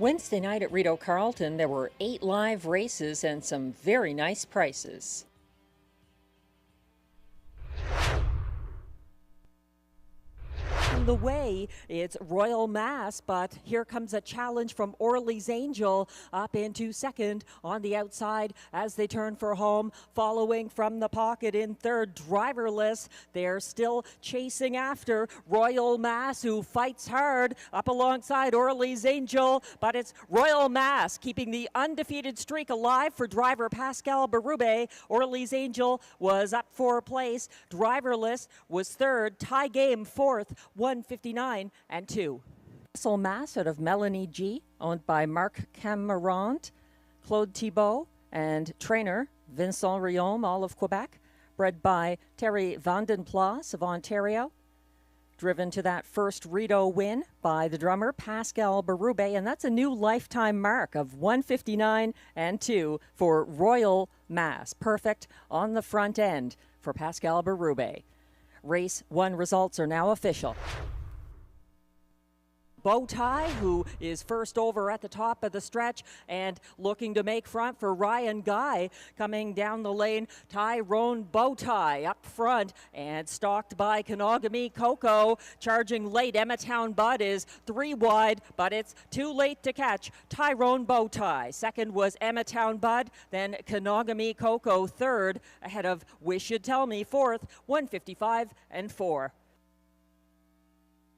Wednesday night at Rideau Carleton, there were 8 live races and some very nice prices. The way it's Royal Mass, but here comes a challenge from Orly's Angel up into second on the outside as they turn for home. Following from the pocket in third, Driverless. They're still chasing after Royal Mass, who fights hard up alongside Orly's Angel, but it's Royal Mass keeping the undefeated streak alive for driver Pascal Berube. Orly's Angel was up for place. Driverless was third. Tie game fourth. 159 and 2. Russell Mass out of Melanie G, owned by Marc Camarant, Claude Thibault, and trainer Vincent Riom, all of Quebec. Bred by Terry Vandenplas of Ontario. Driven to that first Rideau win by the drummer Pascal Berube, and that's a new lifetime mark of 159 and 2 for Royal Mass. Perfect on the front end for Pascal Berube. Race 1 results are now official. Bow Tie, who is first over at the top of the stretch and looking to make front for Ryan Guy. Coming down the lane, Tyrone Bow Tie up front and stalked by Kenogami Coco. Charging late, Emmatown Bud is 3 wide, but it's too late to catch Tyrone Bow Tie. Second was Emmatown Bud, then Kenogami Coco third, ahead of Wish You'd Tell Me fourth, 155 and 4.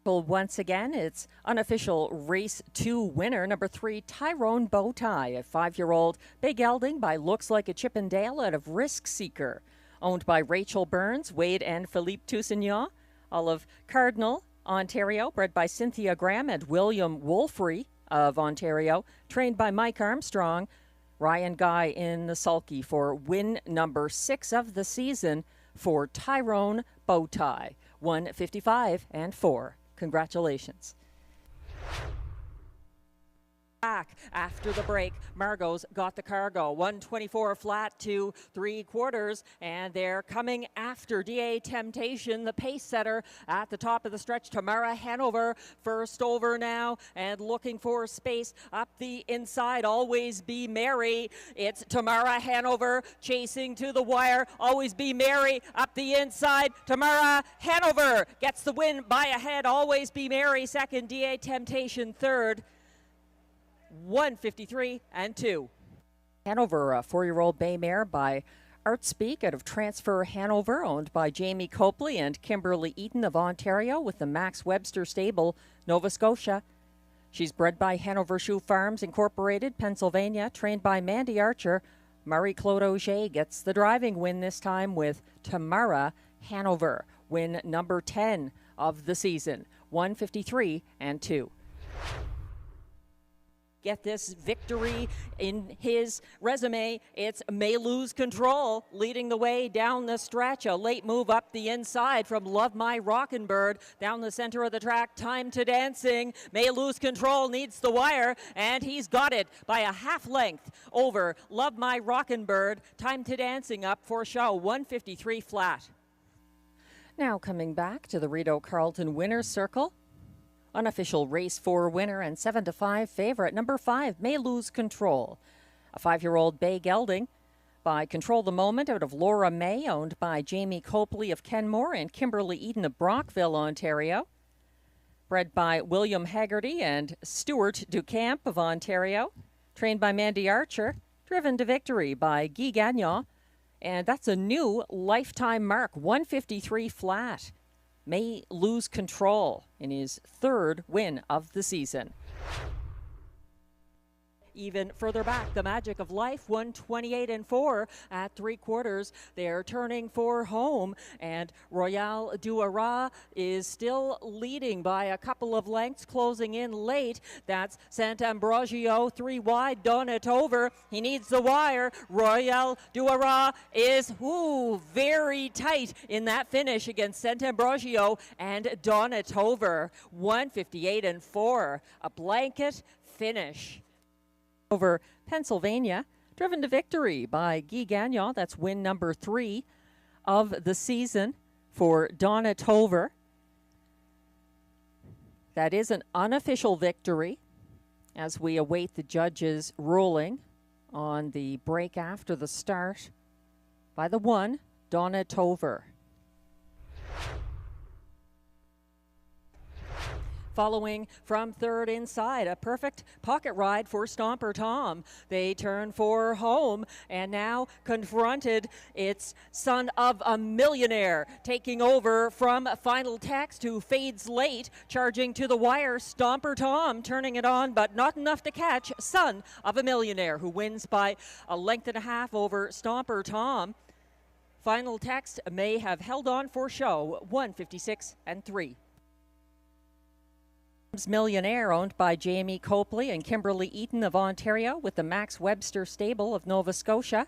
Once again, it's unofficial race 2 winner, number 3, Tyrone Bow Tie, a 5-year-old bay gelding by Looks Like a Chippendale out of Risk Seeker, owned by Rachel Burns, Wade and Philippe Toussaint, Olive Cardinal, Ontario, bred by Cynthia Graham and William Wolfrey of Ontario, trained by Mike Armstrong. Ryan Guy in the sulky for win number 6 of the season for Tyrone Bow Tie, 155 and 4. Congratulations. Back after the break, Margot's got the cargo. 124 flat to 3/4, and they're coming after DA Temptation, the pace setter at the top of the stretch. Tamara Hanover first over now and looking for space up the inside. Always Be Merry. It's Tamara Hanover chasing to the wire. Always Be Merry up the inside. Tamara Hanover gets the win by a head. Always Be Merry second. DA Temptation third. 153 and 2. Hanover, a 4-year-old bay mare by Artspeak out of Transfer Hanover, owned by Jamie Copley and Kimberly Eaton of Ontario with the Max Webster Stable, Nova Scotia. She's bred by Hanover Shoe Farms Incorporated, Pennsylvania, trained by Mandy Archer. Marie-Claude Auger gets the driving win this time with Tamara Hanover, win number 10 of the season, 153 and 2. Get this victory in his resume. It's May Lose Control leading the way down the stretch. A late move up the inside from Love My Rockin' Bird down the center of the track. Time to Dancing. May Lose Control needs the wire, and he's got it by a half length over Love My Rockin' Bird. Time to Dancing up for show, 153 flat. Now coming back to the Rideau Carleton Winners Circle. Unofficial race 4 winner and 7-5 favorite, number 5, May Lose Control. A 5-year-old bay gelding by Control the Moment out of Laura May, owned by Jamie Copley of Kenmore and Kimberly Eaton of Brockville, Ontario. Bred by William Haggerty and Stuart Ducamp of Ontario. Trained by Mandy Archer. Driven to victory by Guy Gagnon. And that's a new lifetime mark, 153 flat. May Lose Control in his 3rd win of the season. Even further back, the Magic of Life, 128 and 4 at 3/4. They're turning for home, and Royale Duara is still leading by a couple of lengths, closing in late. That's Sant'Ambrogio 3 wide. Donna over. He needs the wire. Royale Duara is very tight in that finish against Sant'Ambrogio and Donna over. 158 and 4. A blanket finish. Over Pennsylvania, driven to victory by Guy Gagnon. That's win number 3 of the season for Donna Tover. That is an unofficial victory. as we await the judges' ruling on the break after the start by the 1, Donna Tover. Following from third inside, a perfect pocket ride for Stomper Tom. They turn for home and now confronted. It's Son of a Millionaire taking over from Final Text, who fades late, charging to the wire. Stomper Tom turning it on, but not enough to catch Son of a Millionaire, who wins by a length and a half over Stomper Tom. Final Text may have held on for show, 156-3. Millionaire, owned by Jamie Copley and Kimberly Eaton of Ontario, with the Max Webster stable of Nova Scotia.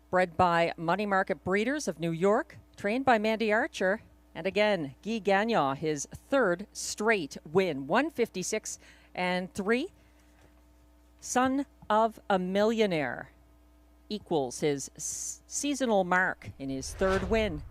Bred by Money Market Breeders of New York, trained by Mandy Archer. And again, Guy Gagnon, his third straight win, 156-3. Son of a Millionaire equals his seasonal mark in his third win.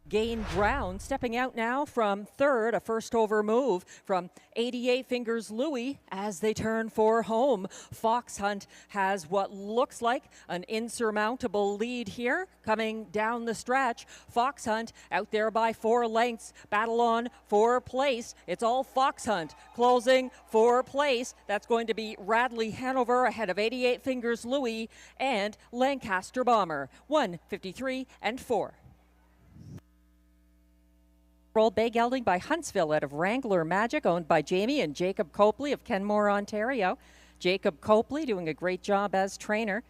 Gain Brown stepping out now from third, a first over move from 88 Fingers Louie as they turn for home. Fox Hunt has what looks like an insurmountable lead here coming down the stretch. Fox Hunt out there by 4 lengths, battle on for place. It's all Fox Hunt closing for place. That's going to be Radley Hanover ahead of 88 Fingers Louie and Lancaster Bomber, 153-4. Bay Gelding by Huntsville out of Wrangler Magic, owned by Jamie and Jacob Copley of Kenmore, Ontario. Jacob Copley doing a great job as trainer.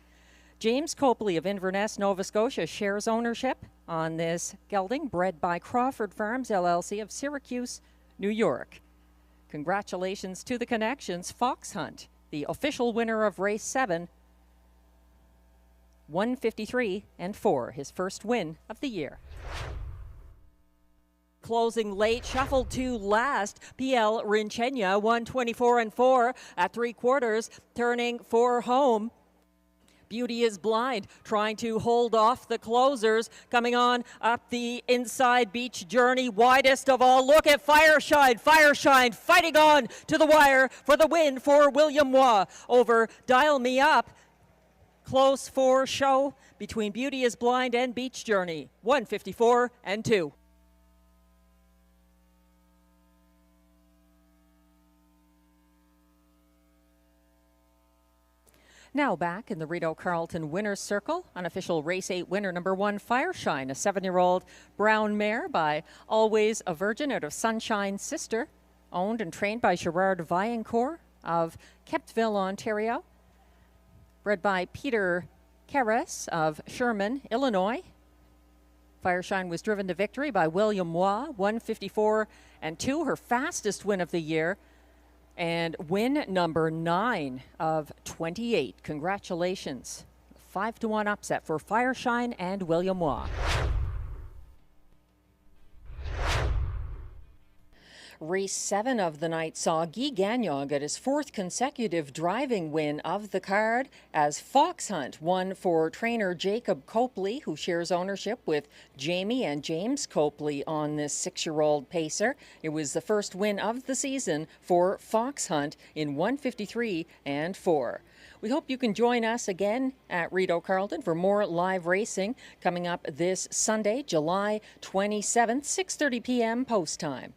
James Copley of Inverness, Nova Scotia shares ownership on this gelding, bred by Crawford Farms LLC of Syracuse, New York. Congratulations to the connections. Fox Hunt, the official winner of race 7, 153-4, his first win of the year. Closing late, shuffled to last, PL Rinchenia, 124-4 at 3/4, turning for home. Beauty is Blind, trying to hold off the closers, coming on up the inside Beach Journey, widest of all. Look at Fireshine fighting on to the wire for the win for William Waugh over Dial Me Up. Close for show between Beauty is Blind and Beach Journey, 154-2. Now back in the Rideau Carleton Winner's Circle, unofficial Race 8 winner number 1, Fireshine, a 7-year-old brown mare by Always a Virgin out of Sunshine Sister, owned and trained by Gerard Vaillancourt of Kemptville, Ontario. Bred by Peter Karras of Sherman, Illinois. Fireshine was driven to victory by William Waugh, 154-2, her fastest win of the year. And win number 9 of 28. Congratulations. 5-1 upset for Fireshine and William Waugh. Race 7 of the night saw Guy Gagnon get his 4th consecutive driving win of the card as Fox Hunt won for trainer Jacob Copley, who shares ownership with Jamie and James Copley on this 6-year-old pacer. It was the first win of the season for Fox Hunt in 153-4. We hope you can join us again at Rideau Carleton for more live racing coming up this Sunday, July 27th, 6:30 p.m. post time.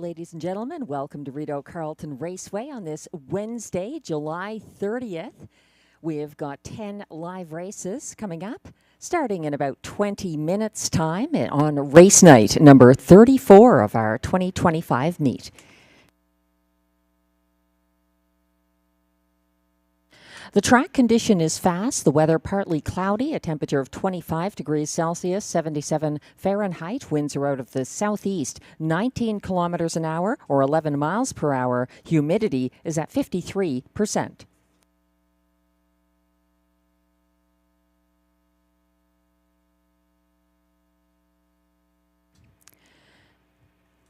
ladies and gentlemen. Welcome to Rideau Carleton Raceway on this Wednesday, July 30th. We've got 10 live races coming up, starting in about 20 minutes' time on race night number 34 of our 2025 meet. The track condition is fast, the weather partly cloudy, a temperature of 25 degrees Celsius, 77 Fahrenheit. Winds are out of the southeast, 19 kilometers an hour or 11 miles per hour. Humidity is at 53%.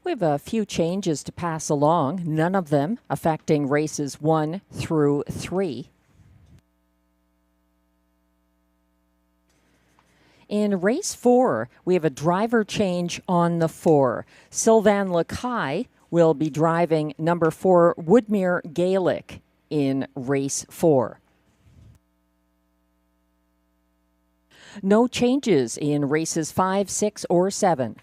We have a few changes to pass along, none of them affecting races 1 through 3. In race 4, we have a driver change on the 4. Sylvain Lacaille will be driving number 4 Woodmere Gaelic in race 4. No changes in races 5, 6, or 7.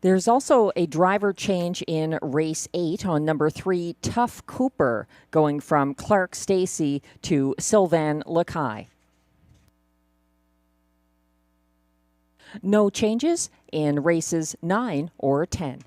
There's also a driver change in race 8 on number 3, Tough Cooper, going from Clark Stacey to Sylvain Lacaille. No changes in races 9 or 10.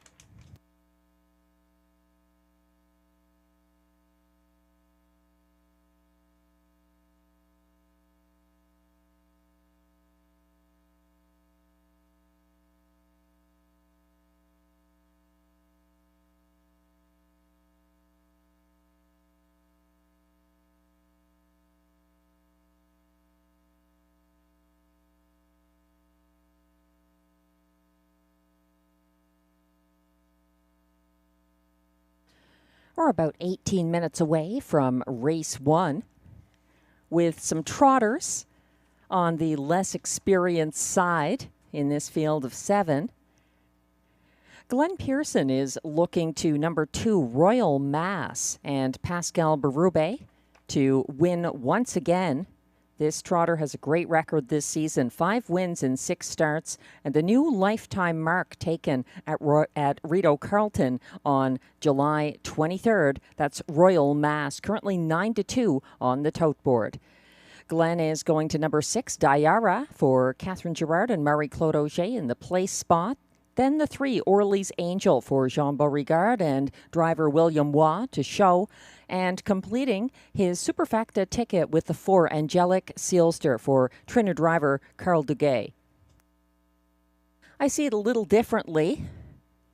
We're about 18 minutes away from race 1 with some trotters on the less experienced side in this field of 7. Glenn Pearson is looking to number 2 Royal Mass and Pascal Berube to win once again. This trotter has a great record this season, 5 wins in 6 starts, and the new lifetime mark taken at Rideau Carleton on July 23rd. That's Royal Mass, currently 9-2 on the tote board. Glenn is going to number 6 Diara for Catherine Girard and Marie-Claude Auger in the place spot. Then the 3 Orly's Angel for Jean Beauregard and driver William Waugh to show. And completing his Superfecta ticket with the 4 Angelic Sealster for trainer driver Carl Duguay. I see it a little differently.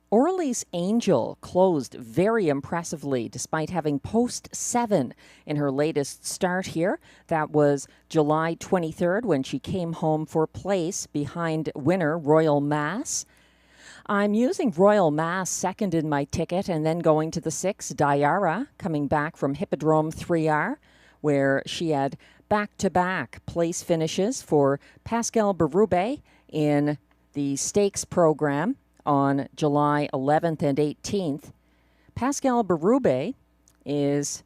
Orly's Angel closed very impressively despite having post 7 in her latest start here. That was July 23rd when she came home for place behind winner Royal Mass. I'm using Royal Mass second in my ticket and then going to the 6, Diara, coming back from Hippodrome 3R, where she had back-to-back place finishes for Pascal Berube in the stakes program on July 11th and 18th. Pascal Berube is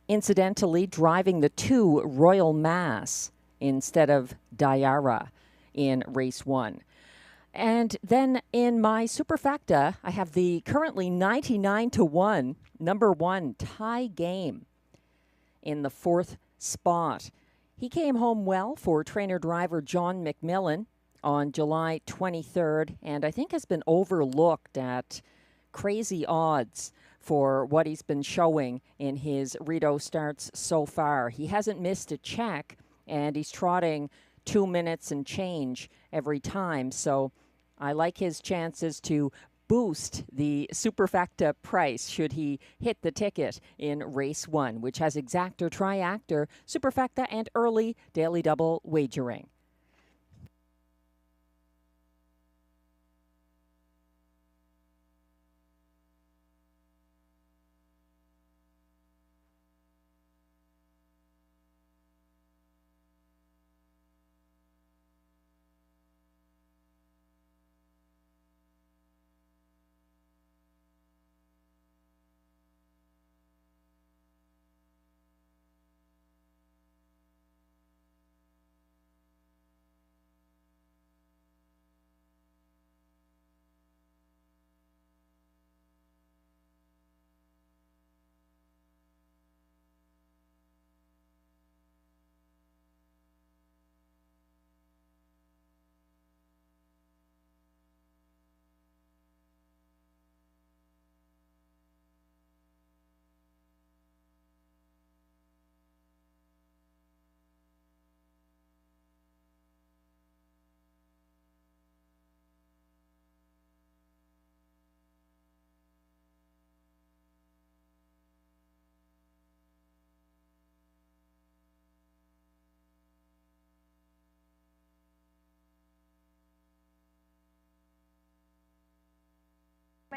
incidentally driving the 2 Royal Mass instead of Diara in race 1. And then in my Superfecta, I have the currently 99-1, number 1, Tie Game in the 4th spot. He came home well for trainer-driver John McMillan on July 23rd, and I think has been overlooked at crazy odds for what he's been showing in his Rideau starts so far. He hasn't missed a check, and he's trotting 2 minutes and change every time, so I like his chances to boost the Superfecta price should he hit the ticket in race 1, which has exactor, triactor, Superfecta, and early daily double wagering.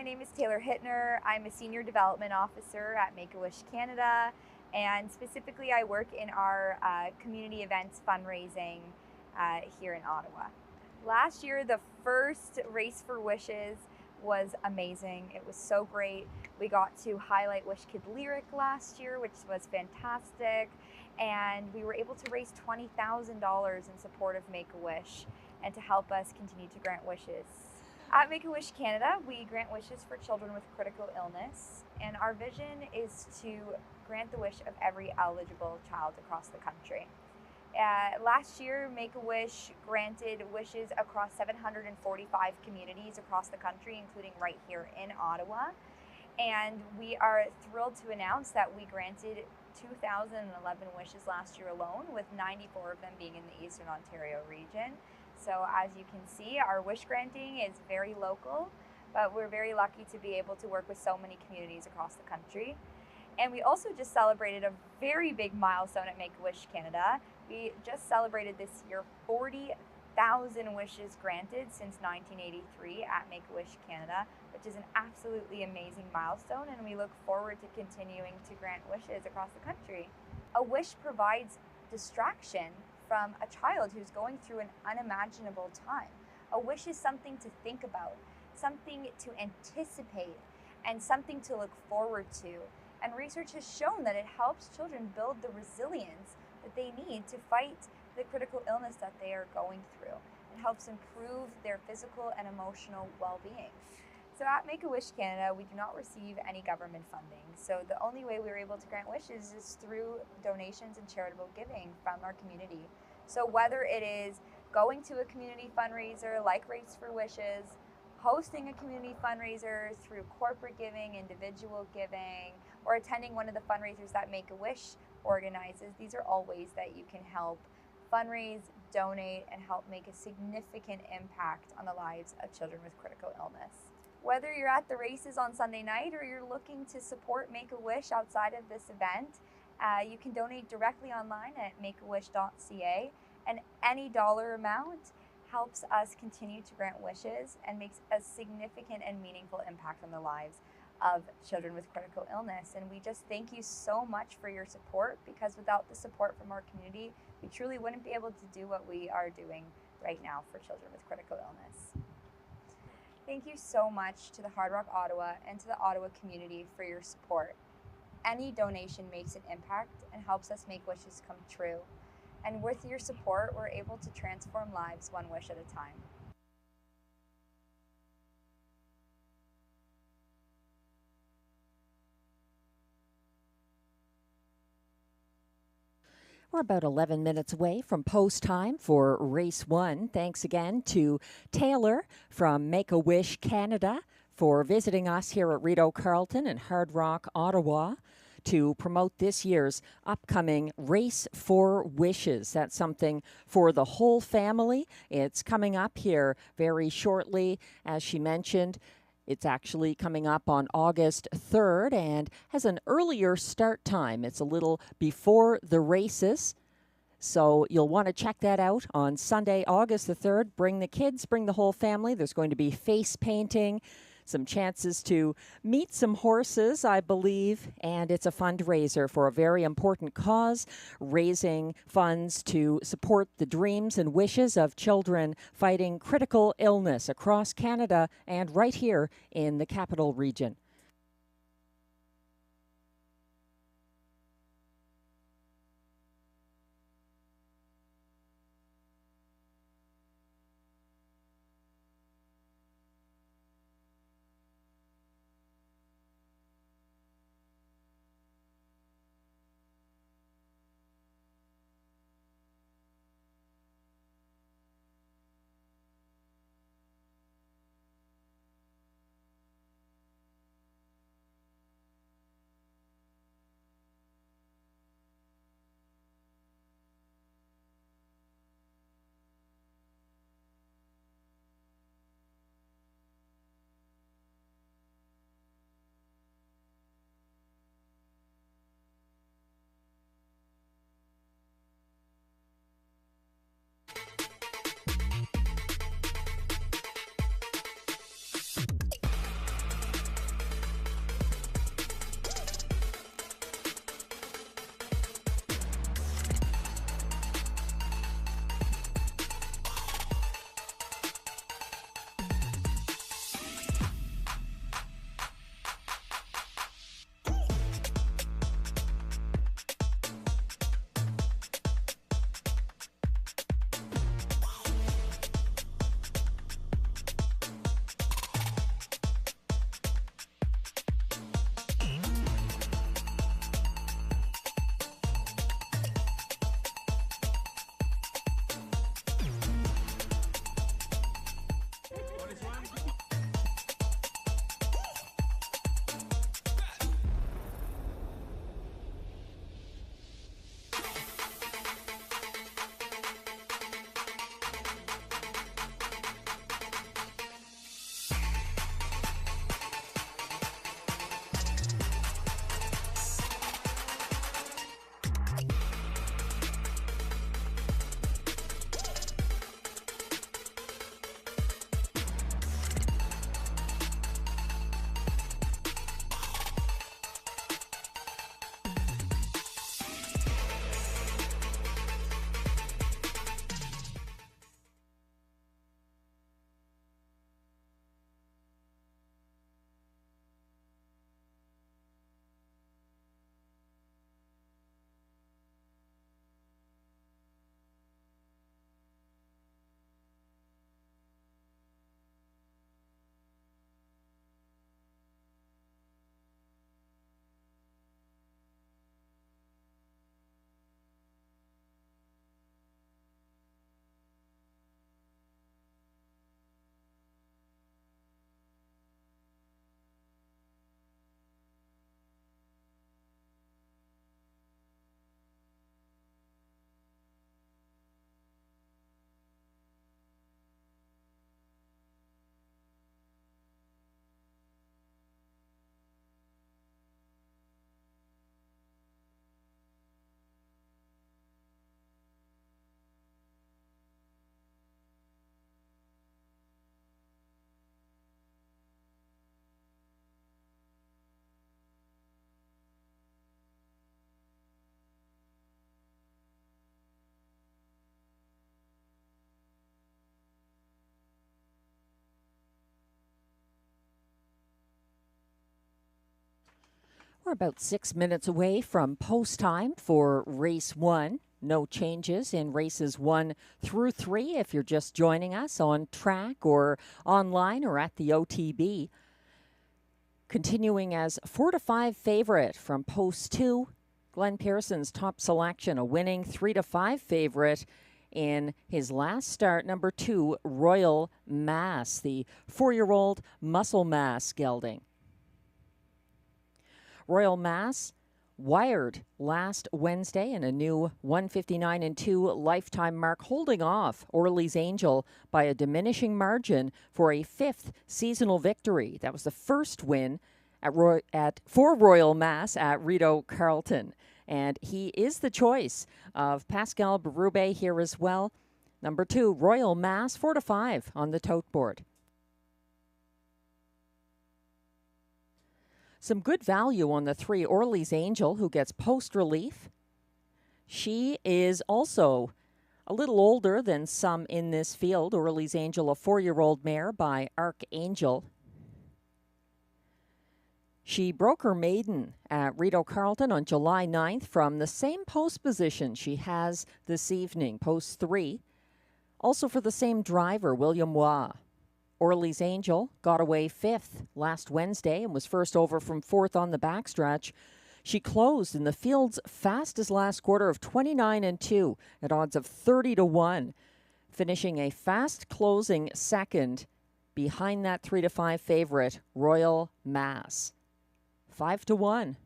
My name is Taylor Hittner. I'm a Senior Development Officer at Make-A-Wish Canada, and specifically I work in our community events fundraising here in Ottawa. Last year, the first Race for Wishes was amazing. It was so great. We got to highlight Wish Kid Lyric last year, which was fantastic, and we were able to raise $20,000 in support of Make-A-Wish and to help us continue to grant wishes. At Make-A-Wish Canada, we grant wishes for children with critical illness, and our vision is to grant the wish of every eligible child across the country. Last year, Make-A-Wish granted wishes across 745 communities across the country, including right here in Ottawa. And we are thrilled to announce that we granted 2,011 wishes last year alone, with 94 of them being in the Eastern Ontario region. So as you can see, our wish granting is very local, but we're very lucky to be able to work with so many communities across the country. And we also just celebrated a very big milestone at Make-A-Wish Canada. We just celebrated this year 40,000 wishes granted since 1983 at Make-A-Wish Canada, which is an absolutely amazing milestone, and we look forward to continuing to grant wishes across the country. A wish provides distraction from a child who's going through an unimaginable time. A wish is something to think about, something to anticipate, and something to look forward to. And research has shown that it helps children build the resilience that they need to fight the critical illness that they are going through. It helps improve their physical and emotional well-being. So at Make-A-Wish Canada, we do not receive any government funding. So the only way we were able to grant wishes is through donations and charitable giving from our community. So whether it is going to a community fundraiser like Race for Wishes, hosting a community fundraiser through corporate giving, individual giving, or attending one of the fundraisers that Make-A-Wish organizes, these are all ways that you can help fundraise, donate, and help make a significant impact on the lives of children with critical illness. Whether you're at the races on Sunday night or you're looking to support Make-A-Wish outside of this event, you can donate directly online at makeawish.ca, and any dollar amount helps us continue to grant wishes and makes a significant and meaningful impact on the lives of children with critical illness. And we just thank you so much for your support, because without the support from our community, we truly wouldn't be able to do what we are doing right now for children with critical illness. Thank you so much to the Hard Rock Ottawa and to the Ottawa community for your support. Any donation makes an impact and helps us make wishes come true. And with your support, we're able to transform lives one wish at a time. We're about 11 minutes away from post time for race one. Thanks again to Taylor from Make-A-Wish Canada for visiting us here at Rideau Carleton and Hard Rock, Ottawa, to promote this year's upcoming Race for Wishes. That's something for the whole family. It's coming up here very shortly, as she mentioned. It's actually coming up on August 3rd and has an earlier start time. It's a little before the races, so you'll want to check that out on Sunday, August the 3rd. Bring the kids, bring the whole family. There's going to be face painting, some chances to meet some horses, I believe, and it's a fundraiser for a very important cause, raising funds to support the dreams and wishes of children fighting critical illness across Canada and right here in the Capital Region. We're about 6 minutes away from post time for race 1. No changes in races 1 through 3 if you're just joining us on track or online or at the OTB. Continuing as 4 to 5 favorite from post 2, Glenn Pearson's Top Selection, a winning 3 to 5 favorite in his last start, number 2, Royal Mass, the 4-year-old muscle mass gelding. Royal Mass wired last Wednesday in a new 159-2 lifetime mark, holding off Orly's Angel by a diminishing margin for a 5th seasonal victory. That was the first win for Royal Mass at Rideau Carleton. And he is the choice of Pascal Berube here as well. Number 2, Royal Mass, 4 to 5 on the tote board. Some good value on the 3, Orly's Angel, who gets post relief. She is also a little older than some in this field. Orly's Angel, a 4-year-old mare by Archangel. She broke her maiden at Rideau Carleton on July 9th from the same post position she has this evening, post 3. Also for the same driver, William Waugh. Orly's Angel got away 5th last Wednesday and was first over from 4th on the backstretch. She closed in the field's fastest last quarter of 29-2 at odds of 30 to 1, finishing a fast closing second behind that 3 to 5 favorite, Royal Mass. 5 to 1.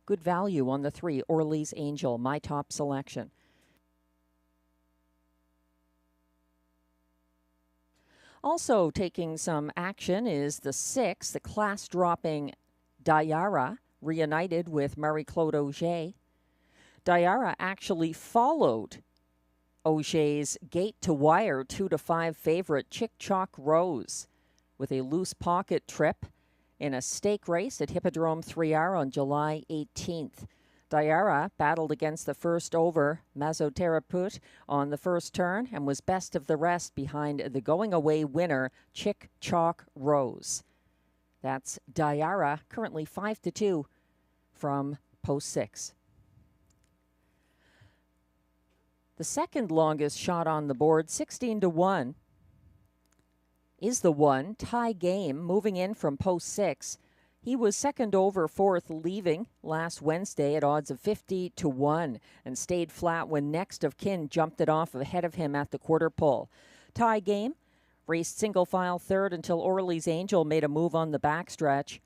Good value on the 3, Orly's Angel, my top selection. Also taking some action is the 6, the class-dropping Dayara, reunited with Marie-Claude Auger. Dayara actually followed Auger's gate-to-wire 2 to 5 favorite, Chick Chalk Rose, with a loose pocket trip in a stake race at Hippodrome 3R on July 18th. Dayara battled against the first over, Mazoterapeut, on the first turn and was best of the rest behind the going-away winner, Chick Chalk Rose. That's Dayara, currently 5 to 2 from post 6. The second longest shot on the board, 16 to 1, is the one, Tie Game, moving in from post 6. He was second over 4th leaving last Wednesday at odds of 50 to 1 and stayed flat when Next of Kin jumped it off ahead of him at the quarter pole. Tie Game raced single file 3rd until Orly's Angel made a move on the backstretch.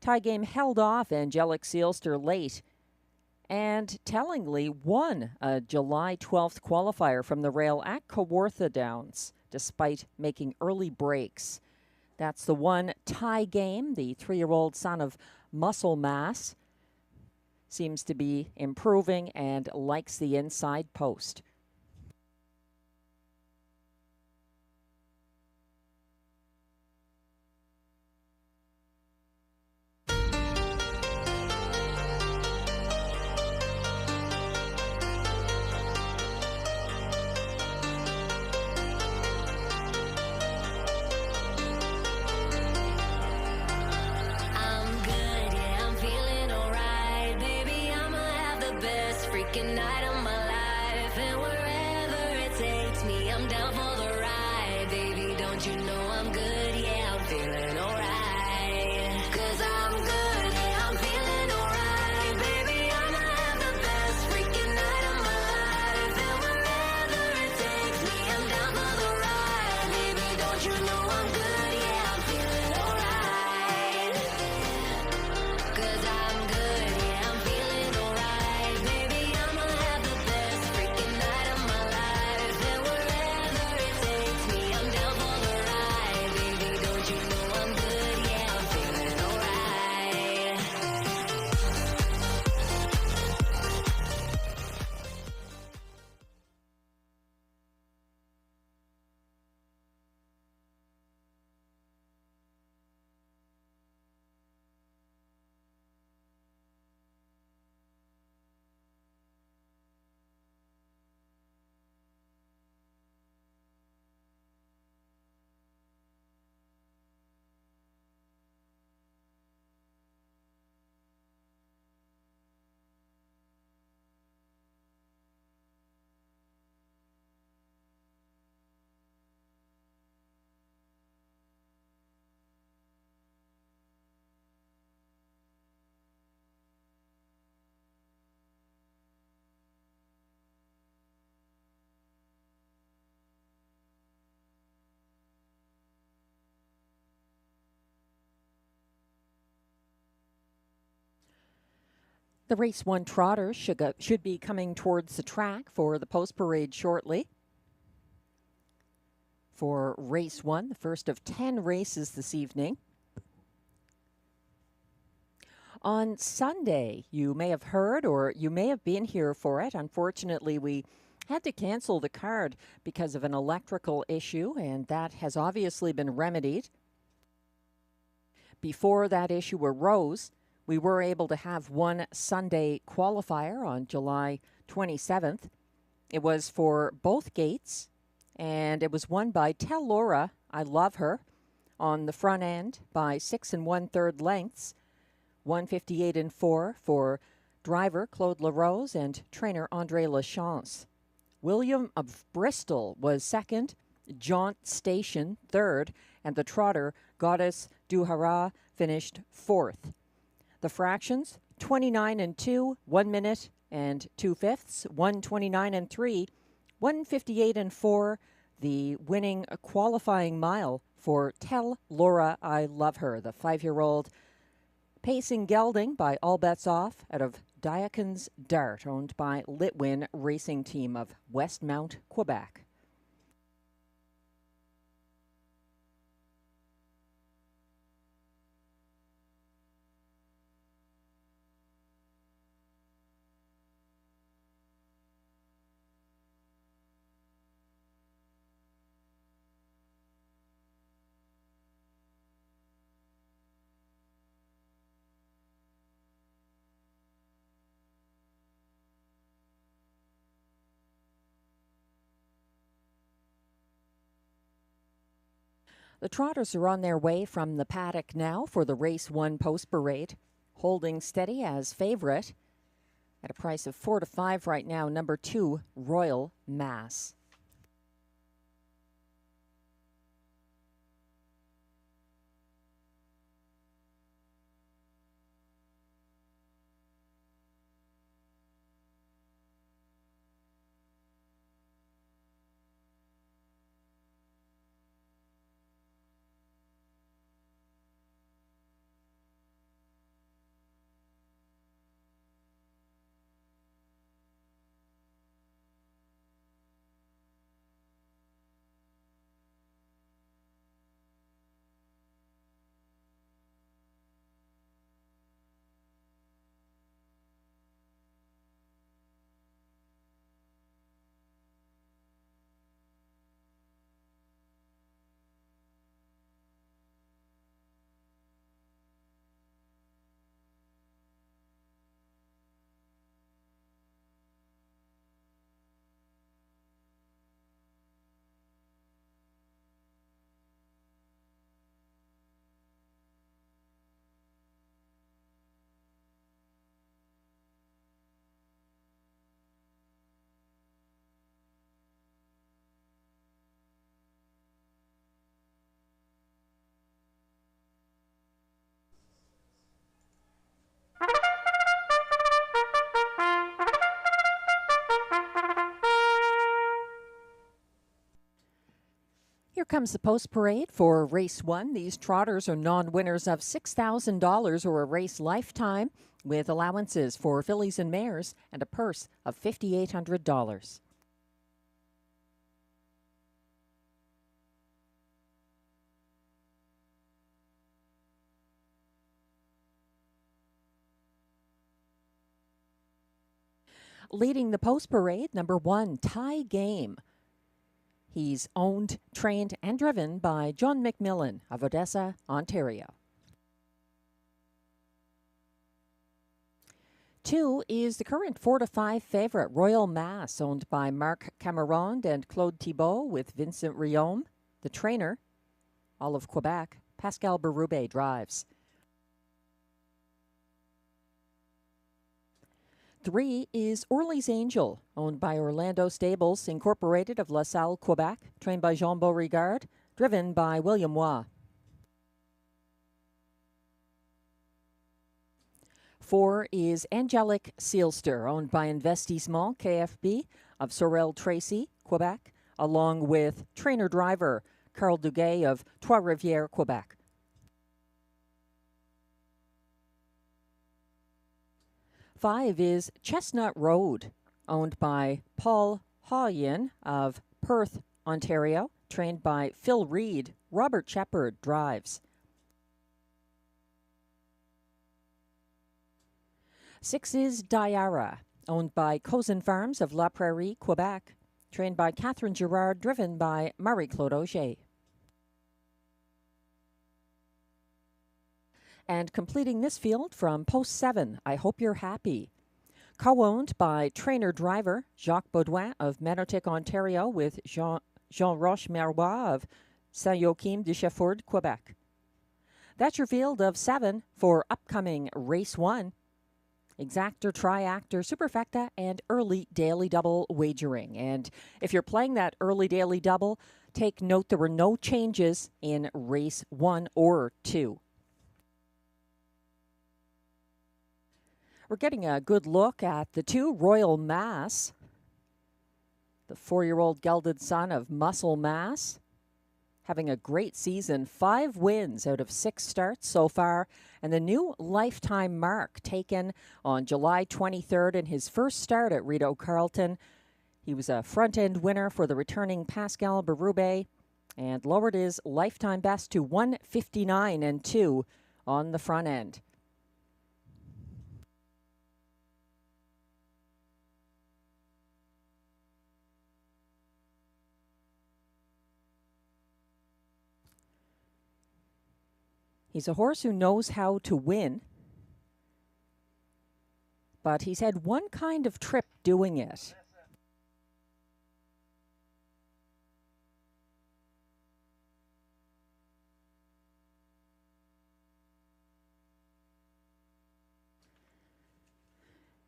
Tie Game held off Angelic Sealster late and tellingly won a July 12th qualifier from the rail at Kawartha Downs despite making early breaks. That's the one, Tie Game, the 3-year-old son of Muscle Mass. Seems to be improving and likes the inside post. Night of my life, and wherever it takes me, I'm down for the ride, baby. Don't you know I'm good? Yeah, I'm feeling alright. 'Cause I'm good, yeah, I'm feeling alright, baby. I'ma have the best freaking night of my life, and wherever it takes me, I'm down for the ride, baby. Don't you know I'm good? Yeah, I'm feeling alright. 'Cause I'm good, yeah, I'm feeling alright, baby. Don't you know I'm good? The race 1 trotters should be coming towards the track for the post parade shortly. For race 1, the first of 10 races this evening. On Sunday, you may have heard or you may have been here for it. Unfortunately, we had to cancel the card because of an electrical issue, and that has obviously been remedied. Before that issue arose, we were able to have one Sunday qualifier on July 27th. It was for both gates, and it was won by Tell Laura I Love Her on the front end by 6 1/3 lengths, 1:58 and 4 for driver Claude LaRose and trainer Andre Lachance. William of Bristol was second, Jaunt Station third, and the trotter Goddess du Hara finished fourth. The fractions, 29 and 2, 1 minute and 2/5, 1:29 and 3, 1:58 and 4, the winning qualifying mile for Tell Laura I Love Her, the 5-year-old pacing gelding by All Bets Off out of Diacon's Dart, owned by Litwin Racing Team of Westmount, Quebec. The trotters are on their way from the paddock now for the race 1 post parade, holding steady as favorite at a price of 4 to 5 right now, number 2, Royal Mass. Here comes the post parade for race 1. These trotters are non-winners of $6,000 or a race lifetime, with allowances for fillies and mares and a purse of $5,800. Leading the post parade, number 1, Tie Game. He's owned, trained, and driven by John McMillan of Odessa, Ontario. 2 is the current 4 to 5 favorite, Royal Mass, owned by Marc Cameron and Claude Thibault with Vincent Riom. The trainer, all of Quebec, Pascal Berube drives. 3 is Orly's Angel, owned by Orlando Stables Incorporated of La Salle, Quebec, trained by Jean Beauregard, driven by William Waugh. 4 is Angelic Sealster, owned by Investissement KFB of Sorel Tracy, Quebec, along with trainer-driver Carl Duguay of Trois-Rivières, Quebec. 5 is Chestnut Road, owned by Paul Hawyen of Perth, Ontario, trained by Phil Reed. Robert Shepard drives. 6 is Diara, owned by Cozen Farms of La Prairie, Quebec, trained by Catherine Girard, driven by Marie-Claude Auger. And completing this field from post 7, I Hope You're Happy, co-owned by trainer-driver Jacques Baudouin of Manotick, Ontario, with Jean Roche-Marois of Saint-Joachim-de-Cheffourde, Quebec. That's your field of 7 for upcoming Race 1. Exactor, Triactor, Superfecta, and Early Daily Double wagering. And if you're playing that Early Daily Double, take note there were no changes in Race 1 or 2. We're getting a good look at the 2 Royal Mass, the 4-year-old gelded son of Muscle Mass, having a great season, 5 wins out of 6 starts so far, and the new lifetime mark taken on July 23rd in his first start at Rideau Carleton. He was a front-end winner for the returning Pascal Berube and lowered his lifetime best to 159 and 2 on the front end. He's a horse who knows how to win, but he's had one kind of trip doing it.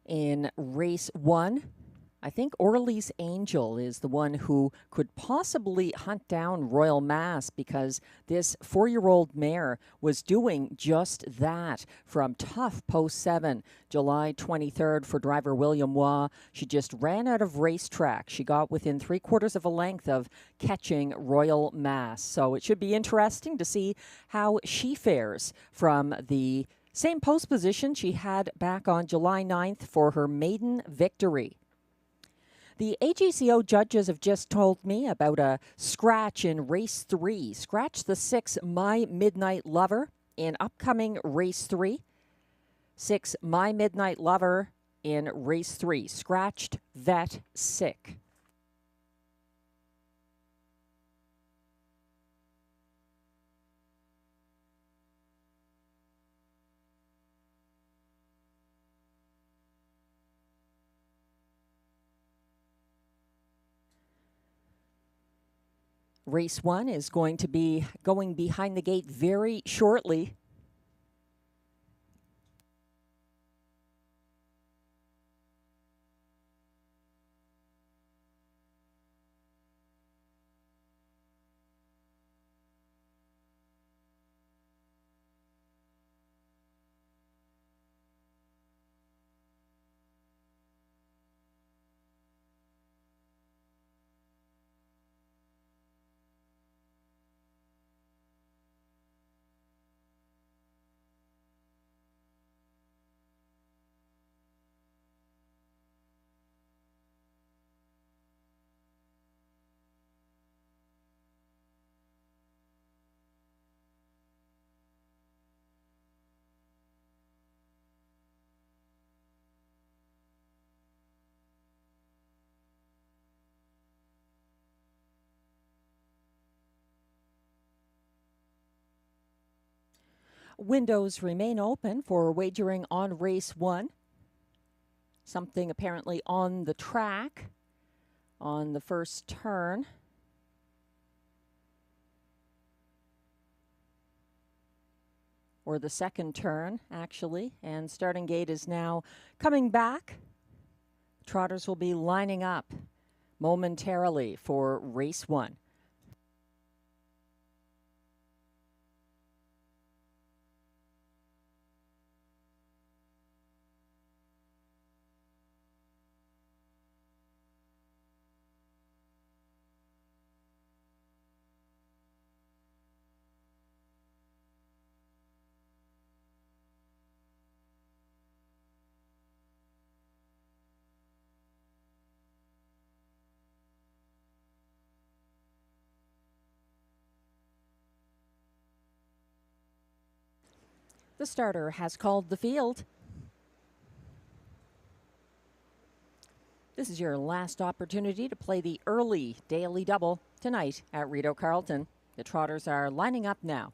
In race 1, I think Orly's Angel is the one who could possibly hunt down Royal Mass, because this 4-year-old mare was doing just that from tough post 7, July 23rd for driver William Waugh. She just ran out of racetrack. She got within 3/4 of a length of catching Royal Mass. So it should be interesting to see how she fares from the same post position she had back on July 9th for her maiden victory. The AGCO judges have just told me about a scratch in race 3. Scratch the 6 My Midnight Lover in upcoming race 3. 6 My Midnight Lover in race 3. Scratched, vet, sick. Race 1 is going to be going behind the gate very shortly. Windows remain open for wagering on race 1. Something apparently on the track on the first turn. Or the second turn, actually. And starting gate is now coming back. Trotters will be lining up momentarily for race 1. The starter has called the field. This is your last opportunity to play the early daily double tonight at Rideau Carleton. The trotters are lining up now.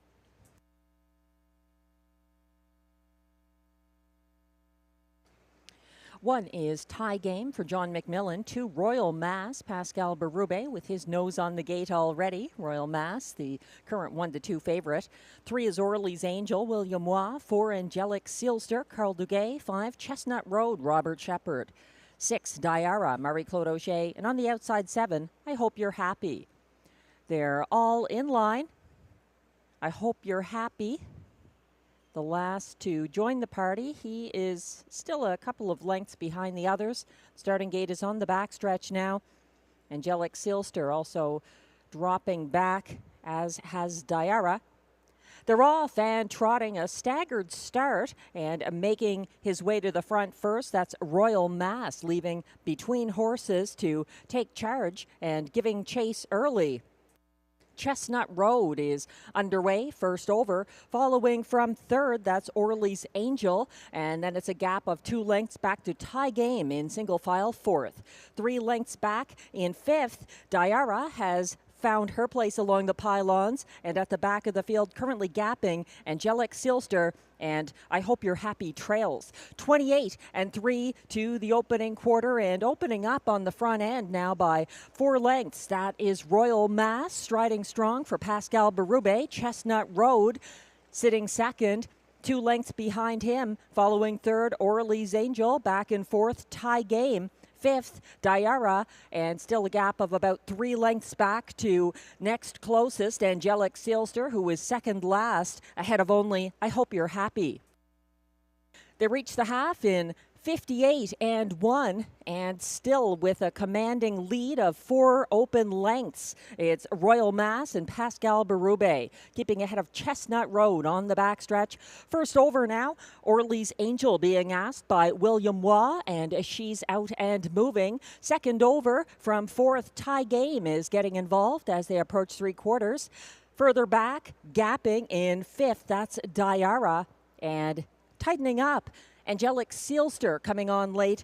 One is Tie Game for John McMillan. 2, Royal Mass, Pascal Berube with his nose on the gate already. Royal Mass, the current 1-2 favorite. 3 is Orly's Angel, William Waugh. 4, Angelic Sealster, Carl Duguay. 5, Chestnut Road, Robert Shepard. 6, Diara, Marie-Claude Auger. And on the outside 7, I Hope You're Happy. They're all in line. I Hope You're Happy. The last to join the party. He is still a couple of lengths behind the others. Starting gate is on the backstretch now. Angelic Sealster also dropping back, as has Diara. They're off and trotting a staggered start and making his way to the front first. That's Royal Mass, leaving between horses to take charge and giving chase early. Chestnut Road is underway, first over. Following from third, that's Orly's Angel. And then it's a gap of 2 lengths back to Tie Game in single file fourth. 3 lengths back in fifth, Diara has found her place along the pylons, and at the back of the field, currently gapping, Angelic Sealster and I Hope You're Happy trails. 28 and 3 to the opening quarter, and opening up on the front end now by 4 lengths. That is Royal Mass, striding strong for Pascal Berube. Chestnut Road sitting second. 2 lengths behind him, following third, Orly's Angel. Back and forth, Tie Game. Fifth, Diara, and still a gap of about 3 lengths back to next closest, Angelic Sealster, who is second last, ahead of only I Hope You're Happy. They reach the half in 58 and 1, and still with a commanding lead of 4 open lengths. It's Royal Mass and Pascal Berube keeping ahead of Chestnut Road on the backstretch. First over now, Orly's Angel being asked by William Waugh, and she's out and moving. Second over from fourth, Tie Game is getting involved as they approach 3/4. Further back, gapping in fifth, that's Diara, and tightening up, Angelic Sealster coming on late.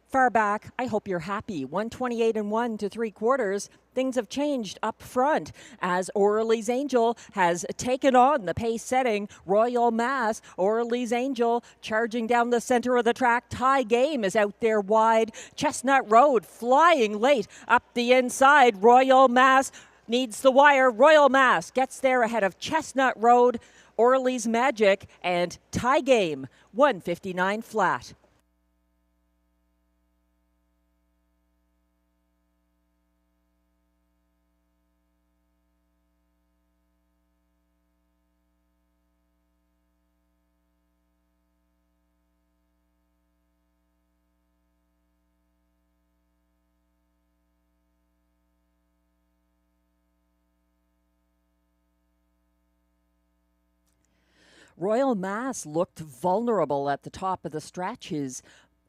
Far back, I Hope You're Happy. 128 and 1 to 3/4. Things have changed up front as Orly's Angel has taken on the pace-setting Royal Mass. Orly's Angel charging down the center of the track. Tie Game is out there wide. Chestnut Road flying late up the inside. Royal Mass needs the wire. Royal Mass gets there ahead of Chestnut Road, Orly's Magic, and Tie Game. 159 flat. Royal Mass looked vulnerable at the top of the stretch. His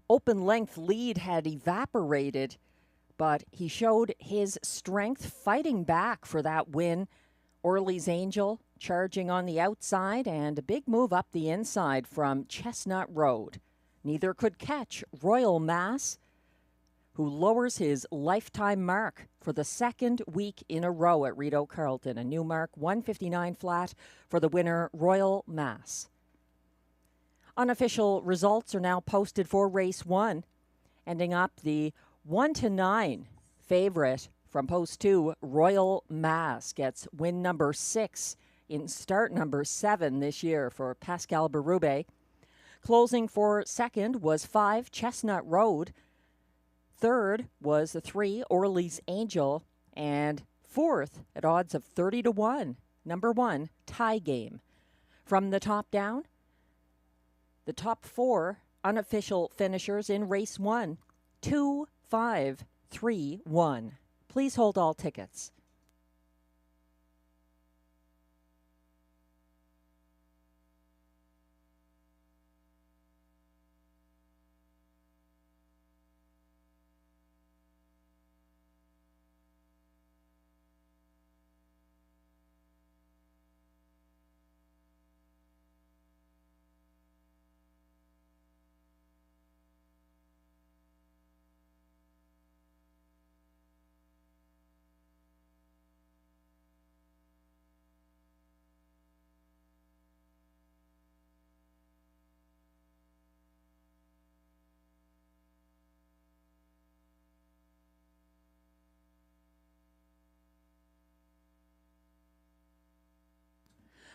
open length lead had evaporated, but he showed his strength fighting back for that win. Orly's Angel charging on the outside, and a big move up the inside from Chestnut Road. Neither could catch Royal Mass, who lowers his lifetime mark for the second week in a row at Rideau Carleton. A new mark, 159 flat for the winner, Royal Mass. Unofficial results are now posted for race 1, ending up the 1-9 favorite from post 2. Royal Mass gets win number 6 in start number 7 this year for Pascal Berube. Closing for second was 5, Chestnut Road. Third was 3, Orly's Angel, and fourth, at odds of 30-1, number 1, Tie Game. From the top down, the top 4 unofficial finishers in race 1, 2, 5, 3, 1. Please hold all tickets.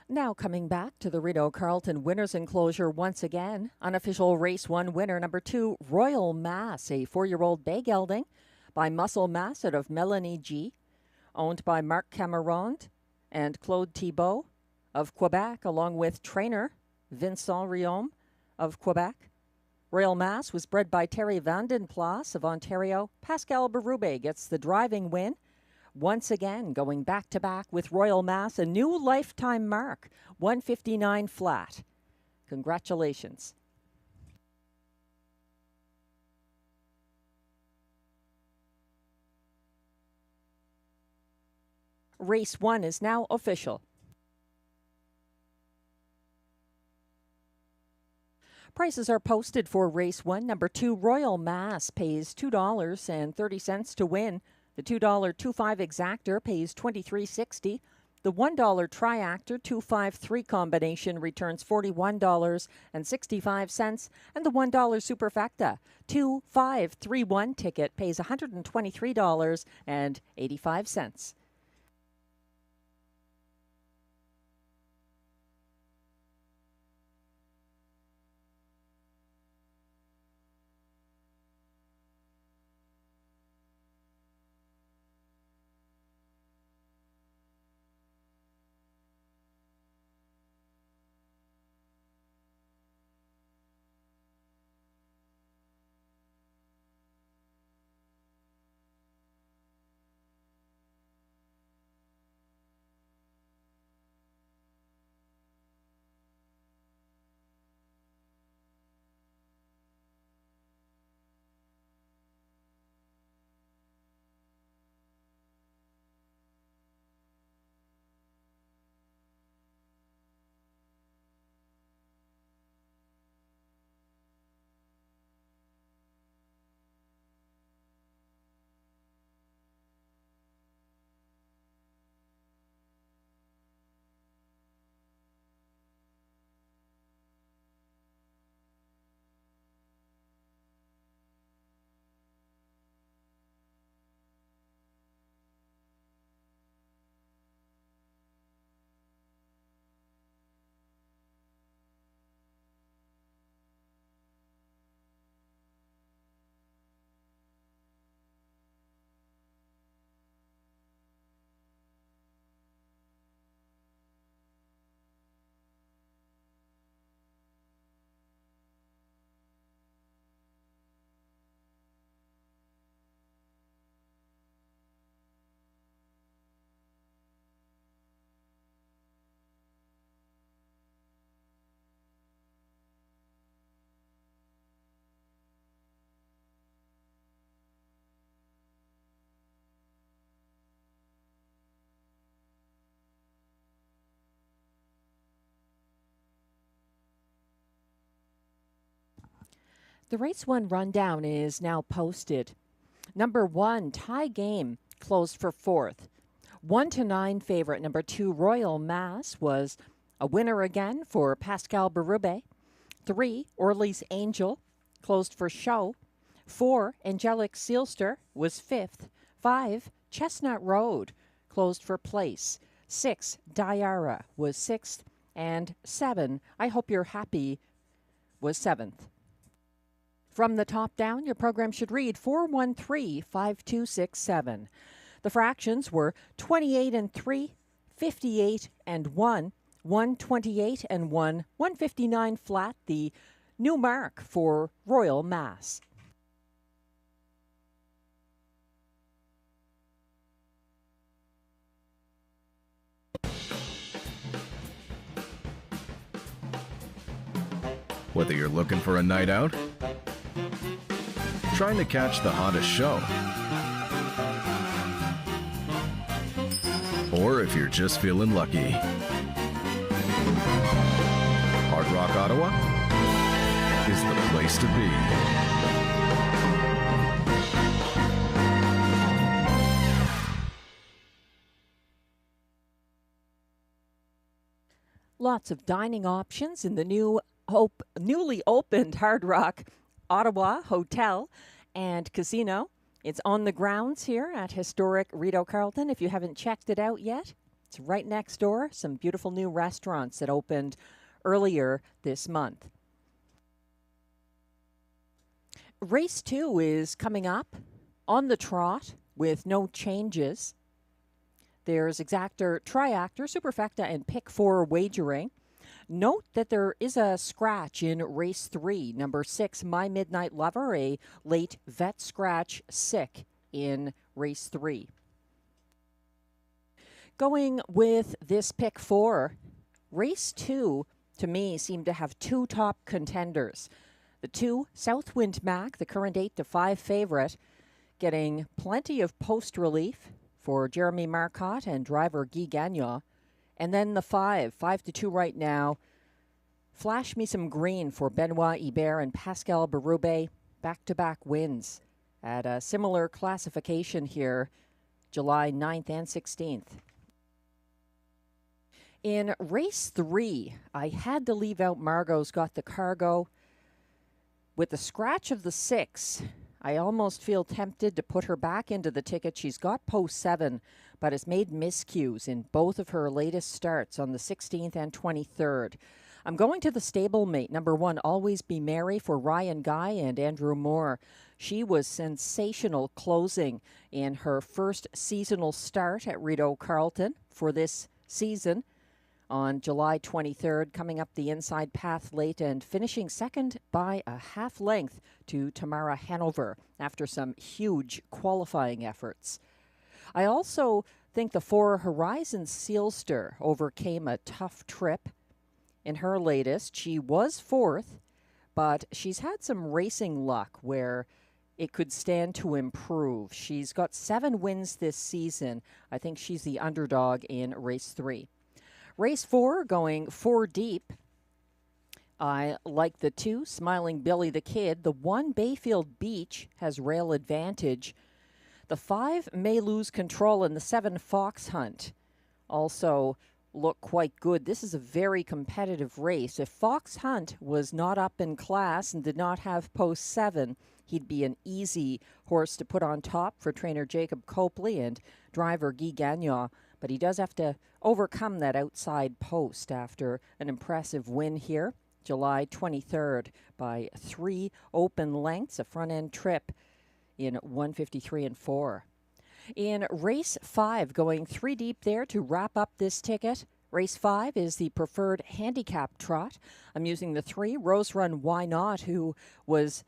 Now coming back to the Rideau Carleton Winners Enclosure once again. Unofficial Race 1 winner number 2, Royal Mass, a 4-year-old bay gelding by Muscle Mass out of Melanie G, owned by Marc Cameron and Claude Thibault of Quebec, along with trainer Vincent Riom of Quebec. Royal Mass was bred by Terry Vandenplas of Ontario. Pascal Berube gets the driving win. Once again, going back-to-back with Royal Mass, a new lifetime mark, 159 flat. Congratulations. Race 1 is now official. Prices are posted for Race 1. Number 2, Royal Mass pays $2.30 to win. The $2 2-5 exactor pays $23.60. The $1 triactor 2-5-3 combination returns $41.65. And the $1 superfecta 2-5-3-1 ticket pays $123.85. The Race 1 rundown is now posted. Number 1, tie game, closed for 4th. 1-9 favorite, number 2, Royal Mass, was a winner again for Pascal Berube. 3, Orly's Angel, closed for show. 4, Angelic Sealster, was 5th. 5, Chestnut Road, closed for place. 6, Diara, was 6th. And 7, I Hope You're Happy, was 7th. From the top down, your program should read 413-5267. The fractions were 28-3, 58-1, 128-1, 159 flat, the new mark for Royal Mass. Whether you're looking for a night out, trying to catch the hottest show, or if you're just feeling lucky, Hard Rock Ottawa is the place to be. Lots of dining options in the newly opened Hard Rock Ottawa Hotel and Casino. It's on the grounds here at historic Rideau Carleton if you haven't checked it out yet. It's right next door, some beautiful new restaurants that opened earlier this month. Race 2 is coming up on the trot with no changes. There's exactor, triactor, superfecta, and pick 4 wagering. Note that there is a scratch in race 3. Number 6, My Midnight Lover, a late vet scratch, sick in race 3. Going with this pick 4, race 2, to me, seemed to have 2 top contenders. The 2, Southwind Mac, the current 8-5 favorite, getting plenty of post relief for Jeremy Marcotte and driver Guy Gagnon. And then the 5-2 right now. Flash me some green for Benoit Hébert and Pascal Berube. Back-to-back wins at a similar classification here, July 9th and 16th. In race 3, I had to leave out Margot's Got the Cargo. With the scratch of the 6, I almost feel tempted to put her back into the ticket. She's got post 7, but has made miscues in both of her latest starts on the 16th and 23rd. I'm going to the stablemate, number 1, Always Be Merry for Ryan Guy and Andrew Moore. She was sensational closing in her first seasonal start at Rideau Carleton for this season on July 23rd, coming up the inside path late and finishing second by a half length to Tamara Hanover after some huge qualifying efforts. I also think the 4 Horizon Sealster overcame a tough trip. In her latest, she was 4th, but she's had some racing luck where it could stand to improve. She's got 7 wins this season. I think she's the underdog in race 3. Race 4, going 4 deep. I like the 2, Smiling Billy the Kid. The 1, Bayfield Beach, has rail advantage. The 5 may lose control, and the 7, Fox Hunt, also look quite good. This is a very competitive race. If Fox Hunt was not up in class and did not have post 7, he'd be an easy horse to put on top for trainer Jacob Copley and driver Guy Gagnon. But he does have to overcome that outside post after an impressive win here, July 23rd, by 3 open lengths, a front-end trip in 1:53 and 4. In race 5, going 3 deep there to wrap up this ticket. Race 5 is the preferred handicap trot. I'm using the 3, Rose Run Why Not, who was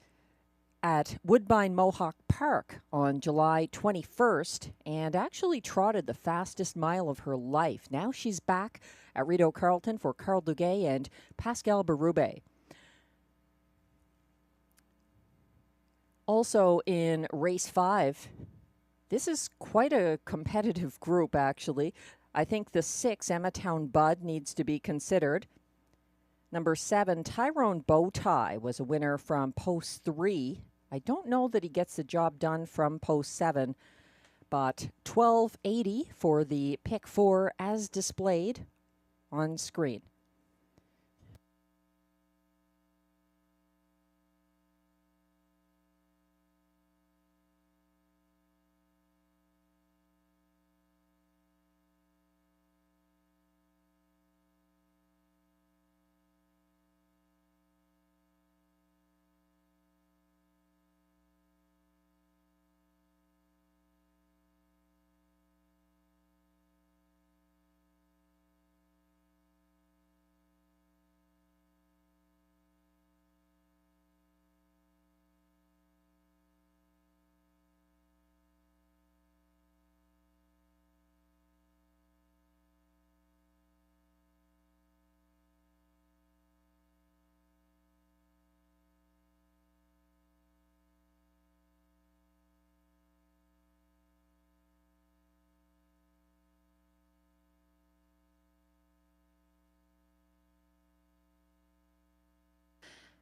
at Woodbine Mohawk Park on July 21st and actually trotted the fastest mile of her life. Now she's back at Rideau Carleton for Carl Duguay and Pascal Berube. Also in race 5, this is quite a competitive group, actually. I think the 6, Emmatown Bud, needs to be considered. Number 7, Tyrone Bow Tie, was a winner from post 3. I don't know that he gets the job done from post 7, but $12.80 for the pick 4 as displayed on screen.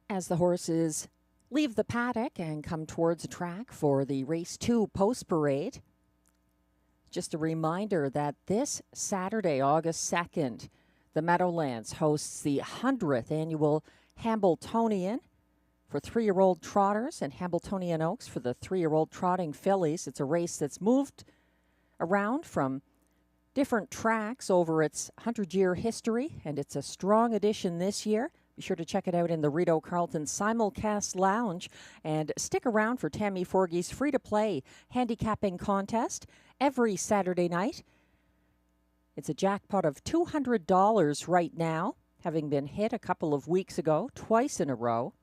As the horses leave the paddock and come towards the track for the race 2 post parade, just a reminder that this Saturday, August 2nd, the Meadowlands hosts the 100th annual Hambletonian for 3-year-old trotters and Hambletonian Oaks for the 3-year-old trotting fillies. It's a race that's moved around from different tracks over its 100-year history, and it's a strong addition this year. Be sure to check it out in the Rideau Carleton Simulcast Lounge, and stick around for Tammy Forgey's free-to-play handicapping contest every Saturday night. It's a jackpot of $200 right now, having been hit a couple of weeks ago, twice in a row.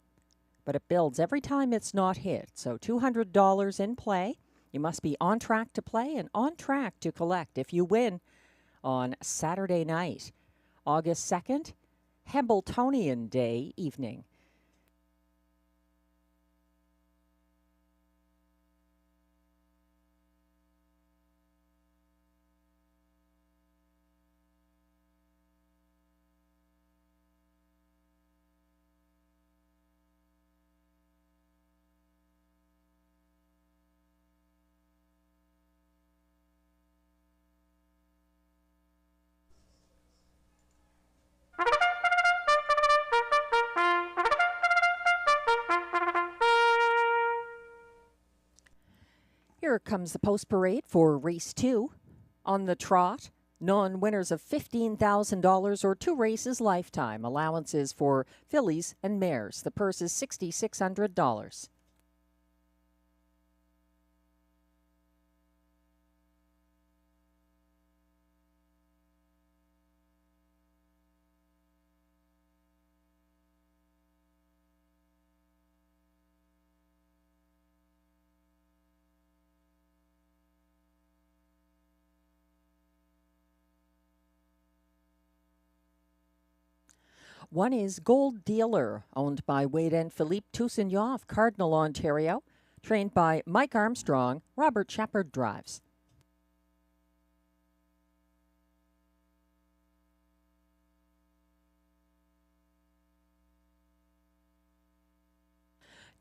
But it builds every time it's not hit, so $200 in play. You must be on track to play and on track to collect if you win on Saturday night, August 2nd, Hambletonian Day evening. Here comes the post parade for race 2. On the trot, non-winners of $15,000 or 2 races lifetime. Allowances for fillies and mares. The purse is $6,600. One is Gold Dealer, owned by Wade and Philippe Toussaint of Cardinal, Ontario, trained by Mike Armstrong. Robert Shepard drives.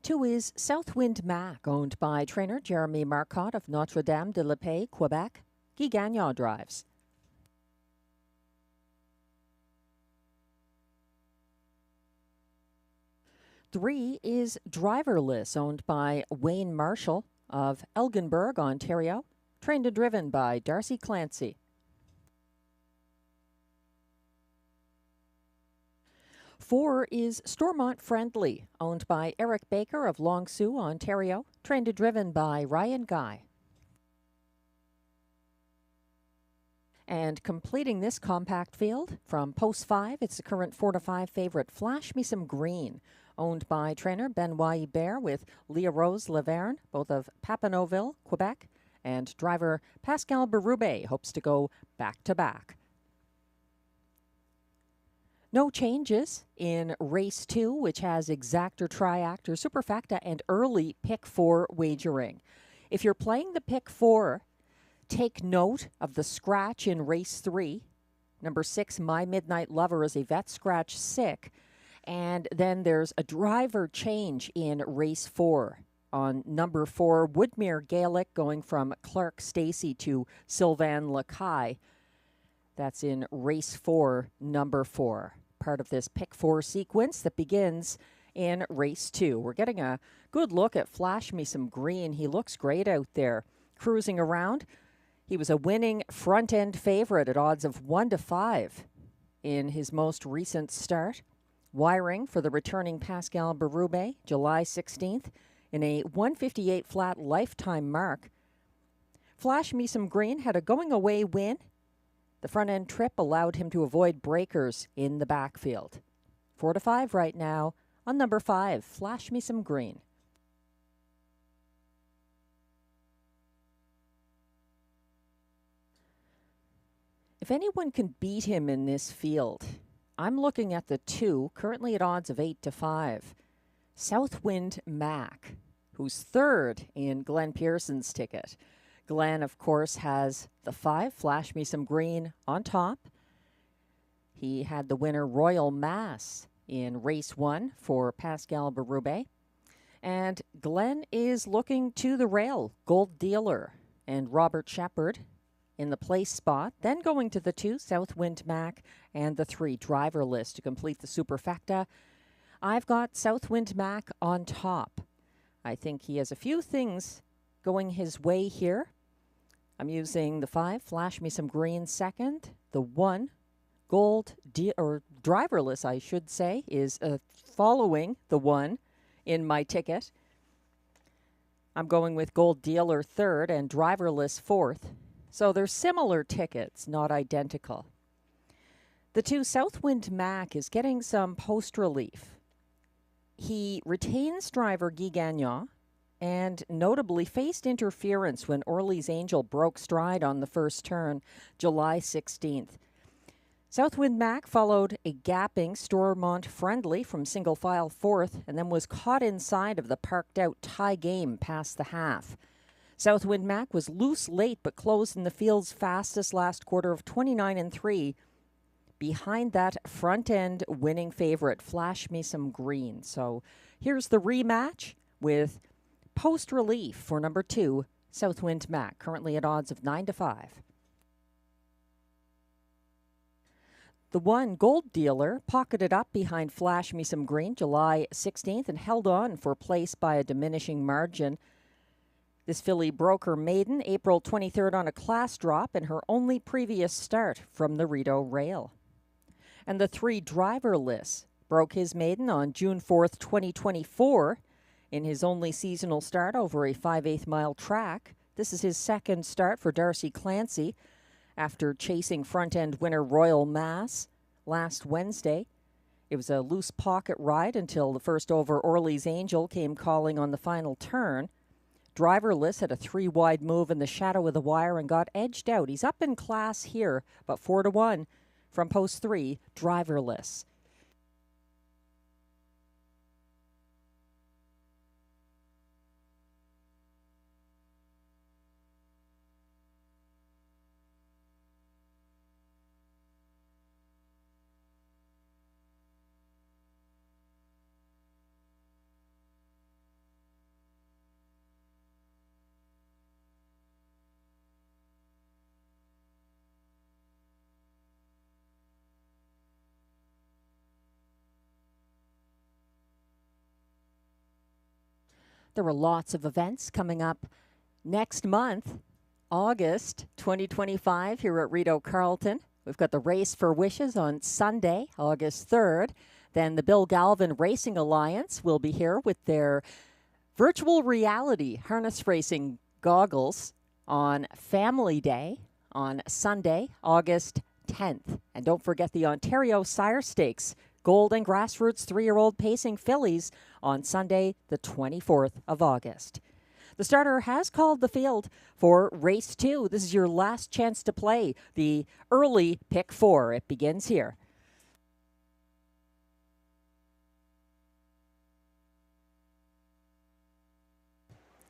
Two is Southwind Mac, owned by trainer Jeremy Marcotte of Notre-Dame-de-la-Paix, Quebec. Guy Gagnon drives. Three is Driverless, owned by Wayne Marshall of Elginburg, Ontario, trained and driven by Darcy Clancy. Four is Stormont Friendly, owned by Eric Baker of Long Sault, Ontario, trained and driven by Ryan Guy. And completing this compact field, from post 5, it's the current 4-5 favorite, Flash Me Some Green, owned by trainer Benoit Hébert with Leah Rose Laverne, both of Papineauville, Quebec, and driver Pascal Berube hopes to go back-to-back. No changes in race 2, which has exactor, triactor, superfecta, and early pick 4 wagering. If you're playing the pick 4, take note of the scratch in race 3. Number 6, My Midnight Lover, is a vet scratch sick. And then there's a driver change in race 4. On number 4, Woodmere Gaelic going from Clark Stacey to Sylvain Lacaille. That's in race 4, number 4. Part of this pick 4 sequence that begins in race 2. We're getting a good look at Flash Me Some Green. He looks great out there, cruising around. He was a winning front-end favorite at odds of 1-5 in his most recent start. Wiring for the returning Pascal Berube, July 16th, in a 158 flat lifetime mark. Flash Me Some Green had a going-away win. The front-end trip allowed him to avoid breakers in the backfield. 4-5 right now on number 5, Flash Me Some Green. If anyone can beat him in this field, I'm looking at the 2, currently at odds of 8-5. Southwind Mac, who's third in Glenn Pearson's ticket. Glenn, of course, has the 5, Flash Me Some Green, on top. He had the winner Royal Mass in race 1 for Pascal Berube. And Glenn is looking to the rail, Gold Dealer and Robert Shepard in the place spot, then going to the 2, Southwind Mac, and the 3, Driverless to complete the superfecta. I've got Southwind Mac on top. I think he has a few things going his way here. I'm using the 5, Flash Me Some Green second. The 1, Gold, or driverless, I should say, is following the 1 in my ticket. I'm going with Gold Dealer third and driverless fourth. So they're similar tickets, not identical. The 2, Southwind Mac, is getting some post relief. He retains driver Guy Gagnon and notably faced interference when Orly's Angel broke stride on the first turn, July 16th. Southwind Mac followed a gapping Stormont Friendly from single file fourth and then was caught inside of the parked out tie game past the half. Southwind Mac was loose late but closed in the field's fastest last quarter of 29-3 behind that front end winning favorite, Flash Me Some Green. So here's the rematch with post relief for number 2, Southwind Mac, currently at odds of 9-5. The 1, Gold Dealer, pocketed up behind Flash Me Some Green July 16th and held on for place by a diminishing margin. This filly broke her maiden April 23rd on a class drop in her only previous start from the Rideau rail. And the 3, Driverless, broke his maiden on June 4th, 2024 in his only seasonal start over a 5/8 mile track. This is his second start for Darcy Clancy after chasing front-end winner Royal Mass last Wednesday. It was a loose pocket ride until the first over Orly's Angel came calling on the final turn. Driverless had a 3-wide move in the shadow of the wire and got edged out. He's up in class here, but 4-1 from post 3, Driverless. There were lots of events coming up next month, August 2025, here at Rideau Carleton. We've got the Race for Wishes on Sunday, August 3rd. Then the Bill Galvin Racing Alliance will be here with their virtual reality harness racing goggles on Family Day on Sunday, August 10th. And don't forget the Ontario Sire Stakes Gold and Grassroots 3-year-old pacing fillies on Sunday, the 24th of August. The starter has called the field for race 2. This is your last chance to play the early pick 4. It begins here.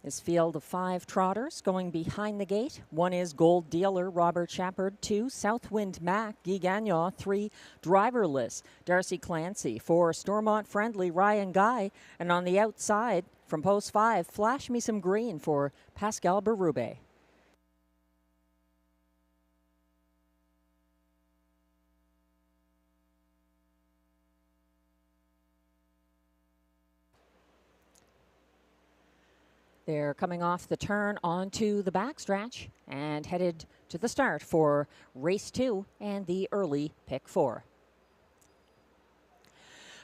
This field of 5 trotters going behind the gate. 1 is Gold Dealer, Robert Shepard. 2, Southwind Mac, Guy Gagnon. 3, Driverless, Darcy Clancy. 4, Stormont Friendly, Ryan Guy. And on the outside, from post 5, Flash Me Some Green for Pascal Berube. They're coming off the turn onto the backstretch and headed to the start for race 2 and the early pick 4.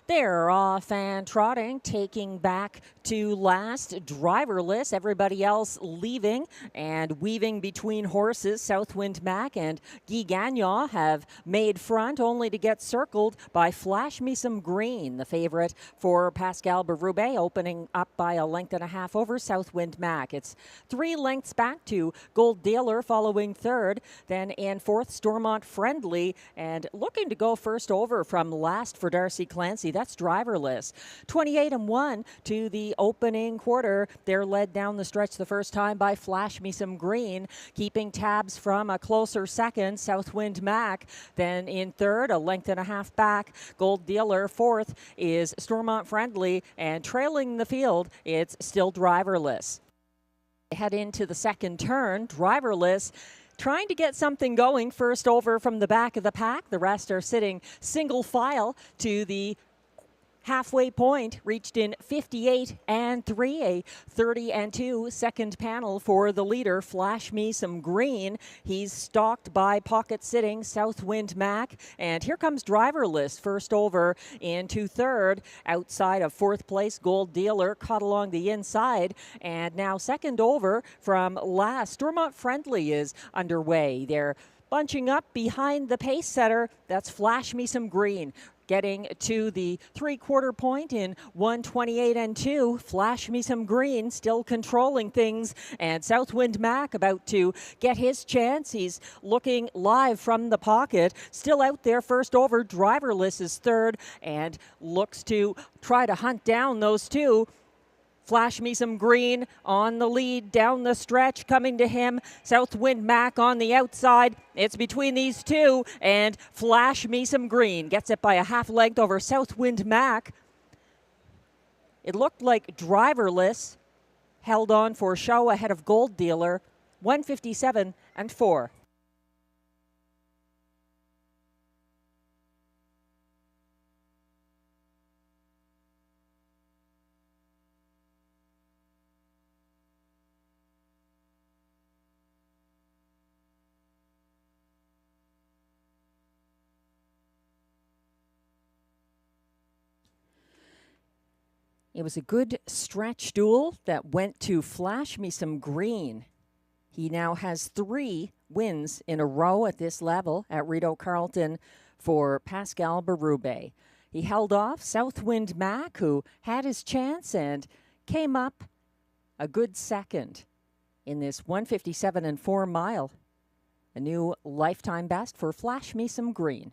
They're off and trotting, taking back to last, Driverless. Everybody else leaving and weaving between horses. Southwind Mac and Guy Gagnon have made front, only to get circled by Flash Me Some Green, the favorite for Pascal Berube, opening up by a length and a half over Southwind Mac. It's 3 lengths back to Gold Dealer following third. Then in fourth, Stormont Friendly, and looking to go first over from last for Darcy Clancy. That's Driverless. 28-1 to the opening quarter. They're led down the stretch the first time by Flash Me Some Green, keeping tabs from a closer second, Southwind Mac. Then in third, a length and a half back, Gold Dealer. Fourth is Stormont Friendly, and trailing the field, it's still Driverless. Head into the second turn, Driverless trying to get something going first over from the back of the pack. The rest are sitting single file to the Halfway point reached in 58 and 3, a 30 and 2 second panel for the leader, Flash Me Some Green. He's stalked by pocket sitting Southwind Mac, and here comes Driverless first over into third, outside of fourth place Gold Dealer, caught along the inside, and now second over from last. Stormont Friendly is underway. They're bunching up behind the pace setter. That's Flash Me Some Green. Getting to the three-quarter point in 1:28 and 2. Flash Me Some Green still controlling things. And Southwind Mac about to get his chance. He's looking live from the pocket. Still out there first over. Driverless is third and looks to try to hunt down those two. Flash Me Some Green on the lead down the stretch, coming to him. Southwind Mac on the outside. It's between these two, and Flash Me Some Green gets it by a half length over Southwind Mac. It looked like Driverless held on for show ahead of Gold Dealer, 157 and 4. It was a good stretch duel that went to Flash Me Some Green. He now has 3 wins in a row at this level at Rideau Carleton for Pascal Berube. He held off Southwind Mac, who had his chance and came up a good second in this 157 and 4 mile. A new lifetime best for Flash Me Some Green.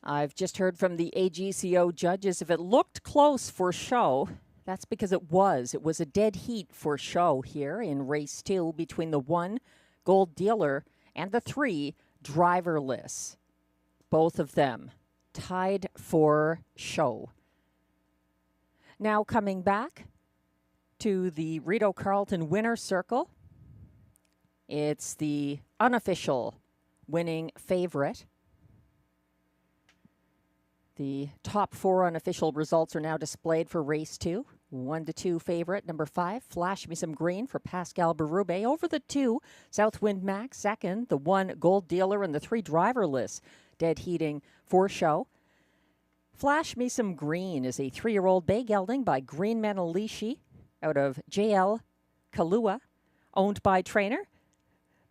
I've just heard from the AGCO judges. If it looked close for show, that's because it was. It was a dead heat for show here in race 2 between the 1 Gold Dealer and the 3 Driverless. Both of them tied for show. Now coming back to the Rideau Carleton winner circle. It's the unofficial winning favorite. The top 4 unofficial results are now displayed for race 2. 1-2 favorite, number 5, Flash Me Some Green for Pascal Berube. Over the 2, Southwind Mac second, the 1 Gold Dealer, and the 3 Driverless dead heating for show. Flash Me Some Green is a 3-year-old bay gelding by Green Manalishi out of JL Kalua, owned by trainer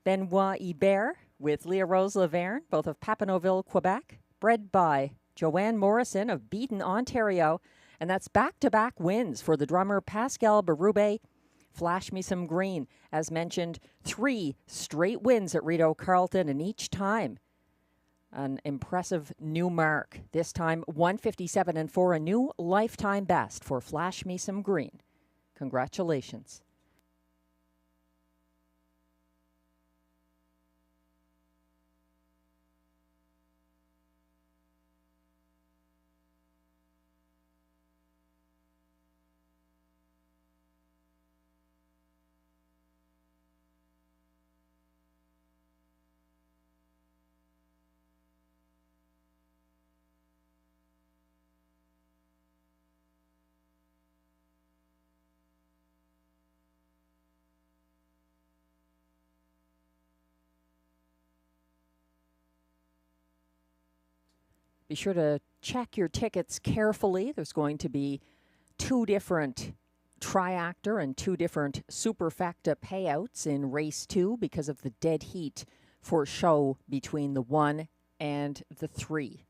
Benoit Hebert with Leah Rose Laverne, both of Papineauville, Quebec, bred by Joanne Morrison of Beaton, Ontario, and that's back-to-back wins for the drummer Pascal Berube. Flash Me Some Green, as mentioned, 3 straight wins at Rideau Carleton, and each time an impressive new mark. This time 157 and 4, a new lifetime best for Flash Me Some Green. Congratulations. Be sure to check your tickets carefully. There's going to be 2 different triactor and 2 different superfecta payouts in race 2 because of the dead heat for show between the 1 and the 3.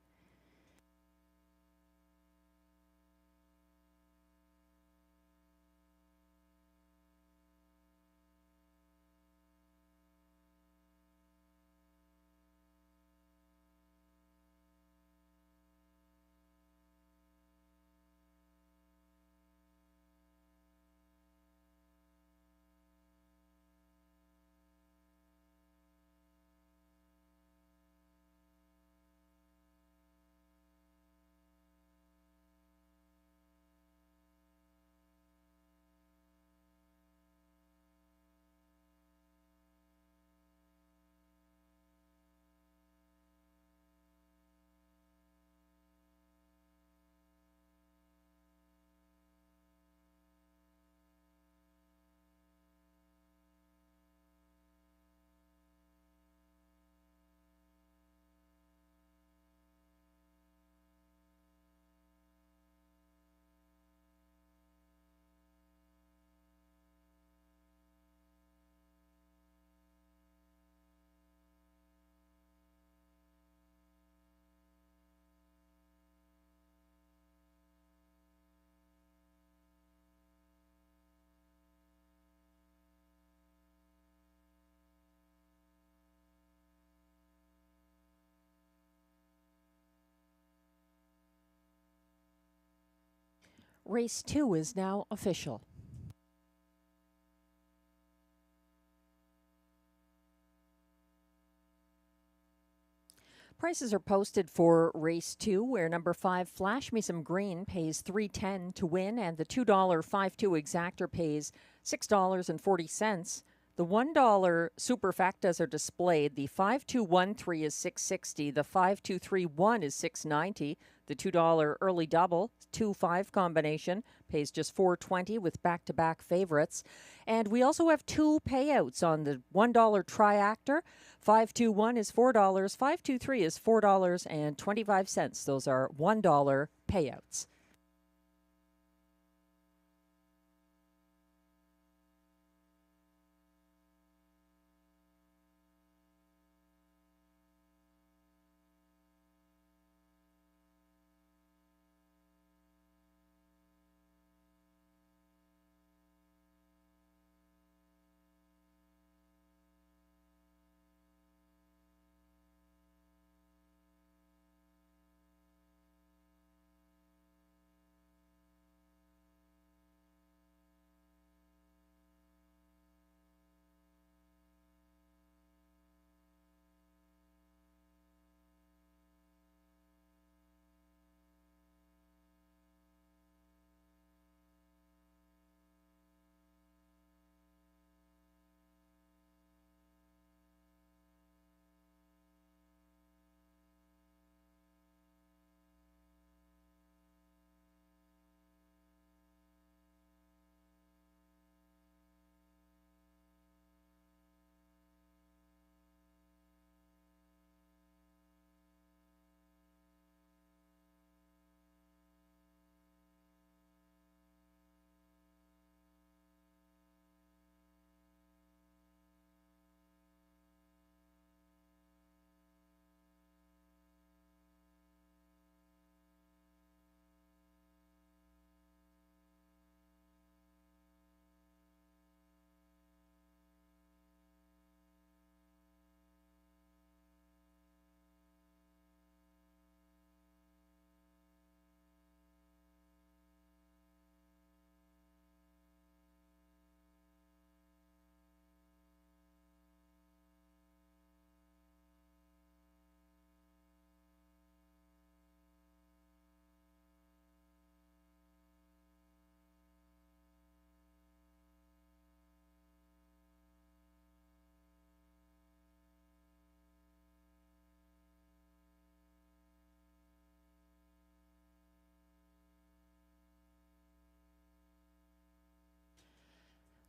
Race 2 is now official. Prices are posted for race 2, where number 5, Flash Me Some Green, pays $3.10 to win, and the $2 5-2 exactor pays $6.40. The $1 superfectas are displayed. The 5-2-1-3 is $6.60. The 5-2-3-1 is $6.90. The $2 early double 2-5 combination pays just $4.20 with back-to-back favorites. And we also have 2 payouts on the $1 triactor. 5-2-1 is $4. 5-2-3 is $4.25. Those are $1 payouts.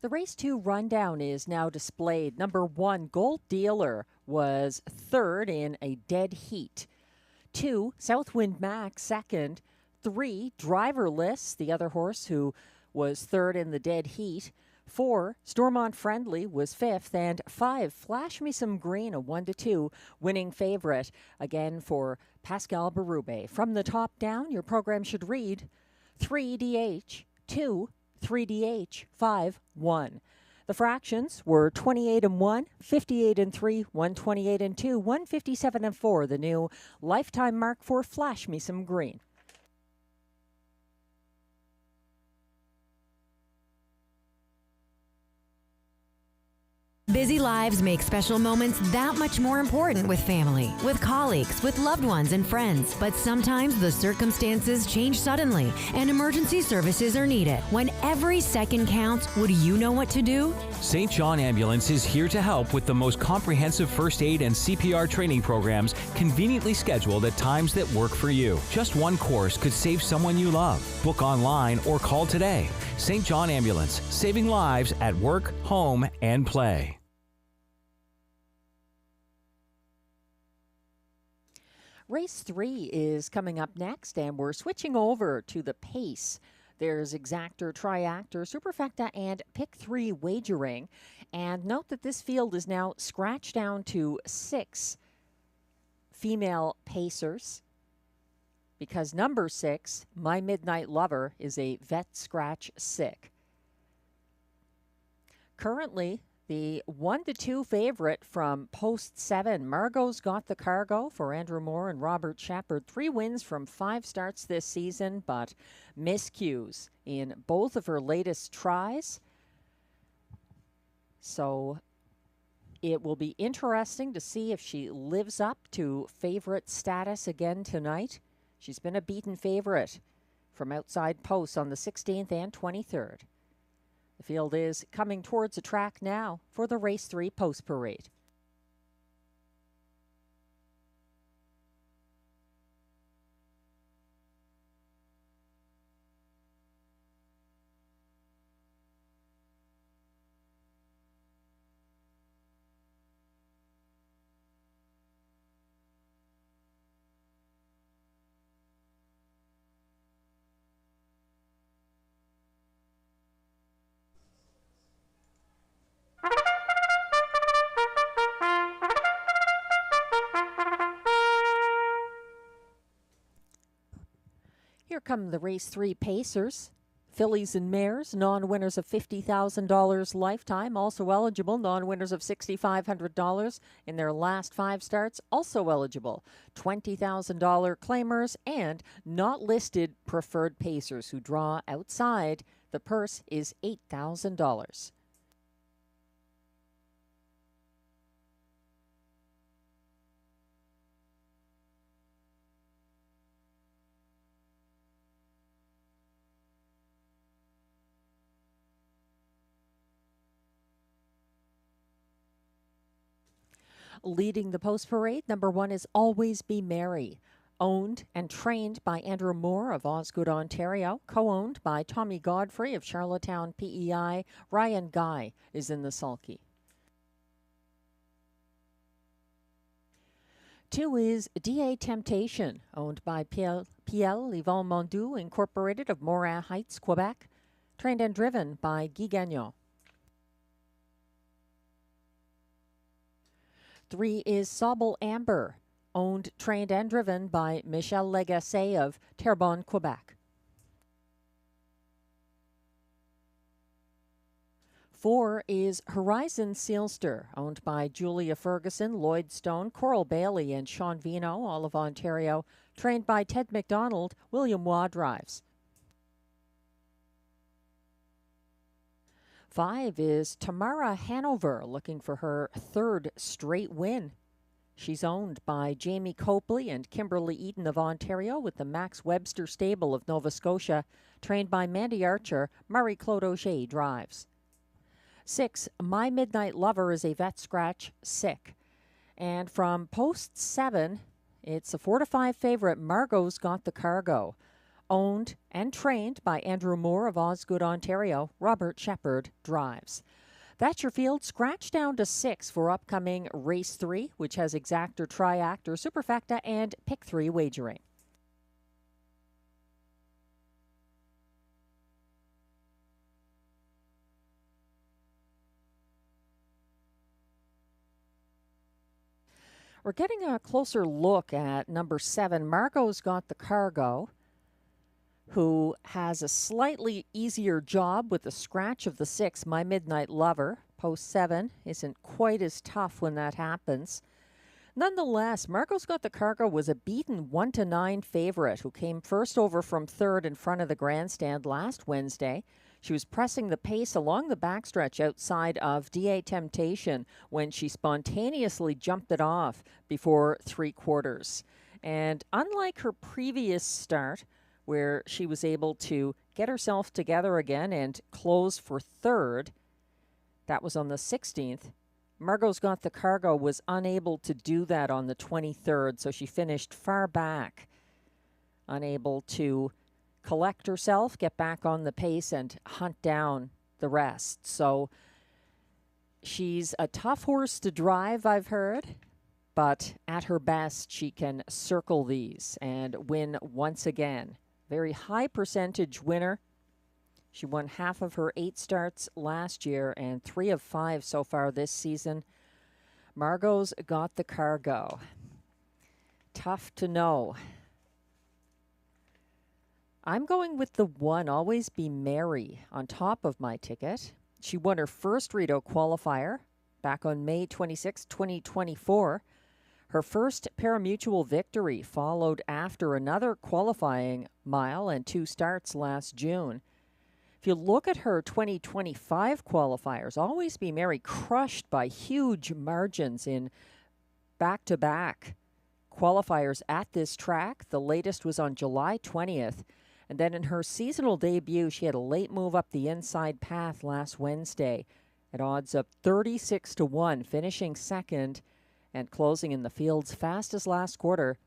The race 2 rundown is now displayed. Number 1, Gold Dealer, was 3rd in a dead heat. 2, Southwind Max, 2nd. 3, Driverless, the other horse who was 3rd in the dead heat. 4, Stormont Friendly was 5th, and 5, Flash Me Some Green, a 1-2 winning favorite, again for Pascal Berube. From the top down, your program should read 3DH, 2, 3DH, 5, 1. The fractions were 28 and 1, 58 and 3, 128 and 2, 157 and 4, the new lifetime mark for Flash Me Some Green. Busy lives make special moments that much more important with family, with colleagues, with loved ones and friends. But sometimes the circumstances change suddenly and emergency services are needed. When every second counts, would you know what to do? St. John Ambulance is here to help with the most comprehensive first aid and CPR training programs conveniently scheduled at times that work for you. Just one course could save someone you love. Book online or call today. St. John Ambulance, saving lives at work, home, and play. Race 3 is coming up next, and we're switching over to the pace. There's exactor, triactor, superfecta, and pick 3 wagering. And note that this field is now scratched down to 6 female pacers, because number 6, My Midnight Lover, is a vet scratch sick. Currently, the 1-2 favorite from post 7, Margot's Got the Cargo for Andrew Moore and Robert Shepard. 3 wins from 5 starts this season, but miscues in both of her latest tries. So it will be interesting to see if she lives up to favorite status again tonight. She's been a beaten favorite from outside posts on the 16th and 23rd. The field is coming towards the track now for the Race 3 post parade. Here come the Race 3 Pacers. Fillies and mares, non-winners of $50,000 lifetime, also eligible. Non-winners of $6,500 in their last 5 starts, also eligible. $20,000 claimers and not listed preferred pacers who draw outside. The purse is $8,000. Leading the post parade, number 1 is Always Be Merry. Owned and trained by Andrew Moore of Osgood, Ontario. Co-owned by Tommy Godfrey of Charlottetown, PEI. Ryan Guy is in the sulky. 2 is D.A. Temptation, owned by Piel Yvon Mondu, Incorporated of Morin Heights, Quebec. Trained and driven by Guy Gagnon. 3 is Sobel Amber, owned, trained, and driven by Michel Legasse of Terrebonne, Quebec. 4 is Horizon Sealster, owned by Julia Ferguson, Lloyd Stone, Coral Bailey, and Sean Vino, all of Ontario, trained by Ted McDonald, William Waugh drives. 5 is Tamara Hanover, looking for her 3rd straight win. She's owned by Jamie Copley and Kimberly Eaton of Ontario with the Max Webster stable of Nova Scotia, trained by Mandy Archer. Marie-Claude Auger drives. 6, My Midnight Lover is a vet scratch sick. And from post 7, it's a 4-5 favorite, Margot's Got the Cargo. Owned and trained by Andrew Moore of Osgood, Ontario. Robert Shepard drives. That's your field, scratched down to 6 for upcoming Race 3, which has exactor, triactor, superfecta, and pick 3 wagering. We're getting a closer look at number 7. Margot's Got the Cargo, who has a slightly easier job with the scratch of the 6, My Midnight Lover. Post 7 isn't quite as tough when that happens. Nonetheless, Margot's Got the Cargo was a beaten 1-9 favorite who came first over from third in front of the grandstand last Wednesday. She was pressing the pace along the backstretch outside of DA Temptation when she spontaneously jumped it off before 3/4. And unlike her previous start, where she was able to get herself together again and close for third, that was on the 16th, Margot's Got the Cargo was unable to do that on the 23rd, so she finished far back, unable to collect herself, get back on the pace, and hunt down the rest. So she's a tough horse to drive, I've heard, but at her best, she can circle these and win once again. Very high percentage winner. She won half of her 8 starts last year and 3 of 5 so far this season. Margot's Got the Cargo. Tough to know. I'm going with the 1, Always Be Merry, on top of my ticket. She won her first Rideau qualifier back on May 26, 2024. Her first parimutuel victory followed after another qualifying mile and 2 starts last June. If you look at her 2025 qualifiers, Always Be Merry crushed by huge margins in back-to-back qualifiers at this track. The latest was on July 20th. And then in her seasonal debut, she had a late move up the inside path last Wednesday at odds of 36-1, finishing second and closing in the field's fastest last quarter,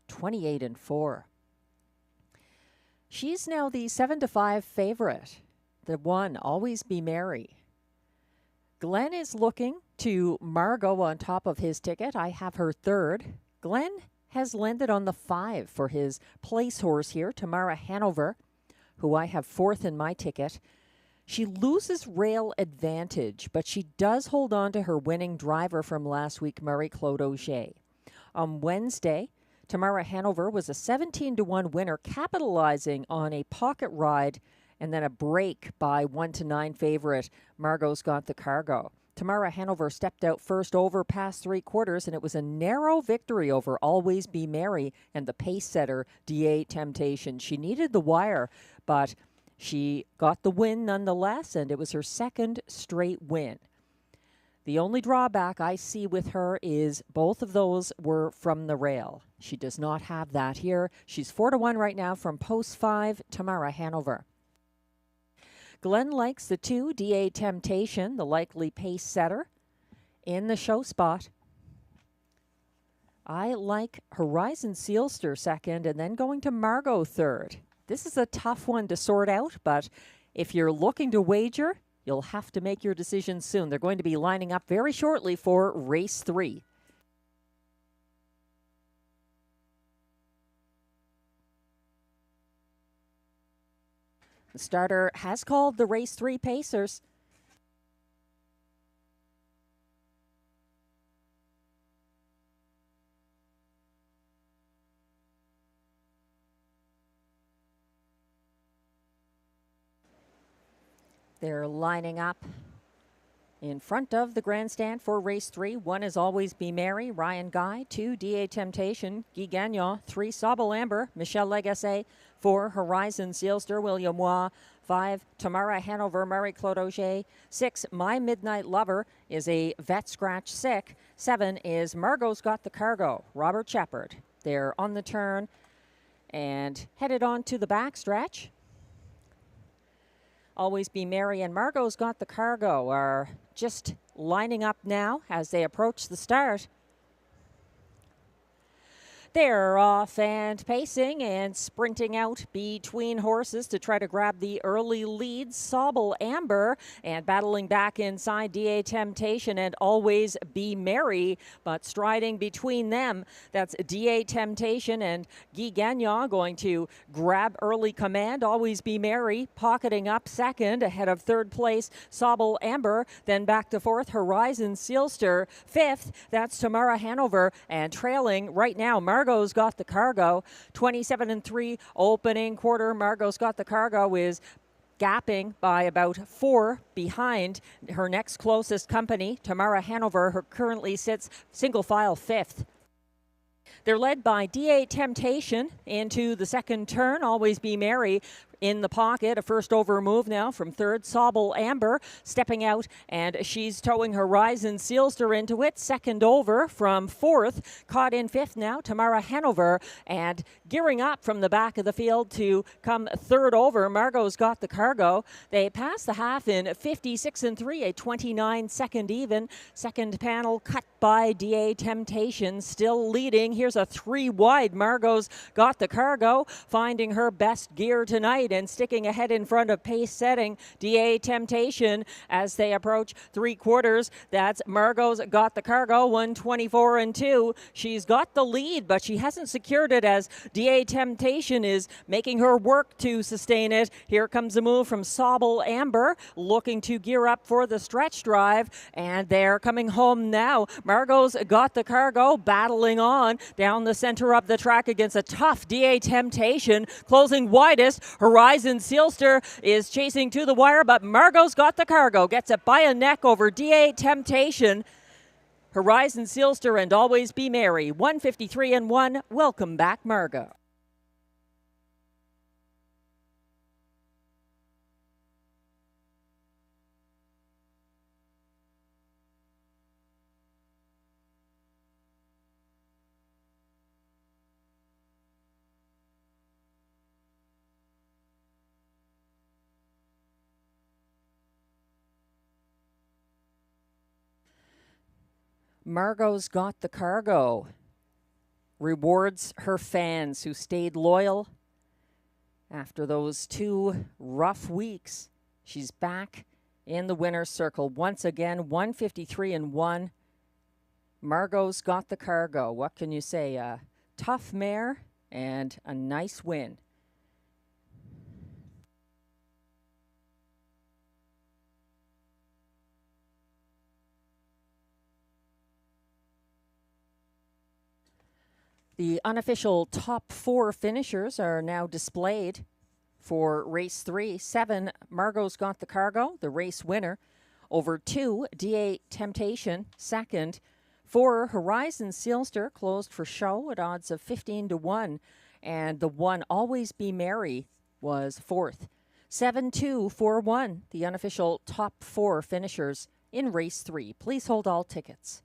28-4. She's now the 7-5 favorite, the 1, Always Be Merry. Glenn is looking to Margot on top of his ticket. I have her third. Glenn has landed on the 5 for his place horse here, Tamara Hanover, who I have 4th in my ticket. She loses rail advantage, but she does hold on to her winning driver from last week, Marie-Claude Auger. On Wednesday, Tamara Hanover was a 17-1 winner, capitalizing on a pocket ride and then a break by 1-9 favorite, Margot's Got the Cargo. Tamara Hanover stepped out first over past 3/4, and it was a narrow victory over Always Be Merry and the pace setter, DA Temptation. She needed the wire, but she got the win nonetheless, and it was her second straight win. The only drawback I see with her is both of those were from the rail. She does not have that here. She's 4-1 right now from post 5, Tamara Hanover. Glenn likes the 2, DA Temptation, the likely pace setter, in the show spot. I like Horizon Sealster second, and then going to Margot third. This is a tough one to sort out, but if you're looking to wager, you'll have to make your decision soon. They're going to be lining up very shortly for race 3. The starter has called the race 3 pacers. They're lining up in front of the grandstand for race 3. 1 is Always Be Merry, Ryan Guy. 2, DA Temptation, Guy Gagnon. 3, Sauble Amber, Michelle Legacy. 4, Horizon Sealster, William Waugh. 5, Tamara Hanover, Marie-Claude Auger. 6, My Midnight Lover is a vet scratch sick. 7 is Margot's Got the Cargo, Robert Shepard. They're on the turn and headed on to the backstretch. Always Be Merry and Margot's Got the Cargo are just lining up now as they approach the start. They're off and pacing and sprinting out between horses to try to grab the early lead. Sobble Amber and battling back inside DA Temptation and Always Be Merry, but striding between them. That's DA Temptation and Guy Gagnon going to grab early command. Always Be Merry pocketing up second ahead of third place Sobble Amber. Then back to fourth, Horizon Sealster. Fifth, that's Tamara Hanover, and trailing right now Margot's Got the Cargo. 27-3 opening quarter. Margot's Got the Cargo is gapping by about 4 behind her next closest company, Tamara Hanover, who currently sits single file 5th. They're led by DA Temptation into the second turn. Always Be Merry in the pocket. A first over move now from third. Sobble Amber stepping out, and she's towing Horizon Sealster into it. Second over from fourth. Caught in fifth now, Tamara Hanover, and gearing up from the back of the field to come third over. Margot's Got the Cargo. They pass the half in 56-3, a 29-second even. Second panel cut by DA Temptation, still leading. Here's a 3 wide. Margot's Got the Cargo, finding her best gear tonight and sticking ahead in front of pace setting DA Temptation as they approach 3/4. That's Margot's Got the Cargo, 124-2. She's got the lead, but she hasn't secured it as DA Temptation is making her work to sustain it. Here comes a move from Sobble Amber, looking to gear up for the stretch drive, and they're coming home now. Margot's Got the Cargo battling on down the center of the track against a tough DA Temptation. Closing widest, Horizon Sealster is chasing to the wire, but Margot's Got the Cargo gets it by a neck over DA Temptation. Horizon Sealster and Always Be Merry, 153-1. Welcome back, Margot. Margot's Got the Cargo rewards her fans who stayed loyal after those 2 rough weeks. She's back in the winner's circle once again, 153-1. Margot's Got the Cargo. What can you say? A tough mare and a nice win. The unofficial top 4 finishers are now displayed for race 3. 7, Margot's Got the Cargo, the race winner. Over 2, DA Temptation, second. 4, Horizon Sealster, closed for show at odds of 15-1. And the 1, Always Be Merry, was fourth. 7-2, 4-1, the unofficial top 4 finishers in race 3. Please hold all tickets.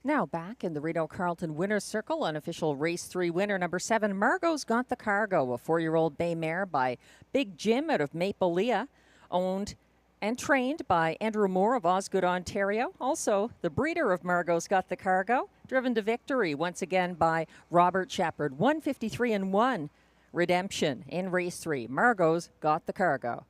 Now back in the Rideau Carleton Winner's Circle, unofficial race 3 winner number 7, Margot's Got the Cargo, a 4-year-old bay mare by Big Jim out of Maple Leah, owned and trained by Andrew Moore of Osgood, Ontario. Also, the breeder of Margot's Got the Cargo, driven to victory once again by Robert Shepard. 153-1 redemption in race 3. Margot's Got the Cargo.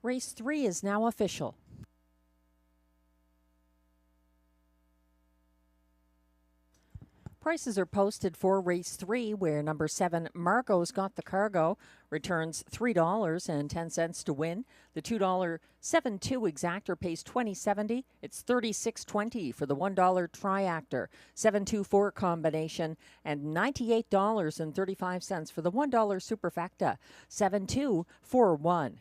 Race 3 is now official. Prices are posted for race 3, where number 7, Margot's Got the Cargo, returns $3.10 to win. The $2 7-2 exactor pays $20.70. It's $36.20 for the $1 triactor, 7-2-4 combination, and $98.35 for the $1 superfecta, 7-2-4-1.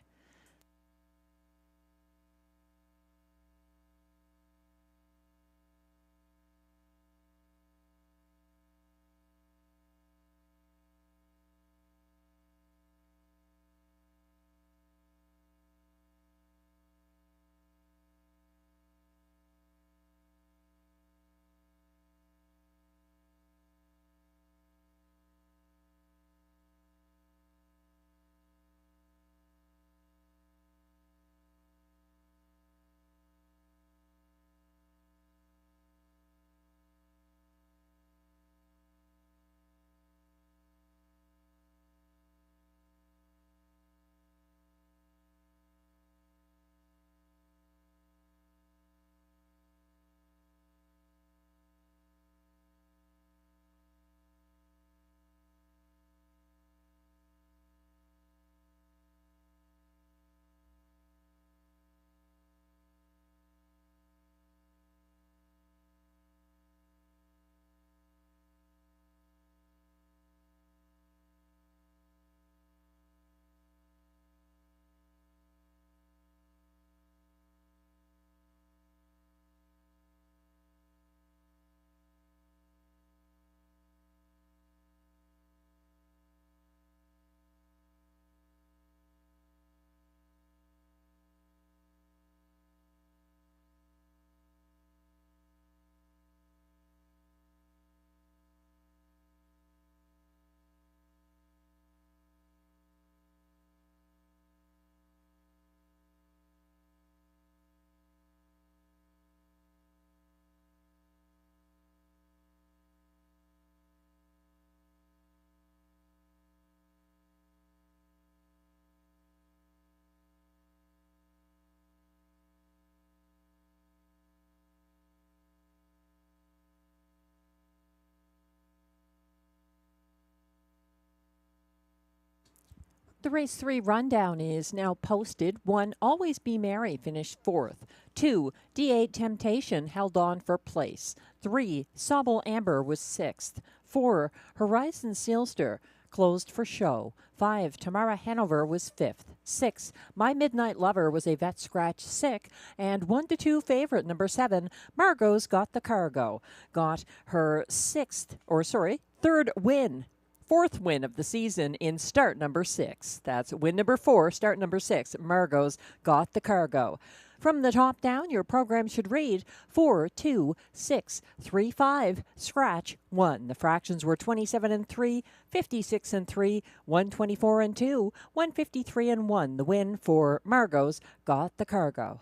The race 3 rundown is now posted. 1, Always Be Merry, finished 4th. 2, D8 Temptation held on for place. 3, Sobble Amber was 6th. 4, Horizon Sealster closed for show. 5, Tamara Hanover was 5th. 6, My Midnight Lover was a vet scratch sick. And 1-2 favorite, number 7, Margot's Got the Cargo, got her third win. 4th win of the season in start number 6. That's win number 4, start number 6. Margot's Got the Cargo. From the top down, your program should read 4, 2, 6, 3, 5, scratch 1. The fractions were 27 and 3, 56 and 3, 124 and 2, 153 and 1. The win for Margot's Got the Cargo.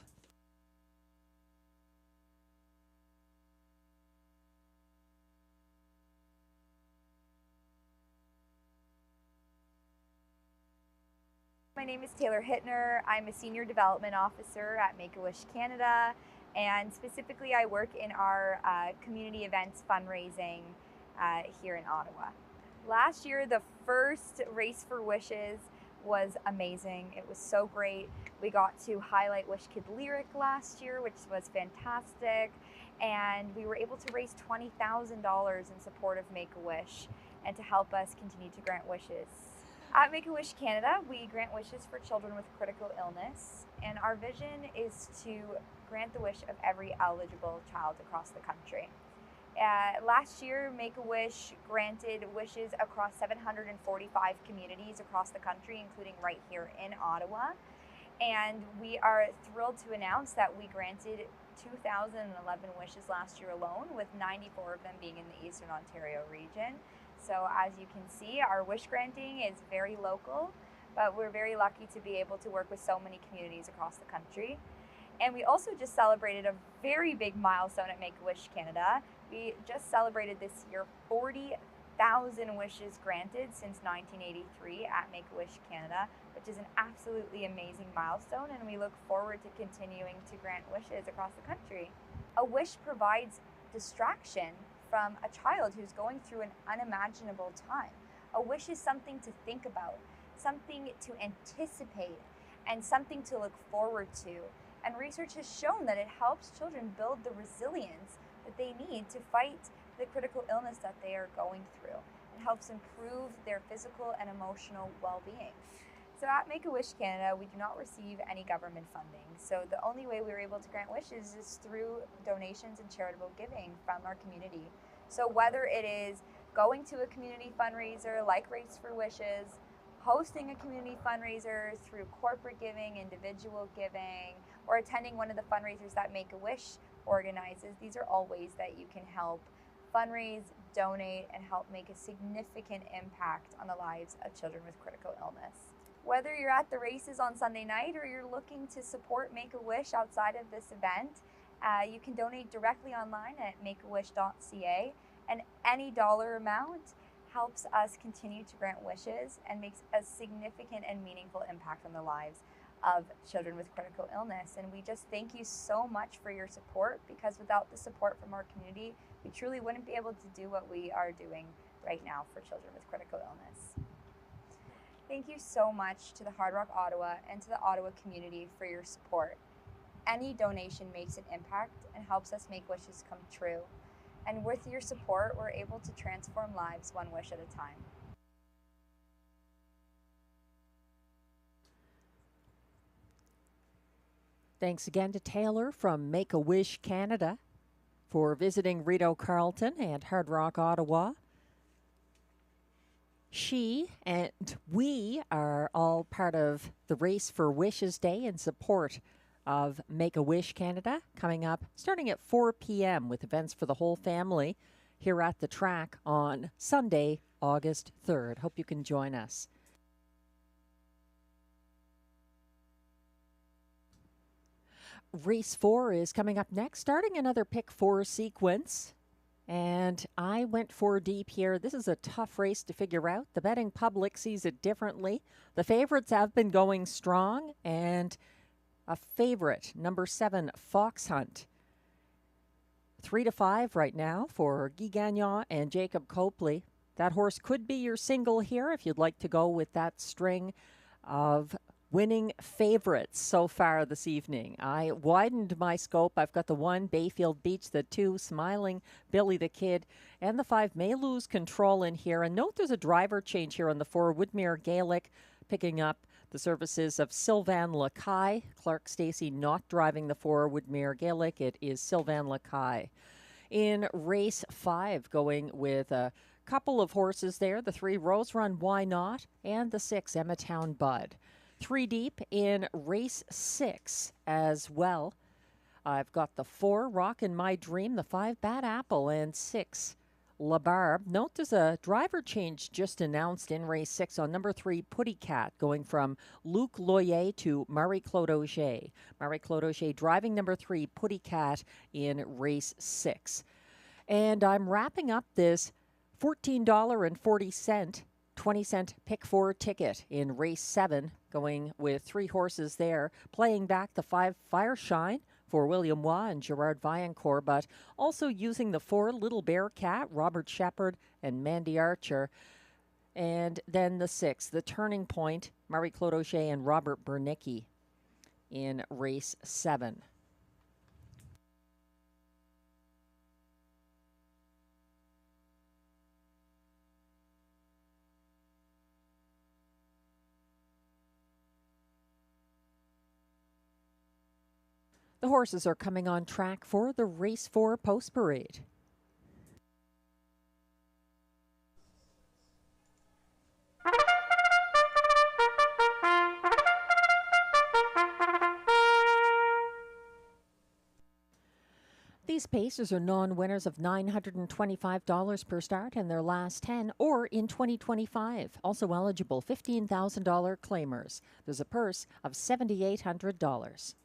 My name is Taylor Hittner. I'm a Senior Development Officer at Make-A-Wish Canada, and specifically I work in our community events fundraising here in Ottawa. Last year, the first Race for Wishes was amazing. It was so great. We got to highlight Wish Kid Lyric last year, which was fantastic, and we were able to raise $20,000 in support of Make-A-Wish and to help us continue to grant wishes. At Make-A-Wish Canada, we grant wishes for children with critical illness, and our vision is to grant the wish of every eligible child across the country. Last year, Make-A-Wish granted wishes across 745 communities across the country, including right here in Ottawa. And we are thrilled to announce that we granted 2,011 wishes last year alone, with 94 of them being in the Eastern Ontario region. So as you can see, our wish granting is very local, but we're very lucky to be able to work with so many communities across the country. And we also just celebrated a very big milestone at Make-A-Wish Canada. We just celebrated this year 40 1,000 wishes granted since 1983 at Make-A-Wish Canada, which is an absolutely amazing milestone, and we look forward to continuing to grant wishes across the country. A wish provides distraction from a child who's going through an unimaginable time. A wish is something to think about, something to anticipate, and something to look forward to. And research has shown that it helps children build the resilience that they need to fight the critical illness that they are going through. It helps improve their physical and emotional well-being. So at Make-A-Wish Canada, we do not receive any government funding. So the only way we're able to grant wishes is through donations and charitable giving from our community. So whether it is going to a community fundraiser like Race for Wishes, hosting a community fundraiser through corporate giving, individual giving, or attending one of the fundraisers that Make-A-Wish organizes, these are all ways that you can help fundraise, donate, and help make a significant impact on the lives of children with critical illness. Whether you're at the races on Sunday night or you're looking to support Make-A-Wish outside of this event, you can donate directly online at makeawish.ca, and any dollar amount helps us continue to grant wishes and makes a significant and meaningful impact on the lives of children with critical illness. And we just thank you so much for your support, because without the support from our community, we truly wouldn't be able to do what we are doing right now for children with critical illness. Thank you so much to the Hard Rock Ottawa and to the Ottawa community for your support. Any donation makes an impact and helps us make wishes come true. And with your support, we're able to transform lives one wish at a time. Thanks again to Taylor from Make-A-Wish Canada for visiting Rideau Carleton and Hard Rock Ottawa. She and we are all part of the Race for Wishes Day in support of Make-A-Wish Canada, coming up starting at 4 p.m. with events for the whole family here at the track on Sunday, August 3rd. Hope you can join us. Race 4 is coming up next, starting another Pick 4 sequence. And I went 4 deep here. This is a tough race to figure out. The betting public sees it differently. The favorites have been going strong, and a favorite, number 7, Fox Hunt. 3-5 right now for Guy Gagnon and Jacob Copley. That horse could be your single here if you'd like to go with that string of winning favorites so far this evening. I widened my scope. I've got the 1, Bayfield Beach, the 2, Smiling Billy the Kid, and the 5, May Lose Control in here. And note there's a driver change here on the 4, Woodmere Gaelic, picking up the services of Sylvan Lacaille. Clark Stacey not driving the 4, Woodmere Gaelic. It is Sylvan Lacaille. In race 5, going with a couple of horses there, the 3, Rose Run Why Not, and the 6, Emmatown Bud. 3 deep in race 6 as well. I've got the 4, Rockin' My Dream, the 5, Bad Apple, and 6, La Barbe. Note there's a driver change just announced in race 6 on number 3, Putty Cat, going from Luc Loyer to Marie-Claude Auger. Marie-Claude Auger driving number 3, Putty Cat, in race 6. And I'm wrapping up this $14.40 20-cent Pick 4 ticket in race 7, going with 3 horses there, playing back the 5, Fireshine for William Waugh and Gerard Vaillancourt, but also using the 4, Little Bear Cat, Robert Shepard and Mandy Archer, and then the 6, The Turning Point, Marie-Claude Auger and Robert Bernicki in race 7. The horses are coming on track for the Race 4 Post Parade. These paces are non-winners of $925 per start in their last 10 or in 2025. Also eligible $15,000 claimers. There's a purse of $7,800.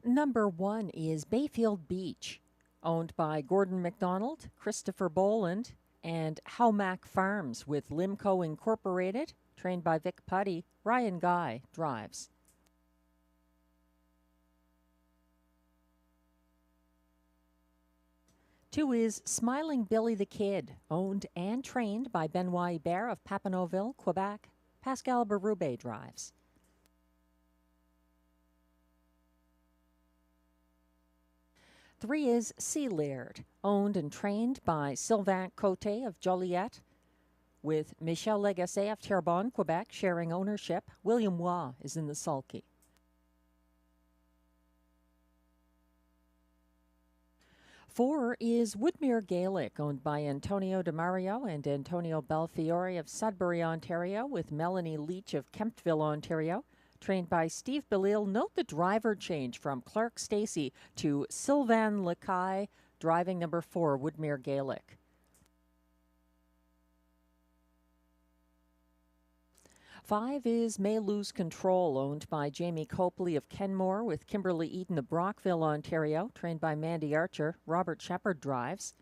Number 1 is Bayfield Beach, owned by Gordon McDonald, Christopher Boland, and Howmack Farms with Limco Incorporated, trained by Vic Putty. Ryan Guy drives. Two is Smiling Billy the Kid, owned and trained by Benoit Hébert of Papineauville, Quebec. Pascal Berube drives. Three is Sea Laird, owned and trained by Sylvain Cote of Joliette, with Michel Legasse of Terrebonne, Quebec, sharing ownership. William Waugh is in the sulky. Four is Woodmere Gaelic, owned by Antonio DeMario and Antonio Belfiore of Sudbury, Ontario, with Melanie Leach of Kemptville, Ontario, trained by Steve Belil. Note the driver change from Clark Stacey to Sylvain Lacaille, driving number 4, Woodmere Gaelic. Five is May Lose Control, owned by Jamie Copley of Kenmore, with Kimberly Eaton of Brockville, Ontario, trained by Mandy Archer. Robert Shepard drives.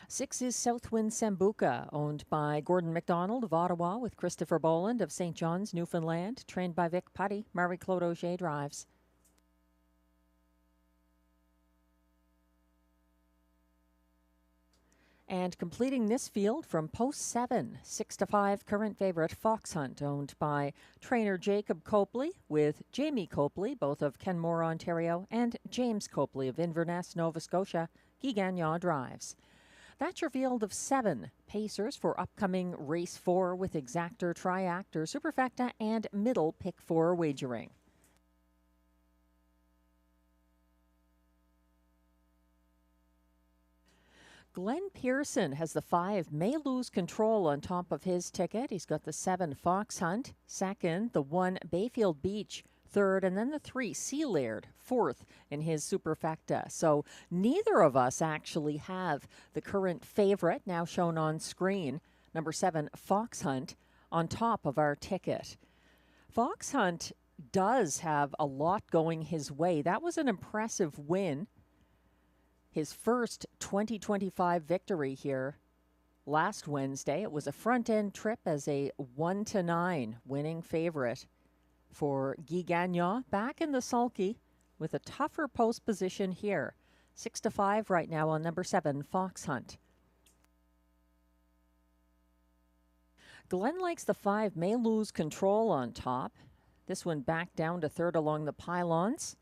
Six is Southwind Sambuca, owned by Gordon McDonald of Ottawa, with Christopher Boland of St. John's, Newfoundland, trained by Vic Putty. Marie-Claude Auger drives. And completing this field from post 7, 6-5, current favorite Fox Hunt, owned by trainer Jacob Copley, with Jamie Copley, both of Kenmore, Ontario, and James Copley of Inverness, Nova Scotia. Guy Gagnon drives. That's your field of 7 pacers for upcoming race 4 with exactor, triactor, superfecta, and middle pick 4 wagering. Glenn Pearson has the 5 May Lose Control on top of his ticket. He's got the 7 Fox Hunt, second, the 1 Bayfield Beach, third, and then the 3 Sea Laird, fourth in his superfecta. So neither of us actually have the current favorite, now shown on screen, number 7 Fox Hunt, on top of our ticket. Fox Hunt does have a lot going his way. That was an impressive win. His first 2025 victory here last Wednesday. It was a front-end trip as a 1-9 winning favorite for Guy Gagnon, back in the sulky with a tougher post position here. 6-5 right now on number 7, Fox Hunt. Glenn likes the 5 May Lose Control on top. This one back down to third along the pylons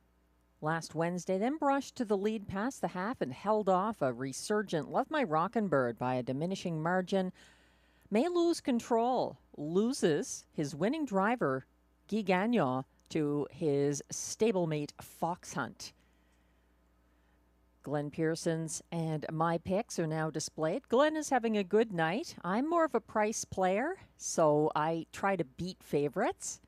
last Wednesday, then brushed to the lead past the half and held off a resurgent Love My Rockin' Bird by a diminishing margin. May Lose Control loses his winning driver, Guy Gagnon, to his stablemate Fox Hunt. Glenn Pearson's and my picks are now displayed. Glenn is having a good night. I'm more of a price player, so I try to beat favorites.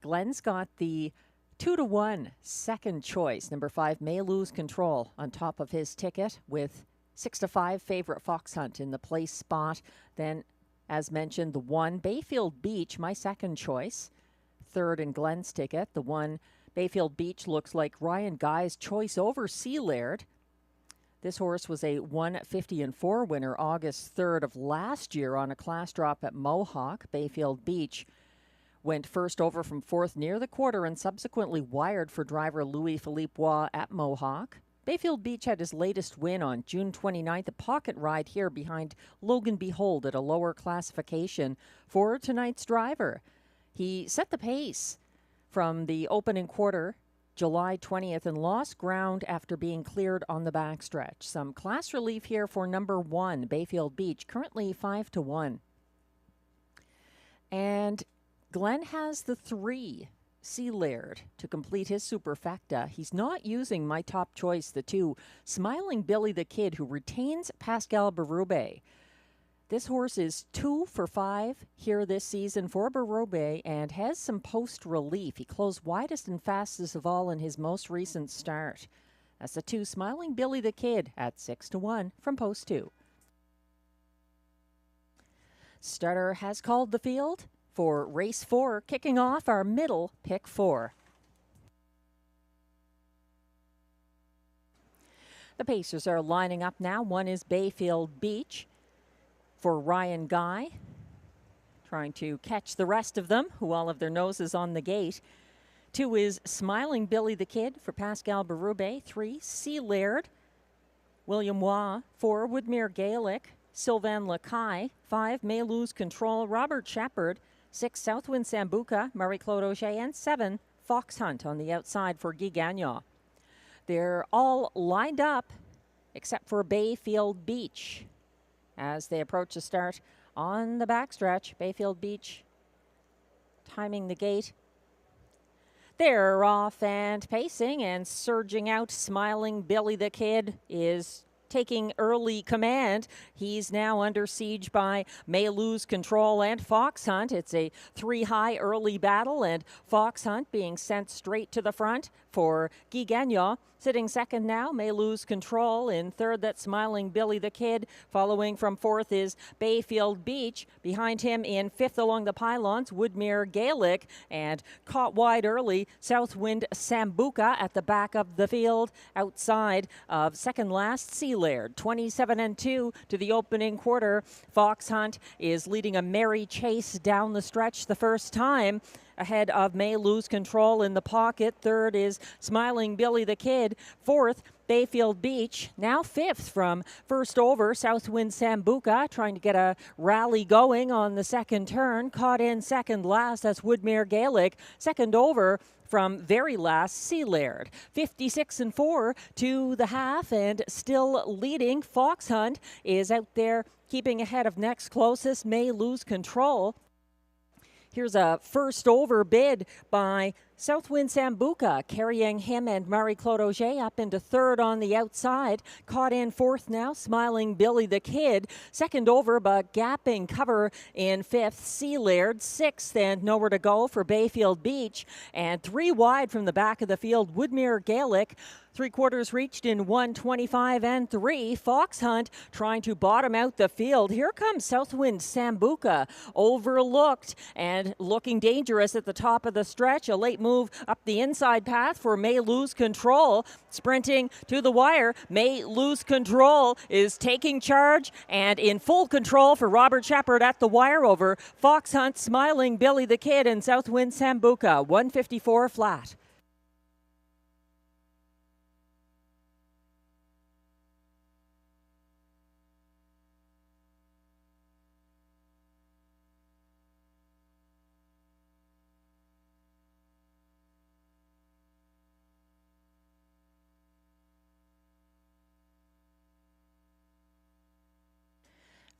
Glenn's got the 2-1 second choice, number 5 May Lose Control, on top of his ticket, with 6-5 favorite Fox Hunt in the place spot. Then, as mentioned, the 1 Bayfield Beach, my second choice, third in Glenn's ticket. The 1 Bayfield Beach looks like Ryan Guy's choice over Sea Laird. This horse was a 150-4 winner August 3rd of last year on a class drop at Mohawk. Bayfield Beach went first over from 4th near the quarter and subsequently wired for driver Louis-Philippe Waugh at Mohawk. Bayfield Beach had his latest win on June 29th, a pocket ride here behind Logan Behold at a lower classification for tonight's driver. He set the pace from the opening quarter, July 20th, and lost ground after being cleared on the backstretch. Some class relief here for number 1, Bayfield Beach, currently 5-1. And Glenn has the 3 Sea Laird to complete his superfecta. He's not using my top choice, the 2 Smiling Billy the Kid, who retains Pascal Berube. This horse is 2 for 5 here this season for Berube and has some post relief. He closed widest and fastest of all in his most recent start. That's the 2 Smiling Billy the Kid at 6-1 from post 2. Starter has called the field for race 4, kicking off our middle pick 4. The Pacers are lining up now. One is Bayfield Beach for Ryan Guy, trying to catch the rest of them, who all have their noses on the gate. 2 is Smiling Billy the Kid for Pascal Berube. 3, Sea Laird. William Waugh. 4, Woodmere Gaelic. Sylvain Lacaille. 5, May Lose Control. Robert Shepard. 6, Southwind Sambuca. Marie-Claude Auger. And 7, Fox Hunt on the outside for Guy Gagnon. They're all lined up except for Bayfield Beach as they approach the start on the backstretch. Bayfield Beach timing the gate. They're off and pacing and surging out. Smiling Billy the Kid is taking early command. He's now under siege by May Lose Control and Fox Hunt. It's a 3-high early battle, and Fox Hunt being sent straight to the front for Guy Gagnon. Sitting second now, May Lose Control. In third, that Smiling Billy the Kid. Following from fourth is Bayfield Beach. Behind him in fifth along the pylons, Woodmere Gaelic. And caught wide early, Southwind Sambuca at the back of the field. Outside of second last, Sea Laird. 27-2 to the opening quarter. Fox Hunt is leading a merry chase down the stretch the first time, ahead of May Lose Control in the pocket. Third is Smiling Billy the Kid. Fourth, Bayfield Beach. Now fifth from first over, Southwind Sambuca, trying to get a rally going on the second turn. Caught in second last, that's Woodmere Gaelic. Second over from very last, Sea Laird. 56-4 to the half, and still leading. Fox Hunt is out there keeping ahead of next closest, May Lose Control. Here's a first over bid by Southwind Sambuca, carrying him and Marie-Claude Auger up into third on the outside. Caught in fourth now, Smiling Billy the Kid. Second over, but gapping cover in fifth, Sea Laird. Sixth, and nowhere to go for Bayfield Beach. And 3 wide from the back of the field, Woodmere Gaelic. 3/4 reached in 1:25-3. Fox Hunt trying to bottom out the field. Here comes Southwind Sambuca, overlooked and looking dangerous at the top of the stretch. A late move up the inside path for May Lose Control. Sprinting to the wire, May Lose Control is taking charge and in full control for Robert Shepard at the wire over Fox Hunt, Smiling Billy the Kid, and Southwind Sambuca. 154 flat.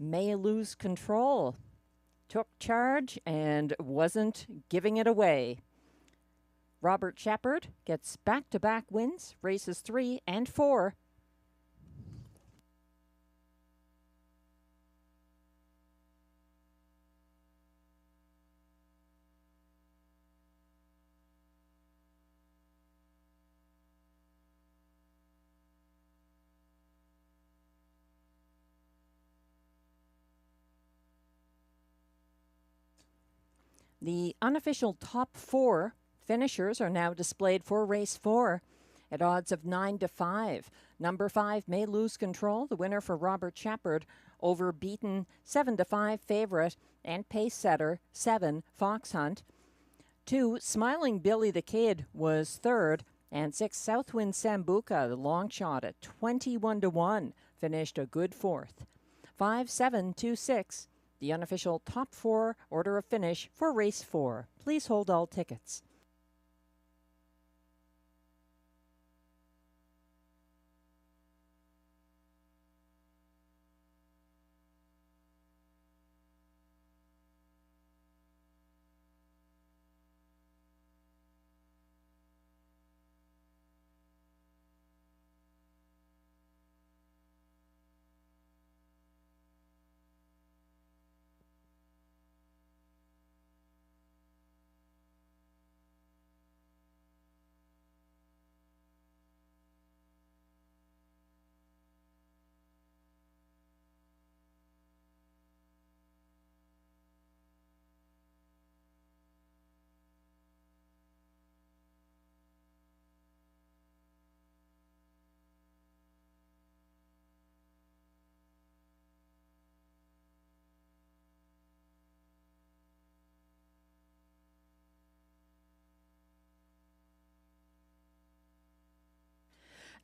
May Lose Control took charge and wasn't giving it away. Robert Shepard gets back-to-back wins, races 3 and 4. The unofficial top 4 finishers are now displayed for race 4 at odds of 9-5. Number 5, May Lose Control, the winner for Robert Shepard, over beaten 7-5 favorite and pace setter 7, Fox Hunt. 2, Smiling Billy the Kid was third, and 6, Southwind Sambuca, the long shot at 21-1, finished a good fourth. 5, 7, 2, 6. The unofficial top 4 order of finish for race 4. Please hold all tickets.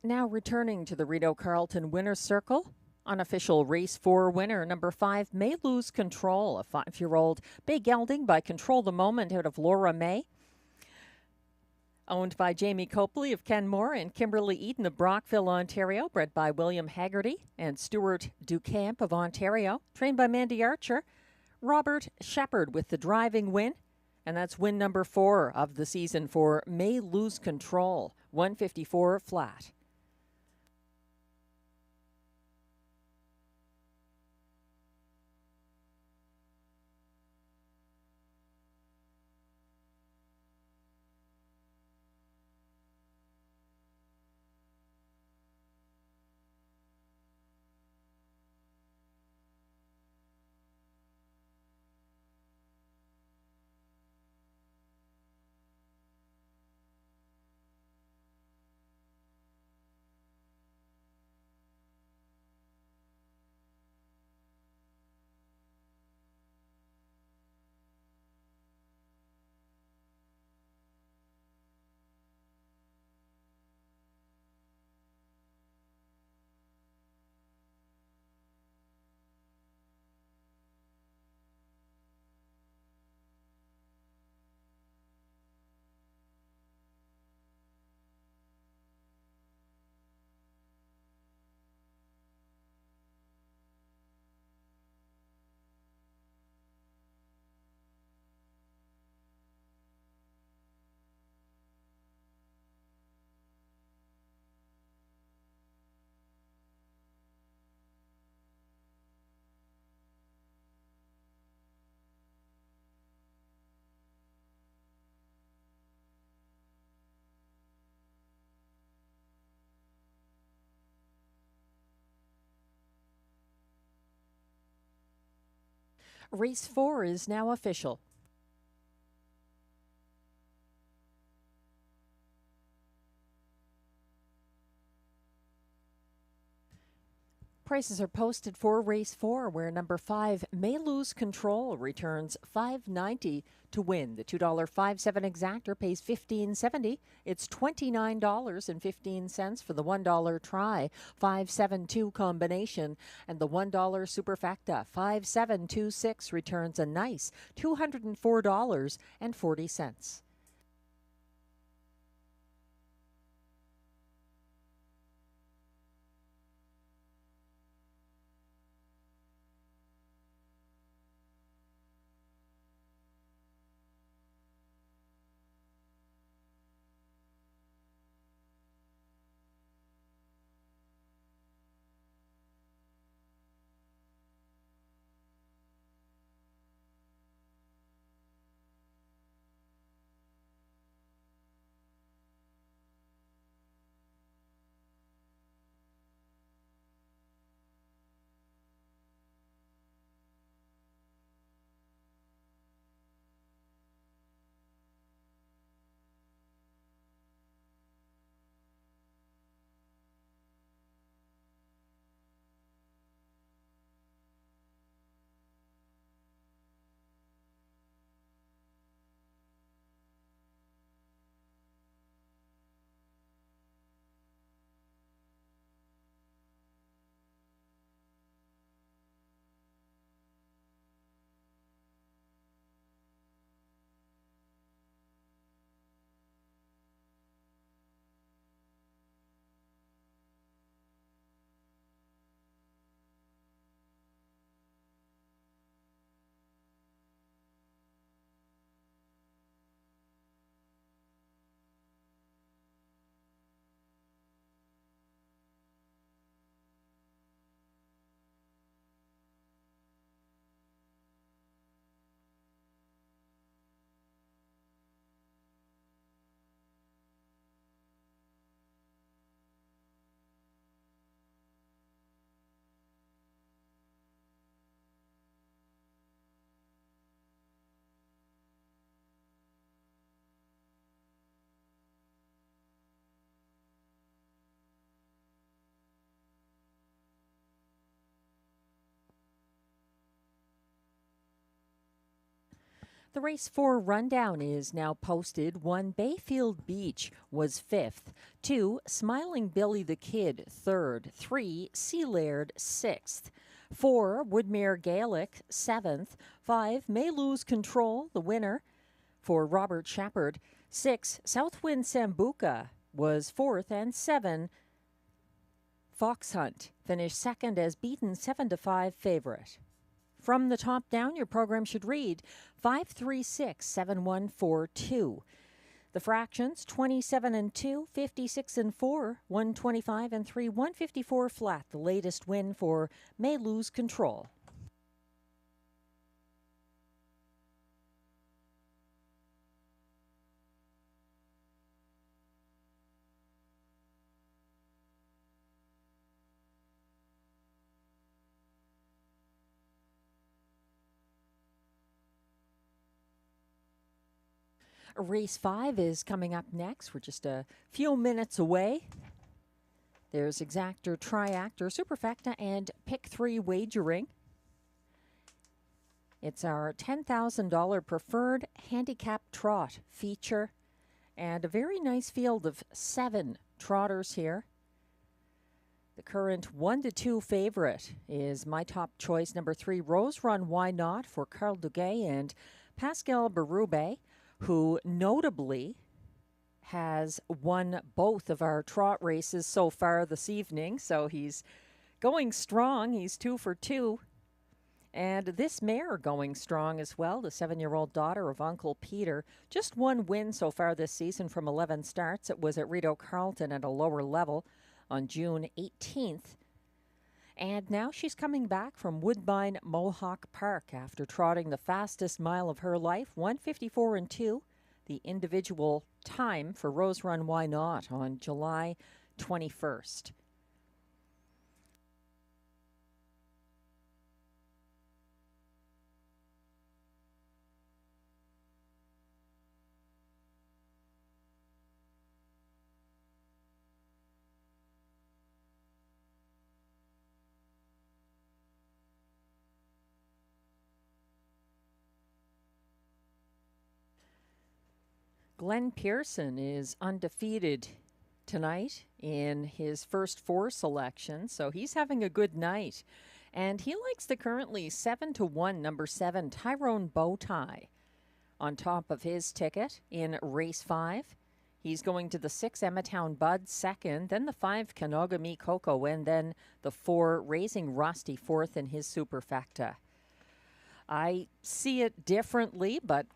Now returning to the Rideau Carleton Winner's Circle. Unofficial race 4 winner, number 5, May Lose Control, a 5-year-old bay gelding by Control the Moment out of Laura May. Owned by Jamie Copley of Kenmore and Kimberly Eden of Brockville, Ontario. Bred by William Haggerty and Stuart Ducamp of Ontario. Trained by Mandy Archer. Robert Shepard with the driving win. And that's win number 4 of the season for May Lose Control. 154 flat. Race 4 is now official. Prices are posted for race 4, where number 5, May Lose Control, returns $5.90 to win. The $2.57 exactor pays $15.70. It's $29.15 for the $1 try, 5-7-2 combination, and the $1 superfecta, 5-7-2-6, returns a nice $204.40. The race 4 rundown is now posted. 1, Bayfield Beach was 5th. 2, Smiling Billy the Kid, 3rd. 3, Sea Laird, 6th. 4, Woodmere Gaelic, 7th. 5, May Lose Control, the winner for Robert Shepherd. 6, Southwind Sambuca was 4th. And 7, Fox Hunt finished 2nd as beaten 7-5 favorite. From the top down, your program should read 536-7142. The fractions 27 and 2, 56 and 4, 125 and 3, 154 flat. The latest win for May Lose Control. Race 5 is coming up next. We're just a few minutes away. There's Exactor, Triactor, Superfecta, and Pick 3 wagering. It's our $10,000 preferred handicap trot feature, and a very nice field of 7 trotters here. The current 1-2 favorite is my top choice, number 3, Rose Run Why Not, for Carl Duguay and Pascal Berube, who notably has won both of our trot races so far this evening. So he's going strong. He's 2 for 2. And this mare going strong as well, the 7-year-old daughter of Uncle Peter. Just 1 win so far this season from 11 starts. It was at Rideau Carleton at a lower level on June 18th. And now she's coming back from Woodbine Mohawk Park after trotting the fastest mile of her life, 1:54 and 2, the individual time for Rose Run Why Not on July 21st. Glenn Pearson is undefeated tonight in his first 4 selections, so he's having a good night. And he likes the currently 7-1 number 7 Tyrone Bow Tie on top of his ticket in race 5. He's going to the 6 Emmatown Bud second, then the 5 Kanogami Coco, and then the 4 Raising Rusty fourth in his superfecta. I see it differently, but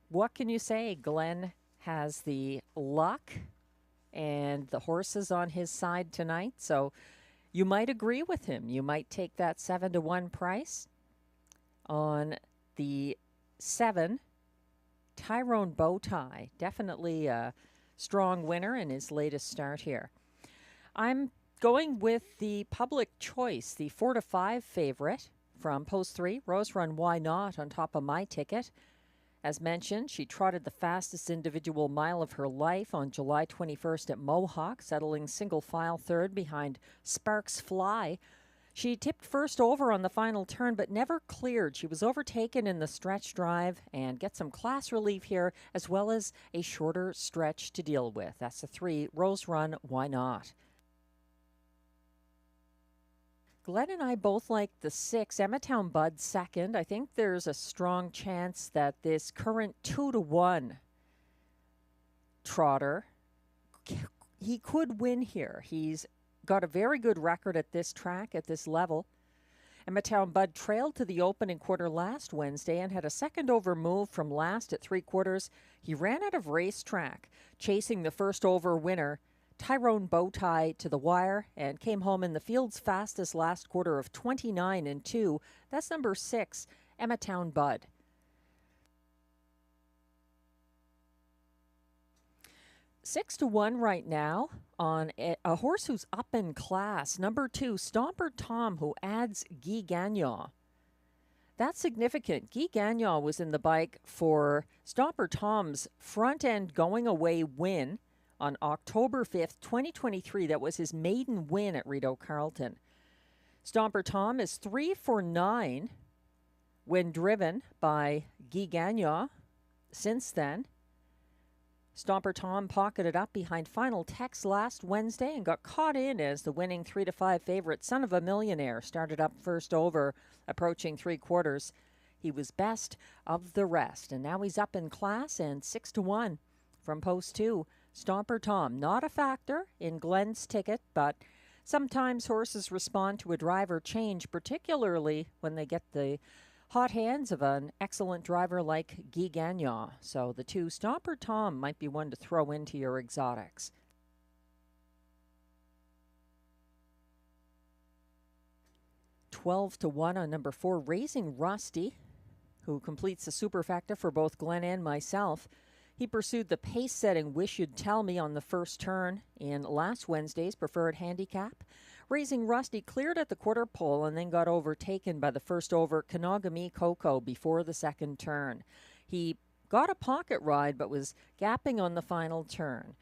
what can you say? Glenn has the luck and the horses on his side tonight, so you might agree with him. You might take that 7-1 price on the 7 Tyrone Bow Tie. Definitely a strong winner in his latest start here. I'm going with the public choice, the 4-5 favorite from Post 3, Rose Run Why Not, on top of my ticket. As mentioned, she trotted the fastest individual mile of her life on July 21st at Mohawk, settling single file 3rd behind Sparks Fly. She tipped first over on the final turn, but never cleared. She was overtaken in the stretch drive and gets some class relief here, as well as a shorter stretch to deal with. That's the 3, Rose Run Why Not. Glenn and I both like the 6, Emmatown Bud second. I think there's a strong chance that this current 2-1 trotter, he could win here. He's got a very good record at this track, at this level. Emmatown Bud trailed to the opening quarter last Wednesday and had a second over move from last at 3/4. He ran out of racetrack, chasing the first over winner, Tyrone Bow Tie, to the wire and came home in the field's fastest last quarter of 29 and 2. That's number 6, Emmatown Bud. Six to 1 right now on a horse who's up in class. Number 2, Stomper Tom, who adds Guy Gagnon. That's significant. Guy Gagnon was in the bike for Stomper Tom's front-end going-away win on October 5th, 2023. That was his maiden win at Rideau Carleton. Stomper Tom is 3 for 9 when driven by Guy Gagnon, since then. Stomper Tom pocketed up behind Final Text last Wednesday and got caught in as the winning 3-5 favorite Son of a Millionaire started up first over, approaching three-quarters. He was best of the rest, and now he's up in class and 6-1 from post 2. Stomper Tom, not a factor in Glenn's ticket, but sometimes horses respond to a driver change, particularly when they get the hot hands of an excellent driver like Guy Gagnon. So the 2, Stomper Tom, might be one to throw into your exotics. $12-1 on number 4, Raising Rusty, who completes the superfecta for both Glenn and myself. He pursued the pace-setting Wish You'd Tell Me on the first turn in last Wednesday's preferred handicap. Raising Rusty cleared at the quarter pole and then got overtaken by the first over Kanagami Coco before the second turn. He got a pocket ride but was gapping on the final turn.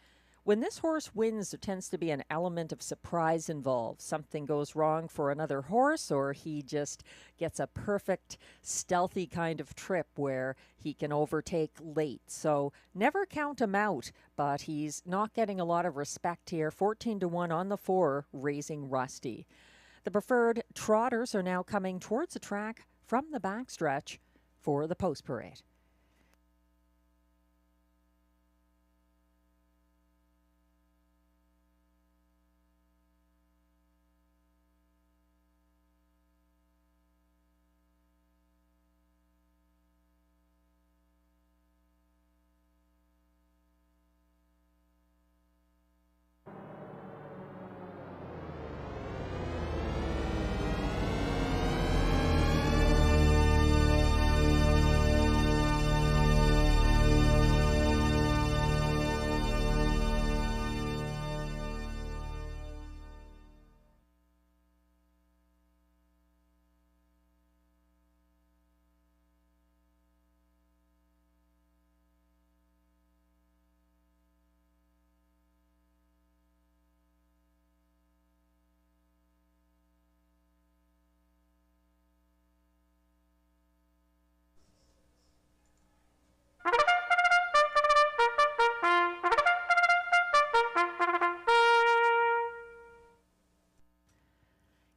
When this horse wins, there tends to be an element of surprise involved. Something goes wrong for another horse, or he just gets a perfect, stealthy kind of trip where he can overtake late. So never count him out, but he's not getting a lot of respect here. 14-1 on the 4, Raising Rusty. The preferred trotters are now coming towards the track from the backstretch for the post parade.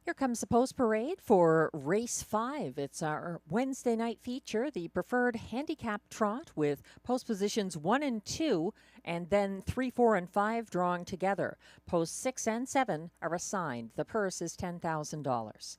Here comes the post parade for race 5. It's our Wednesday night feature, the preferred handicap trot with post positions 1 and 2, and then 3, 4, and 5 drawing together. Posts 6 and 7 are assigned. The purse is $10,000.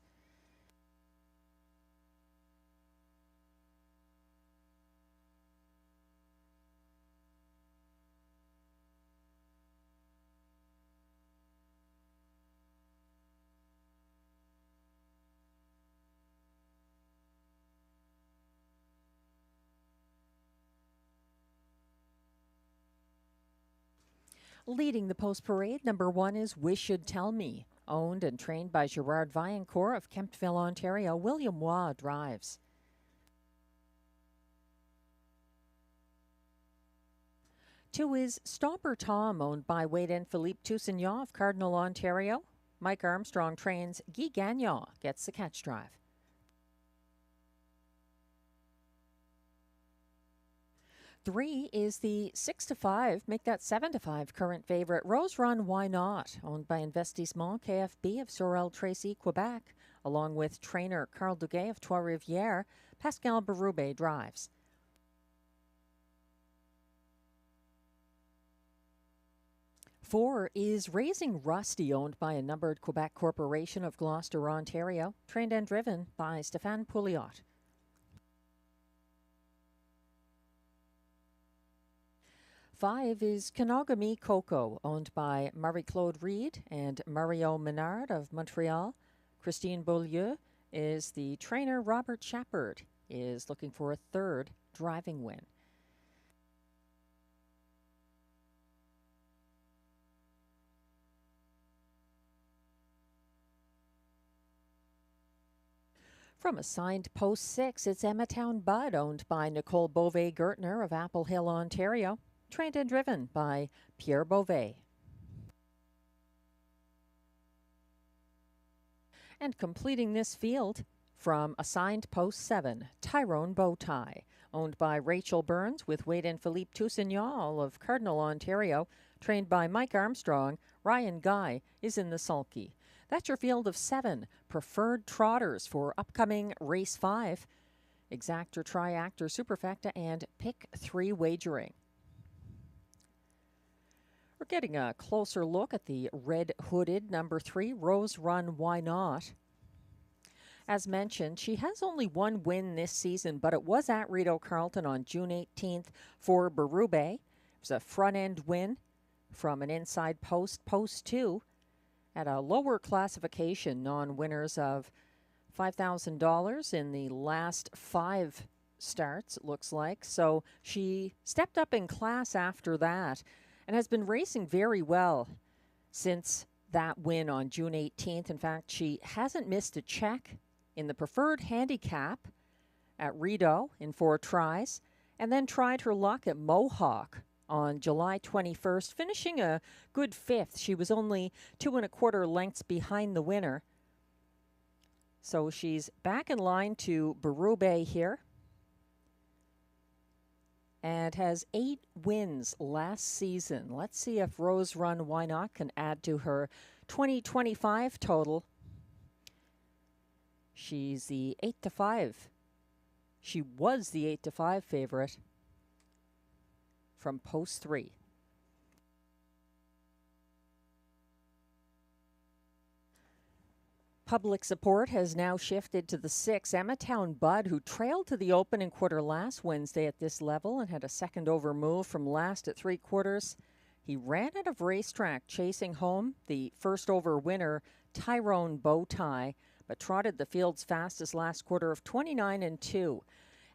Leading the post parade, number 1 is Wish You'd Tell Me. Owned and trained by Gerard Vaillancourt of Kemptville, Ontario, William Waugh drives. Two is Stomper Tom, owned by Wade and Philippe Toussaint of Cardinal, Ontario. Mike Armstrong trains. Guy Gagnon gets the catch drive. 3 is the 6-5, make that 7-5 current favorite, Rose Run Why Not, owned by Investissement KFB of Sorel-Tracy, Quebec, along with trainer Carl Duguay of Trois-Rivières. Pascal Berube drives. 4 is Raising Rusty, owned by a numbered Quebec corporation of Gloucester, Ontario, trained and driven by Stéphane Pouliot. 5 is Kanagami Coco, owned by Marie-Claude Reed and Mario Menard of Montreal. Christine Beaulieu is the trainer. Robert Shepard is looking for a 3rd driving win. From assigned post 6, it's Emmatown Bud, owned by Nicole Beauvais-Gertner of Apple Hill, Ontario. Trained and driven by Pierre Beauvais. And completing this field from assigned post 7, Tyrone Bow Tie, Owned by Rachel Burns with Wade and Philippe Toussaint of Cardinal, Ontario. Trained by Mike Armstrong, Ryan Guy is in the sulky. That's your field of 7 preferred trotters for upcoming Race 5. Exactor, Triactor, Superfecta, and Pick 3 wagering. We're getting a closer look at the red-hooded number 3, Rose Run Why Not. As mentioned, she has only one win this season, but it was at Rideau Carleton on June 18th for Berube. It was a front-end win from an inside post, post 2, at a lower classification, non-winners of $5,000 in the last 5 starts, it looks like. So she stepped up in class after that and has been racing very well since that win on June 18th. In fact, she hasn't missed a check in the preferred handicap at Rideau in 4 tries, and then tried her luck at Mohawk on July 21st, finishing a good 5th. She was only 2 1/4 lengths behind the winner. So she's back in line to Berube here, and has 8 wins last season. Let's see if Rose Run Why Not can add to her 2025 total. She's the 8-5. She was the 8-5 favorite from post 3. Public support has now shifted to the 6, Emmatown Bud, who trailed to the opening quarter last Wednesday at this level and had a second over move from last at 3/4. He ran out of racetrack chasing home the first over winner, Tyrone Bow Tie, but trotted the field's fastest last quarter of 29-2.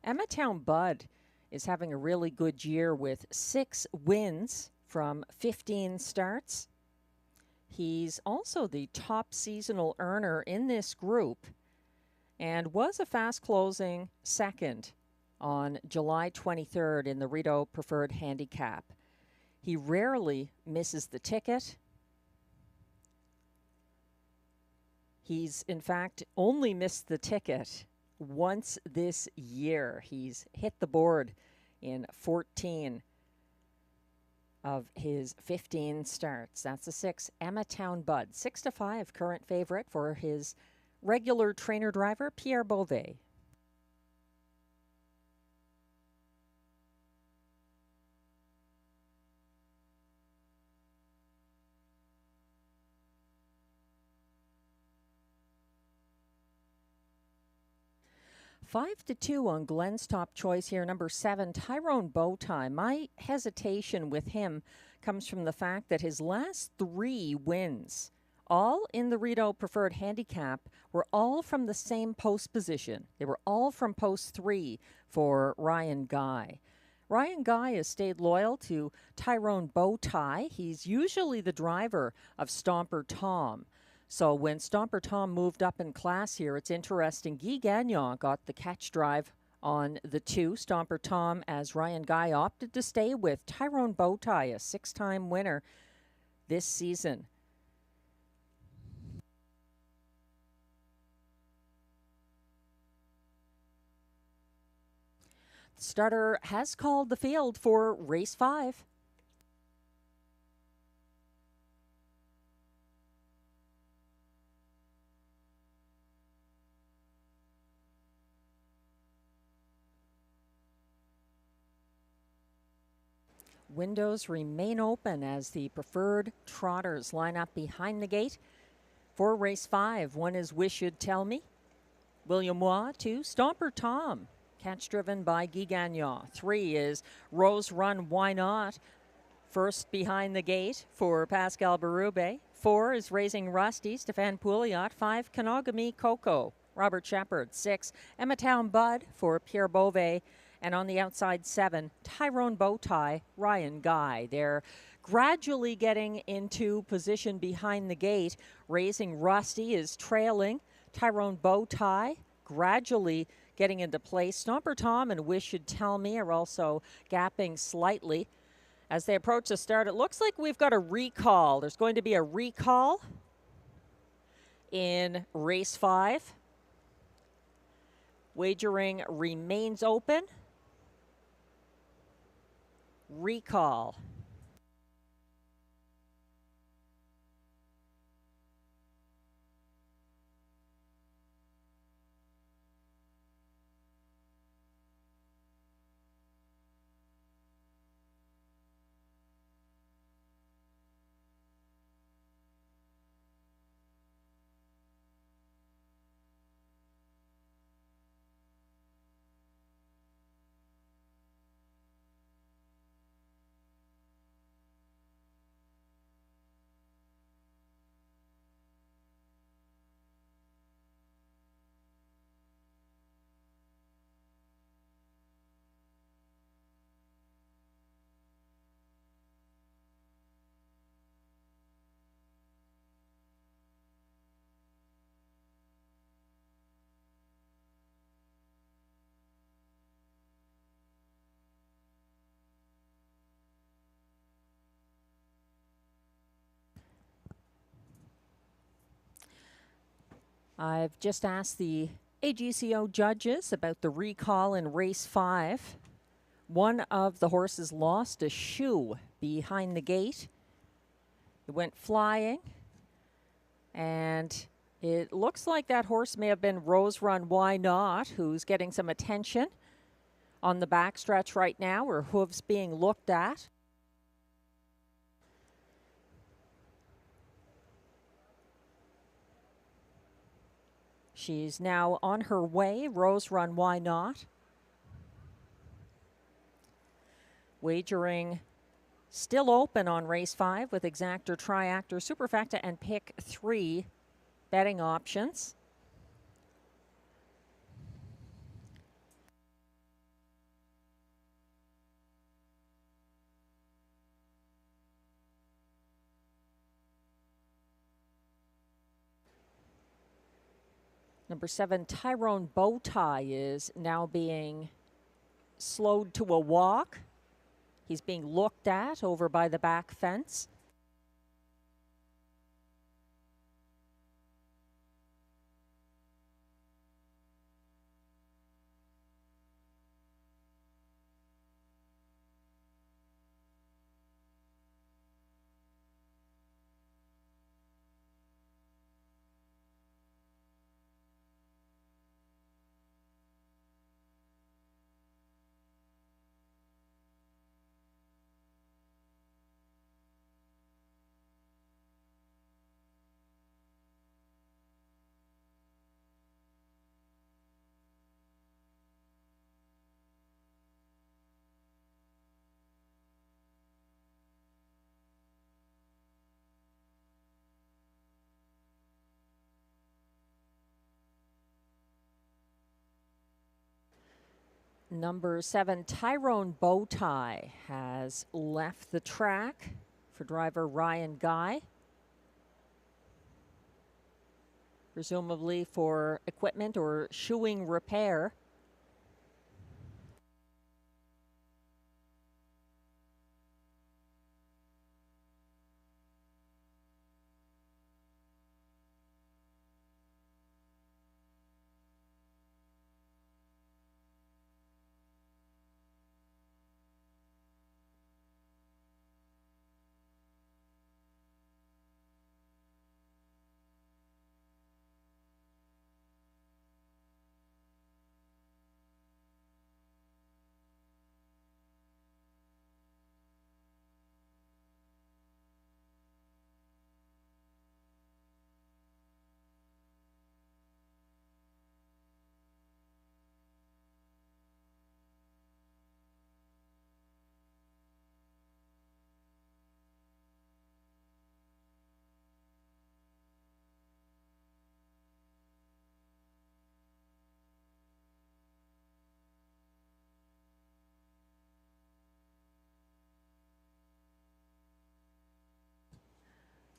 Emmatown Bud is having a really good year with 6 wins from 15 starts. He's also the top seasonal earner in this group and was a fast-closing second on July 23rd in the Rideau Preferred Handicap. He rarely misses the ticket. He's, in fact, only missed the ticket once this year. He's hit the board in 14 of his 15 starts. That's the 6, Emmatown Bud. 6-5 current favorite for his regular trainer driver, Pierre Beauvais. Five to 2 on Glenn's top choice here, number 7, Tyrone Bow Tie. My hesitation with him comes from the fact that his last 3 wins, all in the Rideau Preferred Handicap, were all from the same post position. They were all from post 3 for Ryan Guy. Ryan Guy has stayed loyal to Tyrone Bow Tie. He's usually the driver of Stomper Tom. So when Stomper Tom moved up in class here, it's interesting. Guy Gagnon got the catch drive on the 2, Stomper Tom, as Ryan Guy opted to stay with Tyrone Bow Tie, a 6-time winner this season. The starter has called the field for race 5. Windows remain open as the preferred trotters line up behind the gate for race 5. 1 is Wish You'd Tell Me. William Waugh. 2, Stomper Tom, catch driven by Guy Gagnon. 3 is Rose Run Why Not, first behind the gate for Pascal Berube. 4 is Raising Rusty, Stéphane Pouliot. 5, Kanagami Coco, Robert Shepard. 6, Emmatown Bud for Pierre Beauvais. And on the outside, 7, Tyrone Bow Tie, Ryan Guy. They're gradually getting into position behind the gate. Raising Rusty is trailing. Tyrone Bow Tie gradually getting into place. Stomper Tom and Wish You'd Tell Me are also gapping slightly. As they approach the start, it looks like we've got a recall. There's going to be a recall in race 5. Wagering remains open. recall. I've just asked the AGCO judges about the recall in race 5. One of the horses lost a shoe behind the gate. It went flying, and it looks like that horse may have been Rose Run Why Not, who's getting some attention on the backstretch right now, her hooves being looked at. She's now on her way, Rose Run Why Not. Wagering still open on race 5 with Exactor, Triactor, Superfecta, and Pick 3 betting options. Number 7, Tyrone Bow Tie is now being slowed to a walk. He's being looked at over by the back fence. Number 7, Tyrone Bow Tie has left the track for driver Ryan Guy, presumably for equipment or shoeing repair.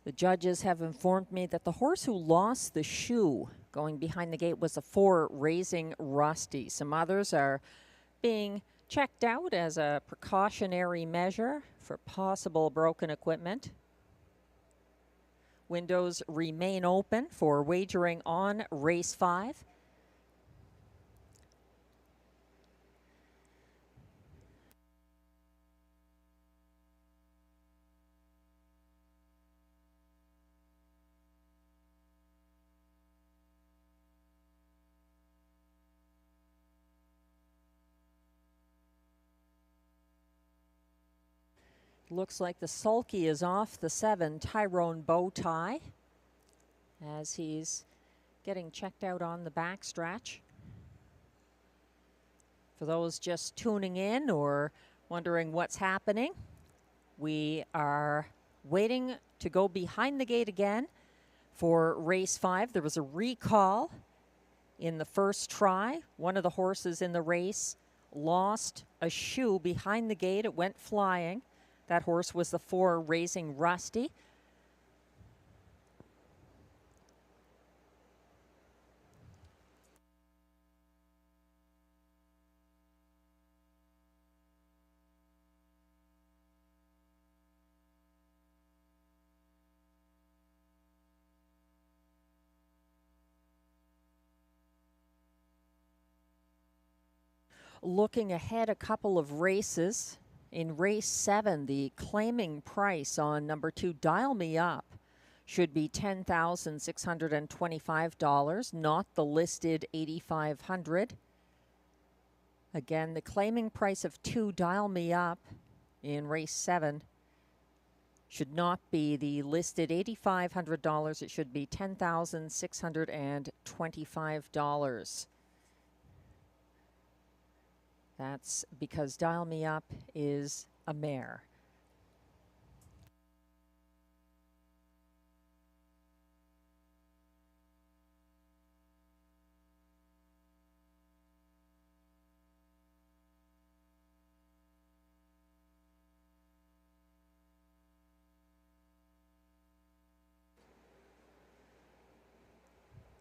The judges have informed me that the horse who lost the shoe going behind the gate was a 4, Raising Rusty. Some others are being checked out as a precautionary measure for possible broken equipment. Windows remain open for wagering on race 5. Looks like the sulky is off the 7, Tyrone Bow Tie, as he's getting checked out on the backstretch. For those just tuning in or wondering what's happening, we are waiting to go behind the gate again for race 5. There was a recall in the first try. One of the horses in the race lost a shoe behind the gate. It went flying. That horse was the 4, Raising Rusty. Looking ahead a couple of races. In race 7, the claiming price on number 2, Dial Me Up, should be $10,625, not the listed $8,500. Again, the claiming price of 2, Dial Me Up, in race 7 should not be the listed $8,500. It should be $10,625. That's because Dial Me Up is a mare.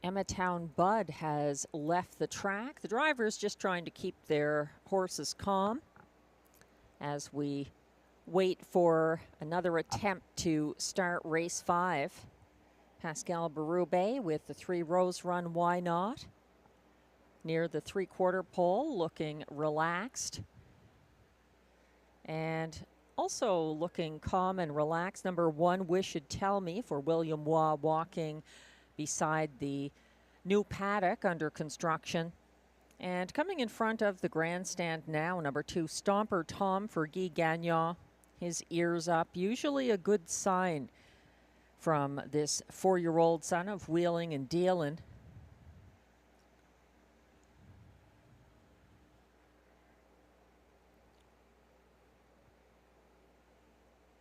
Emmatown Bud has left the track. The driver's just trying to keep their horses calm as we wait for another attempt to start race 5. Pascal Berube with the 3 Rose Run Why Not near the 3/4 pole, looking relaxed and also looking calm and relaxed. Number 1, Wish Should Tell Me, for William Waugh, walking beside the new paddock under construction. And coming in front of the grandstand now, number 2, Stomper Tom, for Guy Gagnon. His ears up, usually a good sign from this 4-year-old son of wheeling and dealing.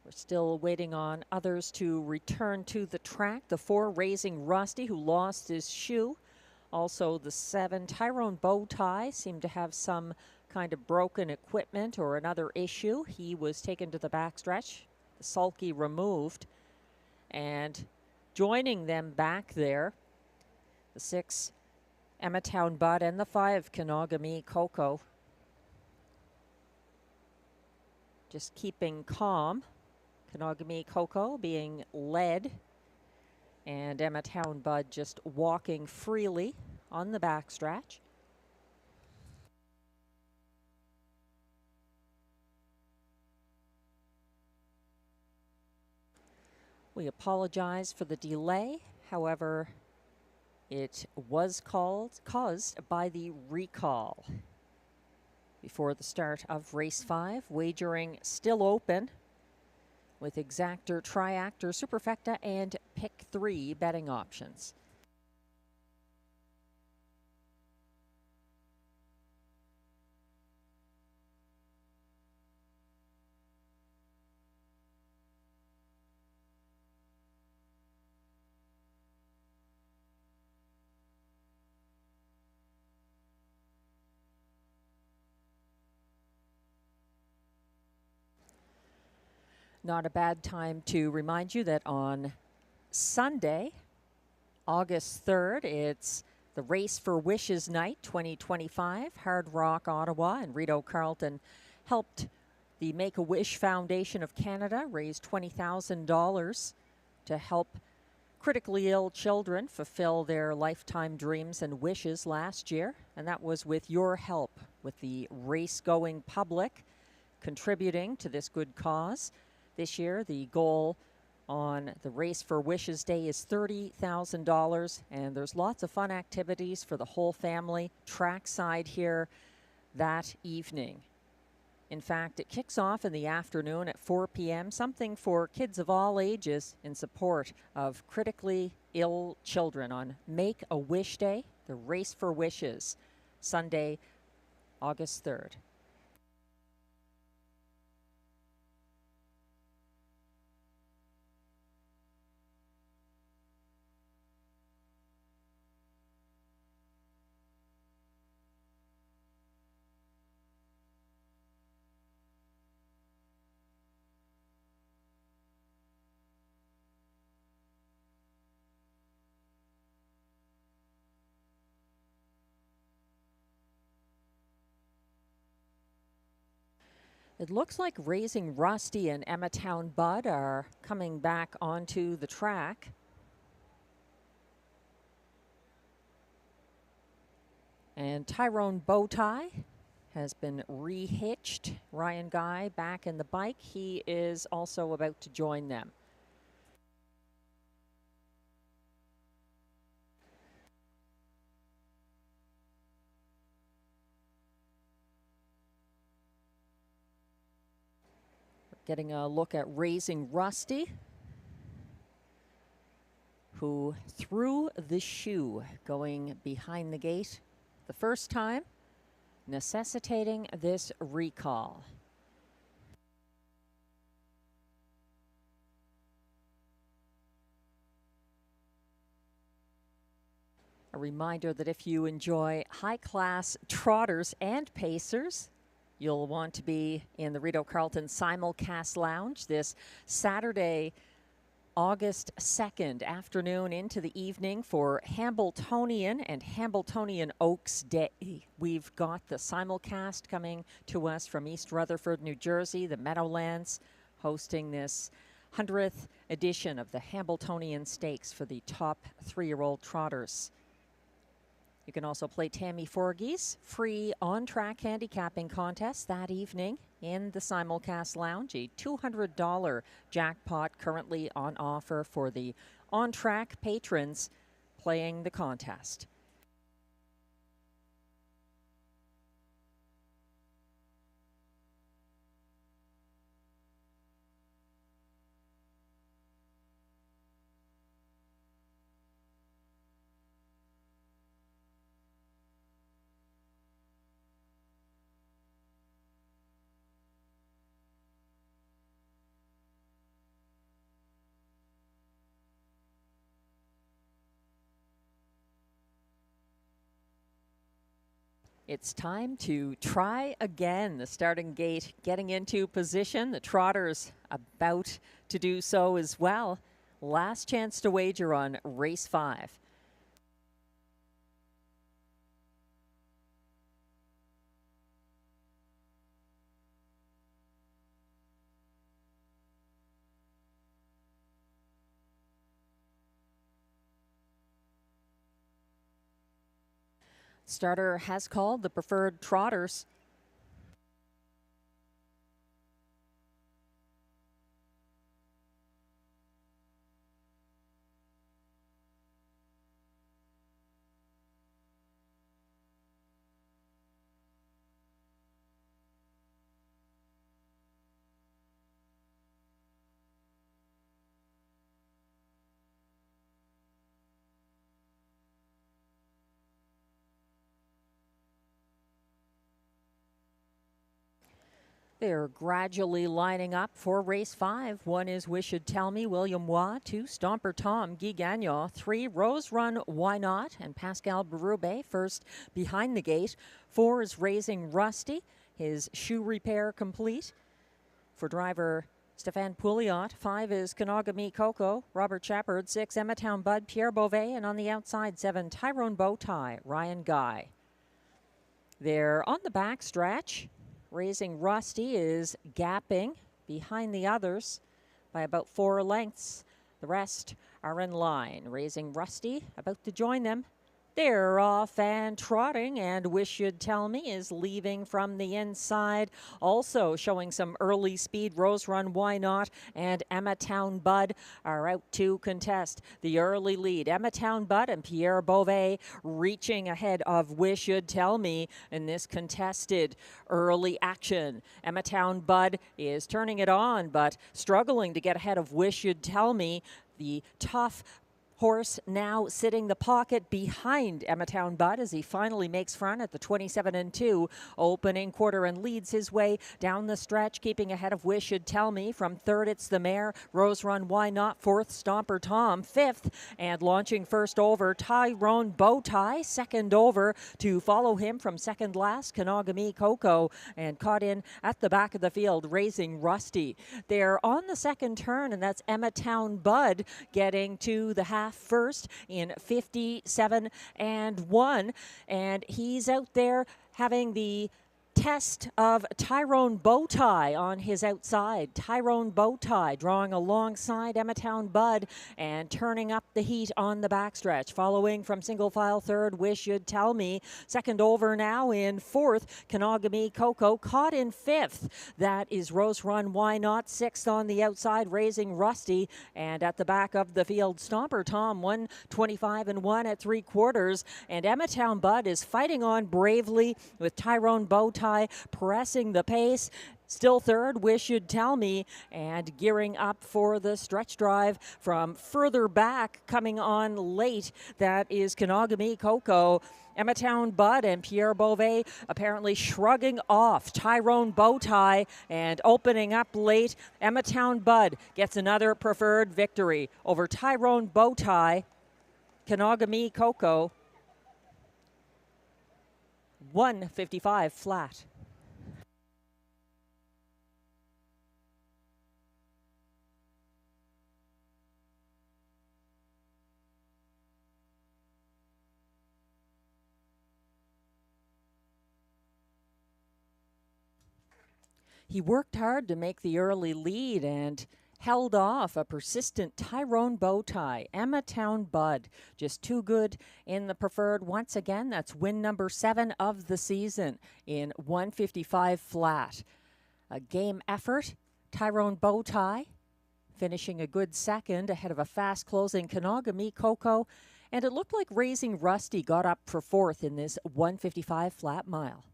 We're still waiting on others to return to the track. The 4, Raising Rusty, who lost his shoe. Also the 7, Tyrone Bow Tie, seemed to have some kind of broken equipment or another issue. He was taken to the backstretch, the sulky removed. And joining them back there, the 6, Emmatown Bud, and the 5, Kenogami Coco. Just keeping calm. Kenogami Coco being led, and Emmatown Bud just walking freely on the backstretch. We apologize for the delay. However, it was caused by the recall before the start of race 5. Wagering still open with Exactor, Triactor, Superfecta, and Pick 3 betting options. Not a bad time to remind you that on Sunday, August 3rd, it's the Race for Wishes Night 2025. Hard Rock Ottawa and Rideau Carleton helped the Make-A-Wish Foundation of Canada raise $20,000 to help critically ill children fulfill their lifetime dreams and wishes last year. And that was with your help, with the race-going public contributing to this good cause. This year, the goal on the Race for Wishes Day is $30,000, and there's lots of fun activities for the whole family trackside here that evening. In fact, it kicks off in the afternoon at 4 p.m., something for kids of all ages in support of critically ill children on Make-A-Wish Day, the Race for Wishes, Sunday, August 3rd. It looks like Raising Rusty and Emmatown Bud are coming back onto the track. And Tyrone Bow Tie has been rehitched. Ryan Guy back in the bike. He is also about to join them. Getting a look at Raising Rusty, who threw the shoe going behind the gate the first time, necessitating this recall. A reminder that if you enjoy high-class trotters and pacers, you'll want to be in the Rideau Carleton Simulcast Lounge this Saturday, August 2nd, afternoon into the evening for Hambletonian and Hambletonian Oaks Day. We've got the simulcast coming to us from East Rutherford, New Jersey, the Meadowlands, hosting this 100th edition of the Hambletonian Stakes for the top 3-year-old trotters. You can also play Tammy Forgey's free on-track handicapping contest that evening in the Simulcast Lounge. A $200 jackpot currently on offer for the on-track patrons playing the contest. It's time to try again. The starting gate getting into position. The trotters about to do so as well. Last chance to wager on race 5. Starter has called the preferred trotters. They're gradually lining up for race 5. 1 is Wish Should Tell Me, William Waugh. 2, Stomper Tom, Guy Gagnon. 3, Rose Run, Why Not, and Pascal Berube first behind the gate. 4 is Raising Rusty, his shoe repair complete for driver Stéphane Pouliot. 5 is Kanagami Coco, Robert Shepard. 6, Emmatown Bud, Pierre Beauvais, and on the outside 7, Tyrone Bow Tie, Ryan Guy. They're on the back stretch. Raising Rusty is gapping behind the others by about 4 lengths. The rest are in line. Raising Rusty about to join them They're off and trotting, and Wish You'd Tell Me is leaving from the inside. Also showing some early speed, Rose Run Why Not and Emma Town Bud are out to contest the early lead. Emma Town Bud and Pierre Beauvais reaching ahead of Wish You'd Tell Me in this contested early action. Emma Town Bud is turning it on, but struggling to get ahead of Wish You'd Tell Me. The tough horse now sitting the pocket behind Emma Town Bud as he finally makes front at the 27-2 opening quarter and leads his way down the stretch, keeping ahead of Wish You'd Tell Me. From third, it's the mare Rose Run Why Not. Fourth, Stomper Tom. Fifth, and launching first over, Tyrone Bow Tie. Second over to follow him from second last, Kanagami Coco, and caught in at the back of the field, Raising Rusty. They're on the second turn, and that's Emma Town Bud getting to the half first in 57-1, and he's out there having the test of Tyrone Bow Tie on his outside. Tyrone Bow Tie drawing alongside Emma Town Bud and turning up the heat on the backstretch. Following from single file third, Wish You'd Tell Me. Second over now in fourth, Kanagami Coco. Caught in fifth, that is Rose Run Why Not. Sixth on the outside, Raising Rusty. And at the back of the field, Stomper Tom, 125-1 at 3/4. And Emma Town Bud is fighting on bravely with Tyrone Bow Tie pressing the pace. Still third, Wish You'd Tell Me, and gearing up for the stretch drive from further back, coming on late. That is Kanagami Coco. Emma Town Bud and Pierre Beauvais apparently shrugging off Tyrone Bow Tie, and opening up late. Emma Town Bud gets another preferred victory over Tyrone Bow Tie. Kanagami Coco, 155 flat. He worked hard to make the early lead and held off a persistent Tyrone Bow Tie. Emma Town Bud, just too good in the preferred. Once again, that's win number 7 of the season in 155 flat. A game effort. Tyrone Bow Tie finishing a good second ahead of a fast closing Kanagami Coco. And it looked like Raising Rusty got up for fourth in this 155 flat mile.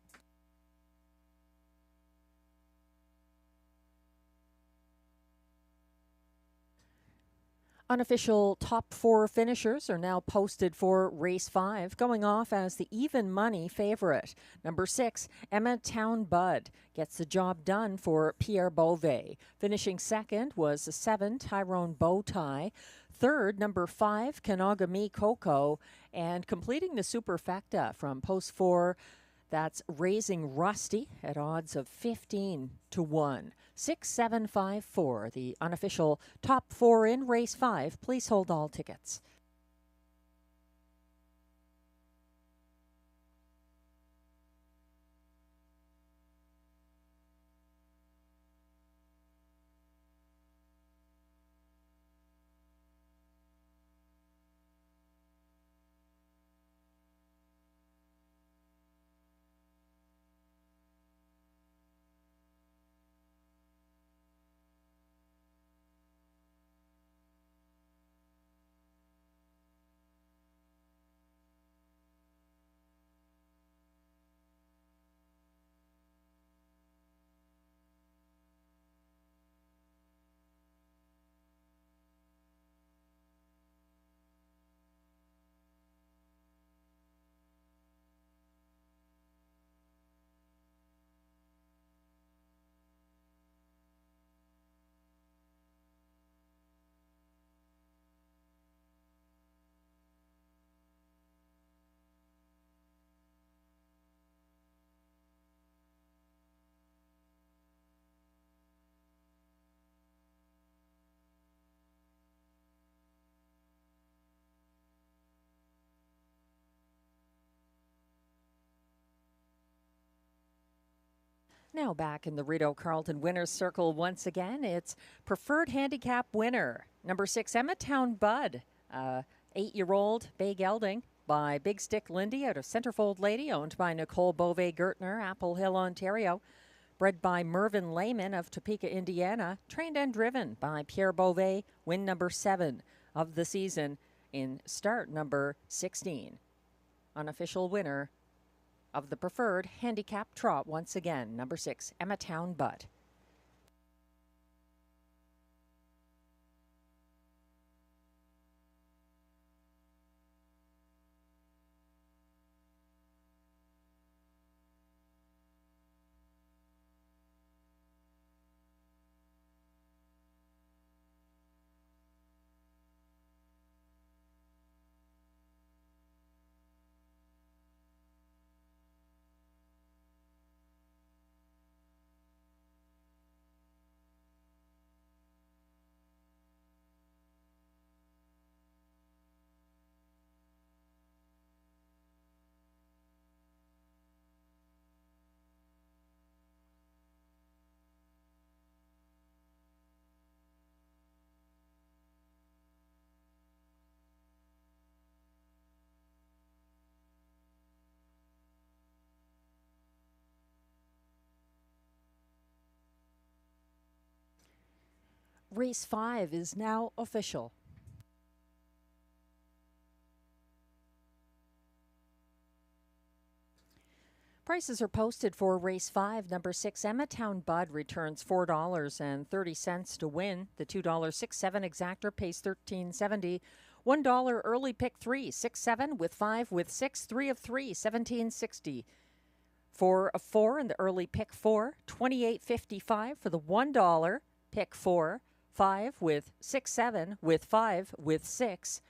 Unofficial top 4 finishers are now posted for race 5, going off as the even money favorite. Number 6, Emma Town Bud gets the job done for Pierre Beauvais. Finishing second was 7, Tyrone Bow Tie. Third, number 5, Kanagami Coco. And completing the superfecta from post 4, that's Raising Rusty at odds of 15-1. 6754, the unofficial top 4 in race 5. Please hold all tickets. Now back in the Rideau Carleton Winners Circle once again, it's preferred handicap winner, number 6, Emma Town Bud, 8-year-old Bay Gelding. by Big Stick Lindy out of Centerfold Lady, owned by Nicole Beauvais-Gertner, Apple Hill, Ontario. Bred by Mervyn Lehman of Topeka, Indiana. Trained and driven by Pierre Beauvais. Win number 7 of the season in start number 16. Unofficial winner of the preferred handicap trot once again, number 6, Emmatown Bud. Race 5 is now official. Prices are posted for race 5. Number 6, Emmatown Bud returns $4.30 to win. The $2.67 exactor pays $13.70. $1 early pick 3, 6-7 with 5 with 6, 3 of 3, $17.60. 4 of 4 in the early pick 4, $28.55 for the $1 pick 4. 5 with 6-7 with 5 with 6.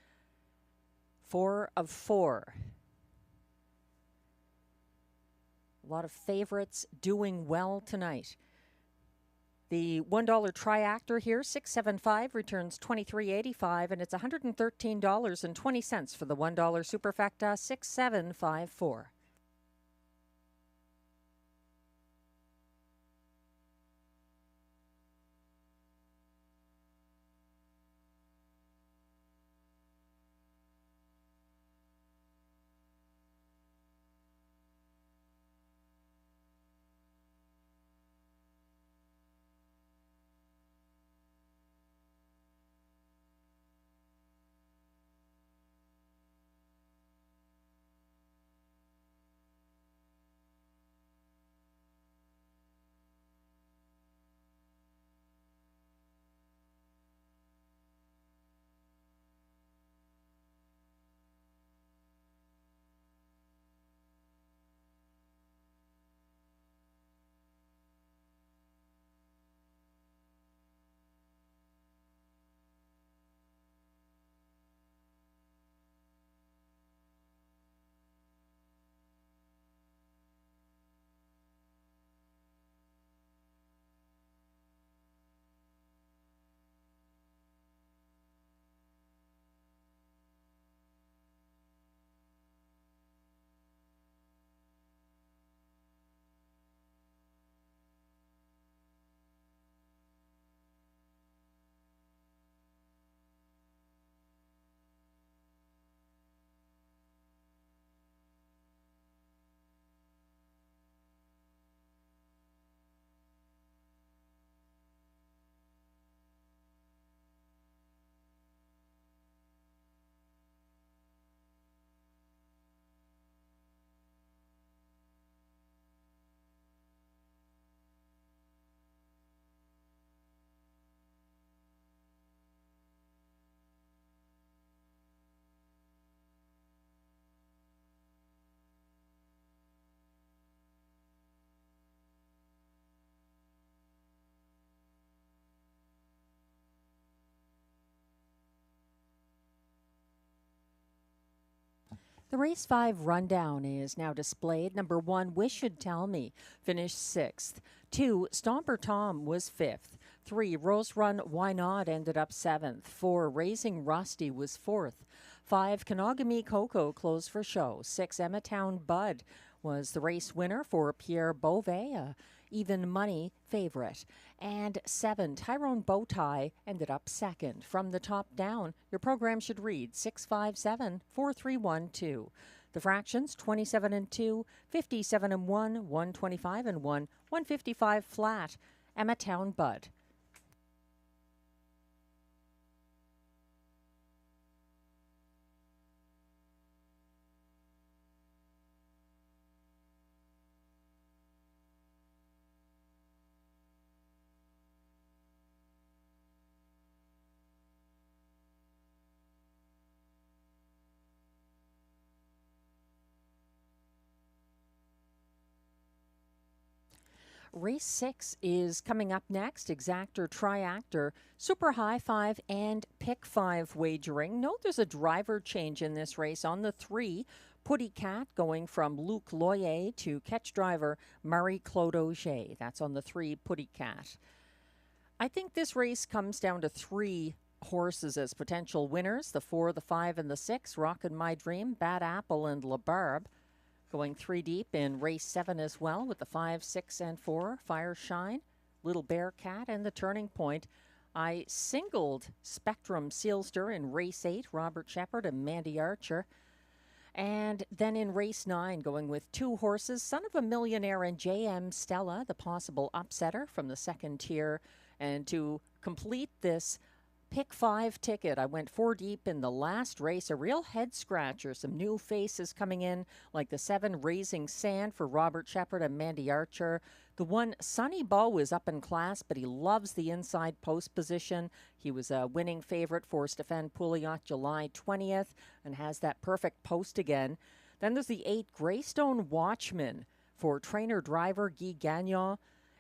4 of 4. A lot of favorites doing well tonight. The $1 triactor here, 675, returns $23.85, and it's $113.20 for the $1 superfecta, 6754. The race 5 rundown is now displayed. Number 1, Wish Should Tell Me, finished 6th. 2, Stomper Tom was 5th. 3, Rose Run Why Not ended up 7th. 4, Raising Rusty was 4th. 5, Kanogami Coco closed for show. 6, Emmatown Bud was the race winner for Pierre Beauvais. even money favorite. And 7, Tyrone Bow Tie, ended up second. From the top down, your program should read 657-4312. The fractions 27 and 2, 57 and 1, 125 and 1, 155 flat. Emma Town Bud. Race 6 is coming up next. Exactor, Triactor, Super High 5, and Pick 5 wagering. Note there's a driver change in this race on the 3. Putty Cat going from Luc Loyer to catch driver Marie-Claude Auger. That's on the 3 Putty Cat. I think this race comes down to 3 horses as potential winners. The 4, the 5, and the 6. Rockin' My Dream, Bad Apple, and La Barbe. Going 3 deep in race 7 as well with the 5, 6, and 4. Fireshine, Little Bear Cat, and the Turning Point. I singled Spectrum Sealster in race 8, Robert Shepard and Mandy Archer. And then in race 9, going with 2 horses, Son of a Millionaire and J.M. Stella, the possible upsetter from the 2nd tier. And to complete this Pick 5 ticket, I went 4 deep in the last race. A real head scratcher. Some new faces coming in, like the 7 Raising Sand for Robert Shepard and Mandy Archer. The 1 Sunny Bow is up in class, but he loves the inside post position. He was a winning favorite for Stéphane Pouliot July 20th and has that perfect post again. Then there's the 8 Greystone Watchman for trainer driver Guy Gagnon.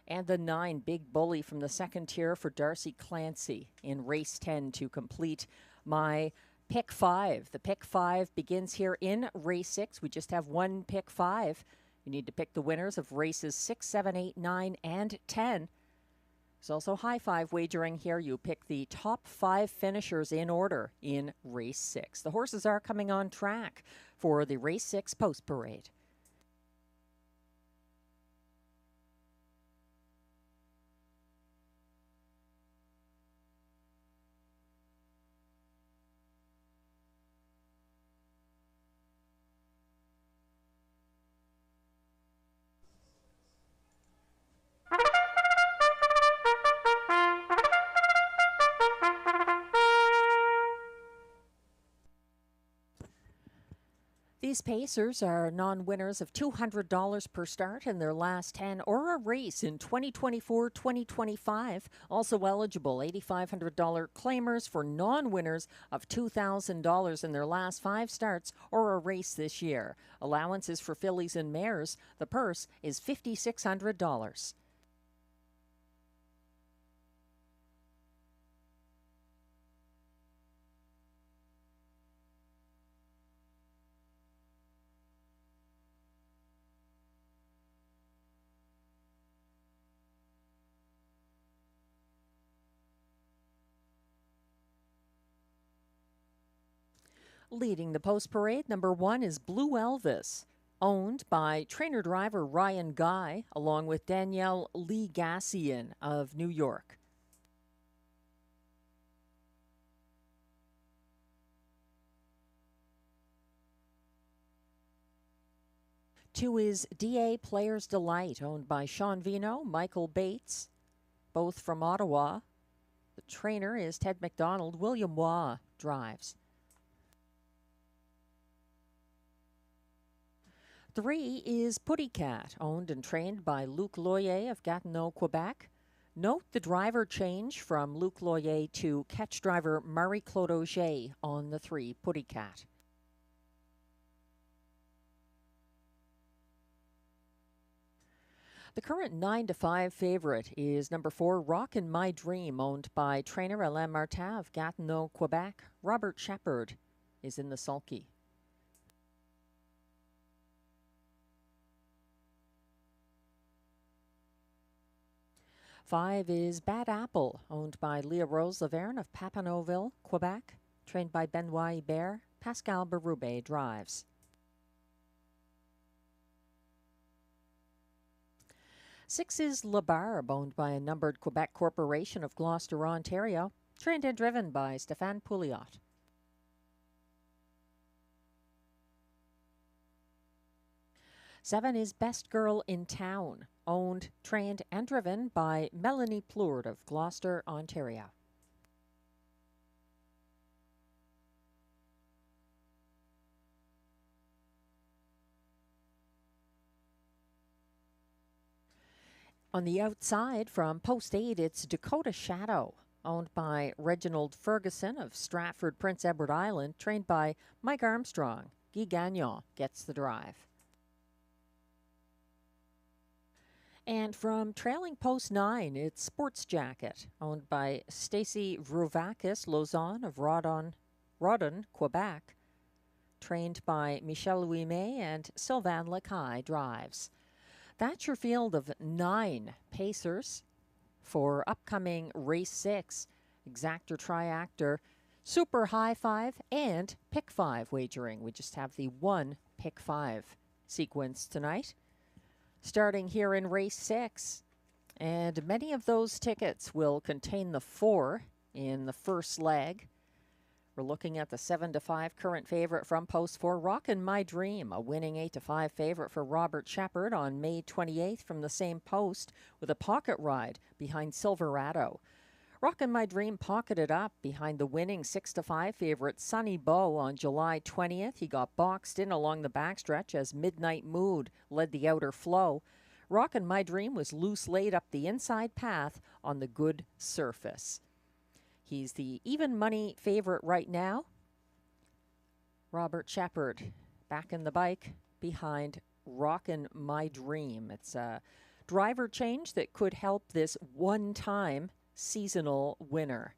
And the 9 Big Bully from the 2nd tier for Darcy Clancy in race 10 to complete my Pick 5. The Pick 5 begins here in race 6. We just have 1 Pick 5. You need to pick the winners of races 6, 7, 8, 9, and 10. There's also high 5 wagering here. You pick the top 5 finishers in order in race 6. The horses are coming on track for the race 6 post parade. These pacers are non-winners of $200 per start in their last 10 or a race in 2024-2025. Also eligible $8,500 claimers for non-winners of $2,000 in their last 5 starts or a race this year. Allowances for fillies and mares. The purse is $5,600. Leading the post parade, number 1 is Blue Elvis, owned by trainer-driver Ryan Guy, along with Danielle Lee Gassian of New York. Two is DA Players Delight, owned by Sean Vino, Michael Bates, both from Ottawa. The trainer is Ted McDonald. William Waugh drives. 3 is Putty Cat, owned and trained by Luc Loyer of Gatineau, Quebec. Note the driver change from Luc Loyer to catch driver Marie-Claude Auger on the 3 Putty Cat. The current 9-5 favorite is number 4, Rockin' My Dream, owned by trainer Alain Martin of Gatineau, Quebec. Robert Shepard is in the sulky. 5 is Bad Apple, owned by Leah Rose Laverne of Papineauville, Quebec. Trained by Benoit Hébert. Pascal Berube drives. 6 is La Barbe, owned by a numbered Quebec corporation of Gloucester, Ontario, trained and driven by Stéphane Pouliot. 7 is Best Girl in Town, owned, trained, and driven by Melanie Plourde of Gloucester, Ontario. 'On the outside from post 8, it's Dakota Shadow, owned by Reginald Ferguson of Stratford, Prince Edward Island, trained by Mike Armstrong. Guy Gagnon gets the drive. And from trailing post 9, it's Sports Jacket, owned by Stacy Vrouvakis Lausanne of Rodon, Quebec, trained by Michel Ouimet and Sylvain Lacaille drives. That's your field of 9 pacers for upcoming race 6, exactor, triactor, super high 5, and pick 5 wagering. We just have the 1 pick 5 sequence tonight, starting here in race 6. And many of those tickets will contain the 4 in the first leg. We're looking at the 7-5 current favorite from post 4, Rockin' My Dream, a winning 8-5 favorite for Robert Shepard on May 28th from the same post with a pocket ride behind Silverado. Rockin' My Dream pocketed up behind the winning 6-5 favorite Sonny Bow on July 20th. He got boxed in along the backstretch as Midnight Mood led the outer flow. Rockin' My Dream was loose laid up the inside path on the good surface. He's the even money favorite right now. Robert Shepard back in the bike behind Rockin' My Dream. It's a driver change that could help this one-time seasonal winner.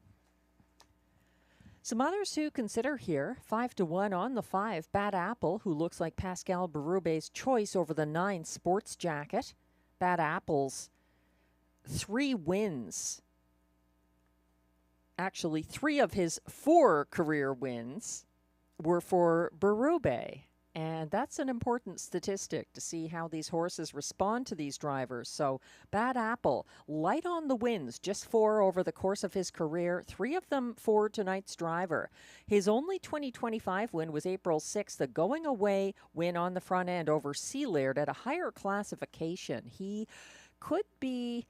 Some others to consider here. 5-1 on the 5, Bad Apple, who looks like Pascal Berube's choice over the 9, Sports Jacket. Bad Apple's 3 wins. Actually, 3 of his 4 career wins were for Berube. And that's an important statistic to see how these horses respond to these drivers. So Bad Apple, light on the wins, just 4 over the course of his career, 3 of them for tonight's driver. His only 2025 win was April 6th, a going away win on the front end over Sealaird at a higher classification. He could be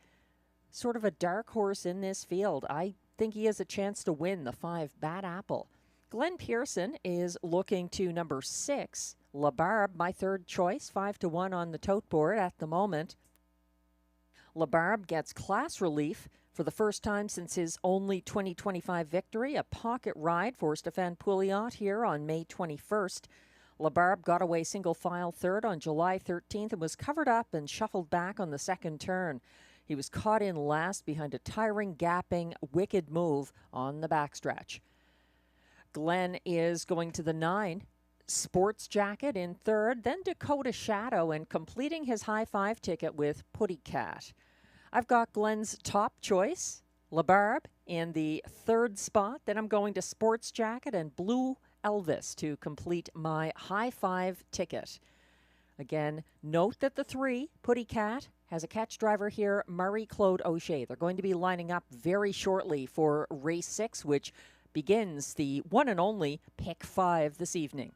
sort of a dark horse in this field. I think he has a chance to win the 5, Bad Apple. Glenn Pearson is looking to number 6, La Barbe, my third choice, 5-1 on the tote board at the moment. La Barbe gets class relief for the first time since his only 2025 victory, a pocket ride for Stéphane Pouliot here on May 21st. La Barbe got away single file third on July 13th and was covered up and shuffled back on the second turn. He was caught in last behind a tiring, gapping, wicked move on the backstretch. Glenn is going to the 9, Sports Jacket in third, then Dakota Shadow, and completing his high 5 ticket with Putty Cat. I've got Glenn's top choice, La Barbe, in the 3rd spot. Then I'm going to Sports Jacket and Blue Elvis to complete my high 5 ticket. Again, note that the 3, Putty Cat, has a catch driver here, Marie-Claude O'Shea. They're going to be lining up very shortly for race 6, which begins the one and only pick 5 this evening.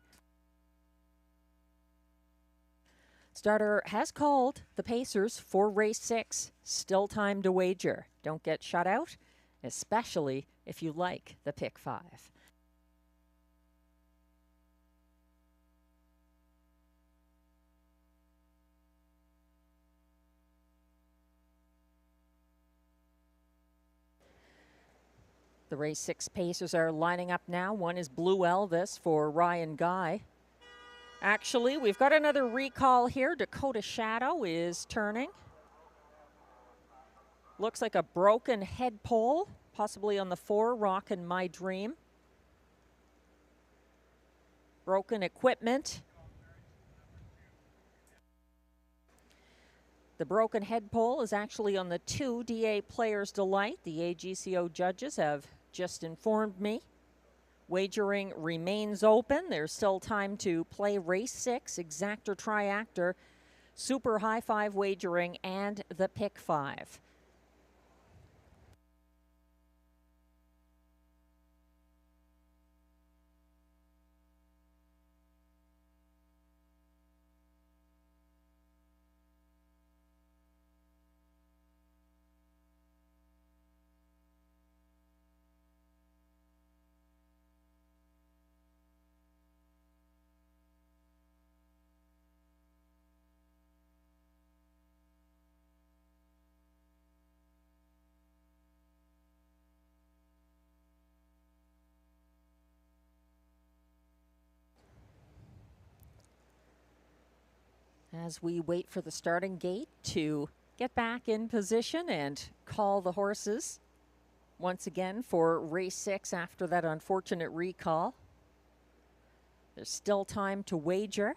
Starter has called the pacers for race 6. Still time to wager. Don't get shut out, especially if you like the pick 5. The race 6 pacers are lining up now. One is Blue Elvis for Ryan Guy. Actually, we've got another recall here. Dakota Shadow is turning. Looks like a broken head pole, possibly on the 4, Rockin' My Dream. Broken equipment. The broken head pole is actually on the 2, DA Players Delight. The AGCO judges have just informed me. Wagering remains open. There's still time to play race 6, exactor, triactor, super high five wagering, and the pick five. As we wait for the starting gate to get back in position and call the horses once again for race 6 after that unfortunate recall. There's still time to wager.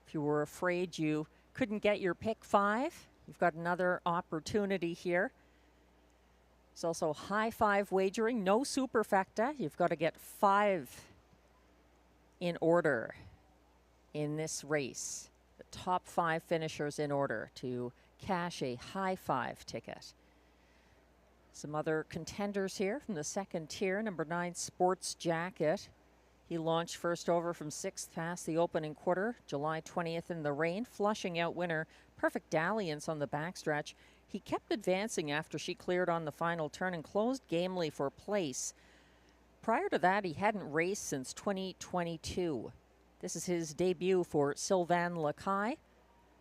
If you were afraid you couldn't get your pick 5, you've got another opportunity here. There's also high five wagering, no superfecta. You've got to get 5 in order in this race. The top 5 finishers in order to cash a high five ticket. Some other contenders here from the second tier. Number 9, Sports Jacket. He launched first over from 6th past the opening quarter, July 20th in the rain. Flushing out winner, Perfect Dalliance on the backstretch. He kept advancing after she cleared on the final turn and closed gamely for place. Prior to that, he hadn't raced since 2022. This is his debut for Sylvain Lacaille.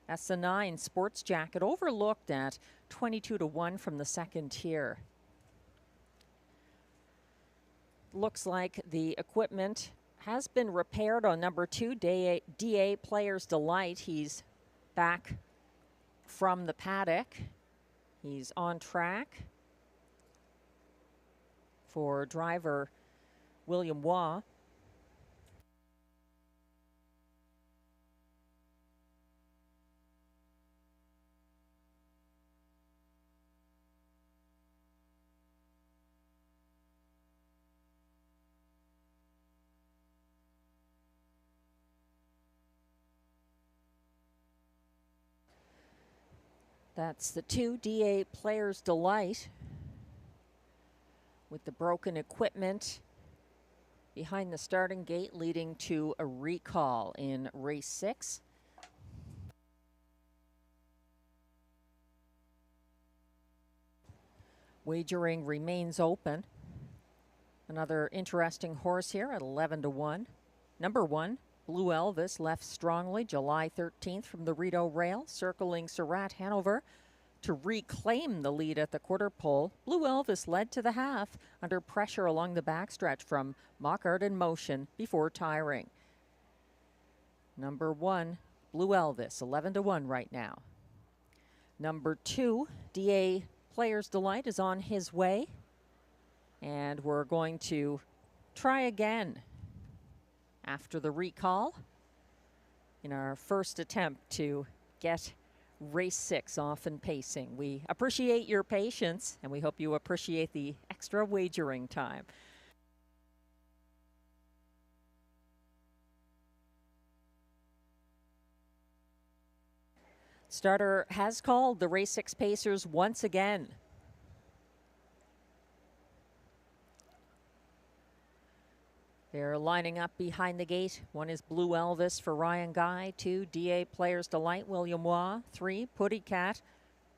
That's the 9, Sports Jacket, overlooked at 22-1 from the second tier. Looks like the equipment has been repaired on number 2, DA Player's Delight. He's back from the paddock. He's on track for driver William Waugh. That's the 2, DA Player's Delight, with the broken equipment behind the starting gate, leading to a recall in race 6. Wagering remains open. Another interesting horse here at 11-1. Number 1, Blue Elvis, left strongly July 13th from the Rideau rail, circling Tamara Hanover to reclaim the lead at the quarter pole. Blue Elvis led to the half under pressure along the backstretch from Mockart in Motion before tiring. Number 1, Blue Elvis, 11-1 right now. Number 2, DA Player's Delight, is on his way. And we're going to try again after the recall in our first attempt to get race 6 off and pacing. We appreciate your patience, and we hope you appreciate the extra wagering time. Starter has called the race 6 pacers once again. They're lining up behind the gate. 1 is Blue Elvis for Ryan Guy. 2, DA Player's Delight, William Waugh. 3, Putty Cat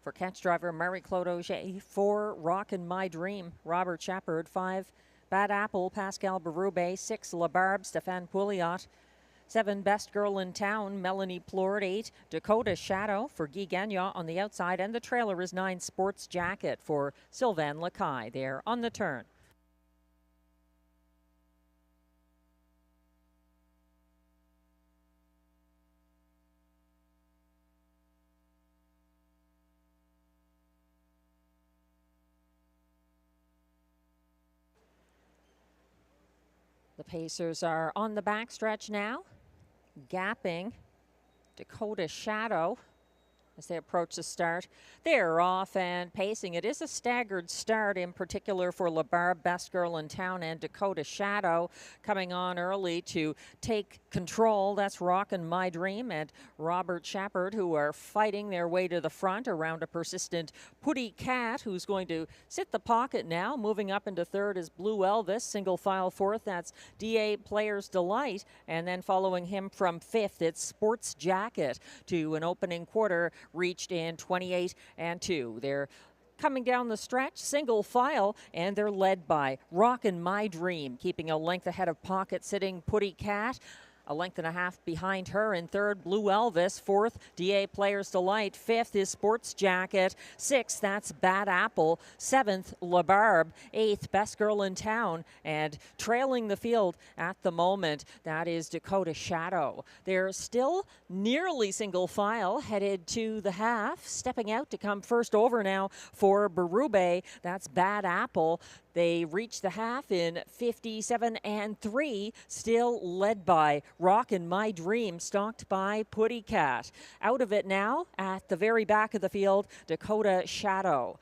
for catch driver Marie-Claude Auger. 4, Rockin' My Dream, Robert Shepard. 5, Bad Apple, Pascal Berube. 6, La Barbe, Stéphane Pouliot. 7, Best Girl in Town, Melanie Plord. 8, Dakota Shadow for Guy Gagnon on the outside. And the trailer is 9, Sports Jacket for Sylvain Lacaille. They're on the turn. The pacers are on the backstretch now, gapping Dakota Shadow as they approach the start. They're off and pacing. It is a staggered start, in particular for La Barbe, Best Girl in Town, and Dakota Shadow coming on early to take Control, that's Rockin' My Dream, and Robert Shepard, who are fighting their way to the front around a persistent Putty Cat, who's going to sit the pocket now. Moving up into third is Blue Elvis. Single file fourth, that's DA Player's Delight. And then following him from fifth, it's Sports Jacket to an opening quarter reached in 28 and 2. They're coming down the stretch, single file, and they're led by Rockin' My Dream, keeping a length ahead of pocket sitting Putty Cat. A length and a half behind her in third, Blue Elvis. Fourth, DA Player's Delight. Fifth is Sports Jacket. Sixth, that's Bad Apple. Seventh, La Barbe. Eighth, Best Girl in Town. And trailing the field at the moment, that is Dakota Shadow. They're still nearly single file, headed to the half. Stepping out to come first over now for Berube. That's Bad Apple. They reach the half in 57 and 3, still led by Rockin' My Dream, stalked by Putty Cat. Out of it now, at the very back of the field, Dakota Shadow.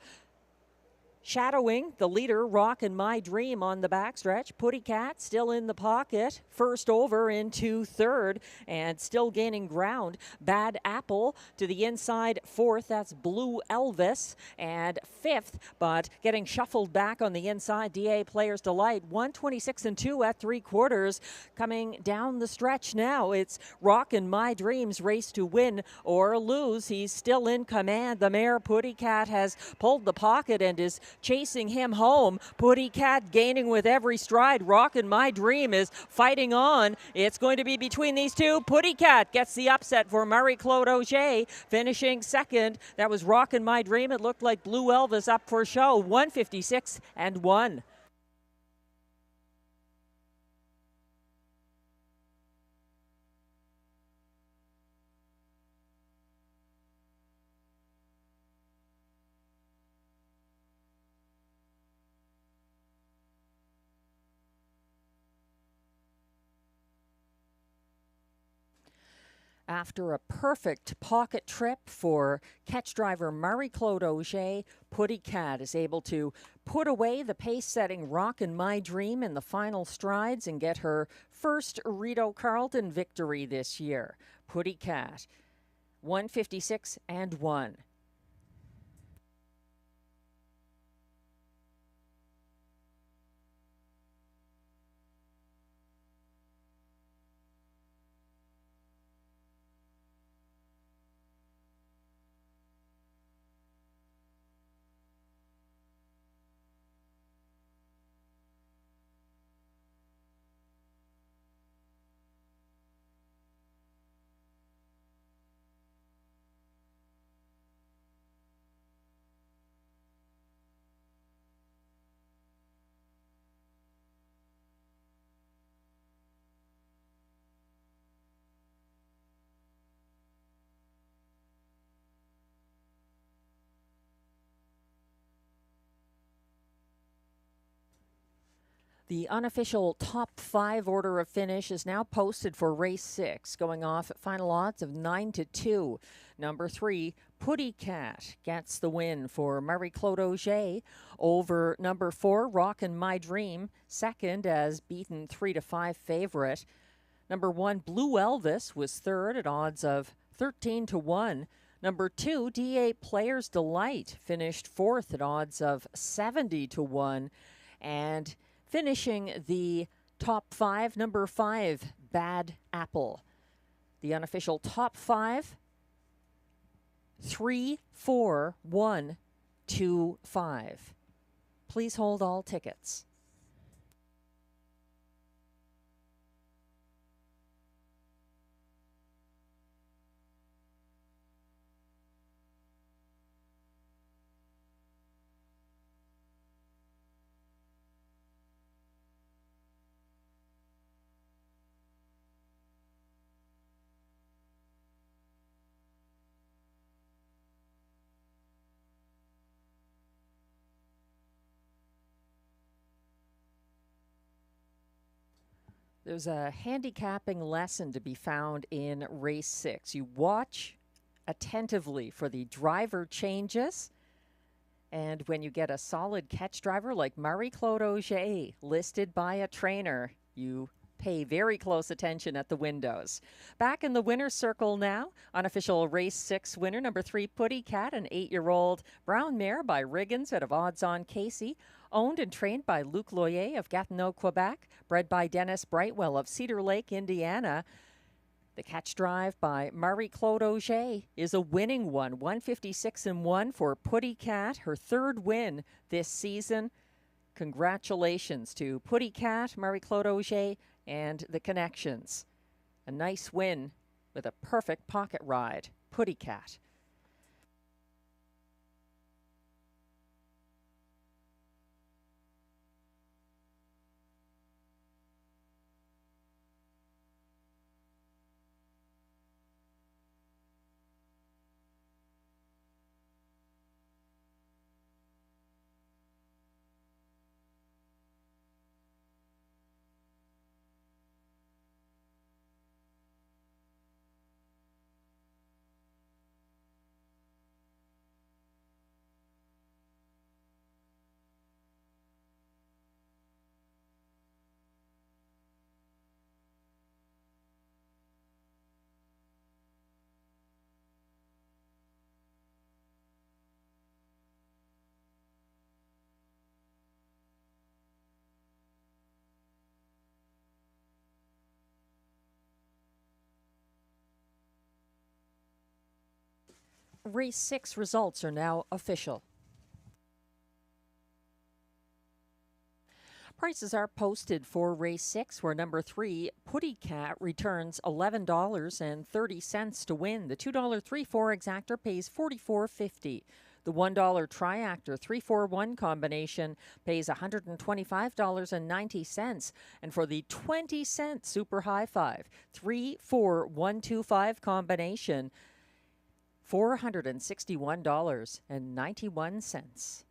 Shadowing the leader, Rockin' My Dream on the backstretch. Putty Cat still in the pocket. First over into third and still gaining ground. Bad Apple to the inside fourth. That's Blue Elvis. And fifth, but getting shuffled back on the inside, DA Player's Delight. 126 and 2 at 3/4. Coming down the stretch now, it's Rockin' My Dream's race to win or lose. He's still in command. The mare Putty Cat has pulled the pocket and is chasing him home. Putty Cat gaining with every stride. Rockin' My Dream is fighting on. It's going to be between these two. Putty Cat gets the upset for Marie-Claude Auger, finishing second. That was Rockin' My Dream. It looked like Blue Elvis up for show. 156 and 1. After a perfect pocket trip for catch driver Marie-Claude Auger, Putty Cat is able to put away the pace-setting Rockin' My Dream in the final strides and get her first Rideau Carleton victory this year. Putty Cat, 156 and 1. The unofficial top 5 order of finish is now posted for race 6, going off at final odds of 9-2. Number 3, Putty Cat gets the win for Marie-Claude Auger over number 4, Rockin' My Dream, second as beaten 3-5 favorite. Number 1, Blue Elvis was third at odds of 13-1. Number 2, DA Player's Delight finished fourth at odds of 70-1. And finishing the top 5, number 5, Bad Apple. The unofficial top 5, 3, 4, 1, 2, 5. Please hold all tickets. There's a handicapping lesson to be found in race 6. You watch attentively for the driver changes, and when you get a solid catch driver like Marie-Claude Auger listed by a trainer, you pay very close attention at the windows. Back in the winner's circle now, unofficial race 6 winner, number 3, Putty Cat, an 8-year-old brown mare by Riggins out of Odds On Casey. Owned and trained by Luc Loyer of Gatineau, Quebec. Bred by Dennis Brightwell of Cedar Lake, Indiana. The catch drive by Marie-Claude Auger is a winning one. 156-1 for Putty Cat, her 3rd win this season. Congratulations to Putty Cat, Marie-Claude Auger, and the Connections. A nice win with a perfect pocket ride. Putty Cat. Race 6 results are now official. Prices are posted for race 6, where number 3, Putty Cat, returns $11.30 to win. The $2 3-4 exactor pays $44.50. The $1 triactor 3-4-1 combination pays $125.90. And for the 20-cent super high 5 3-4-1-2-5 combination, $461.91.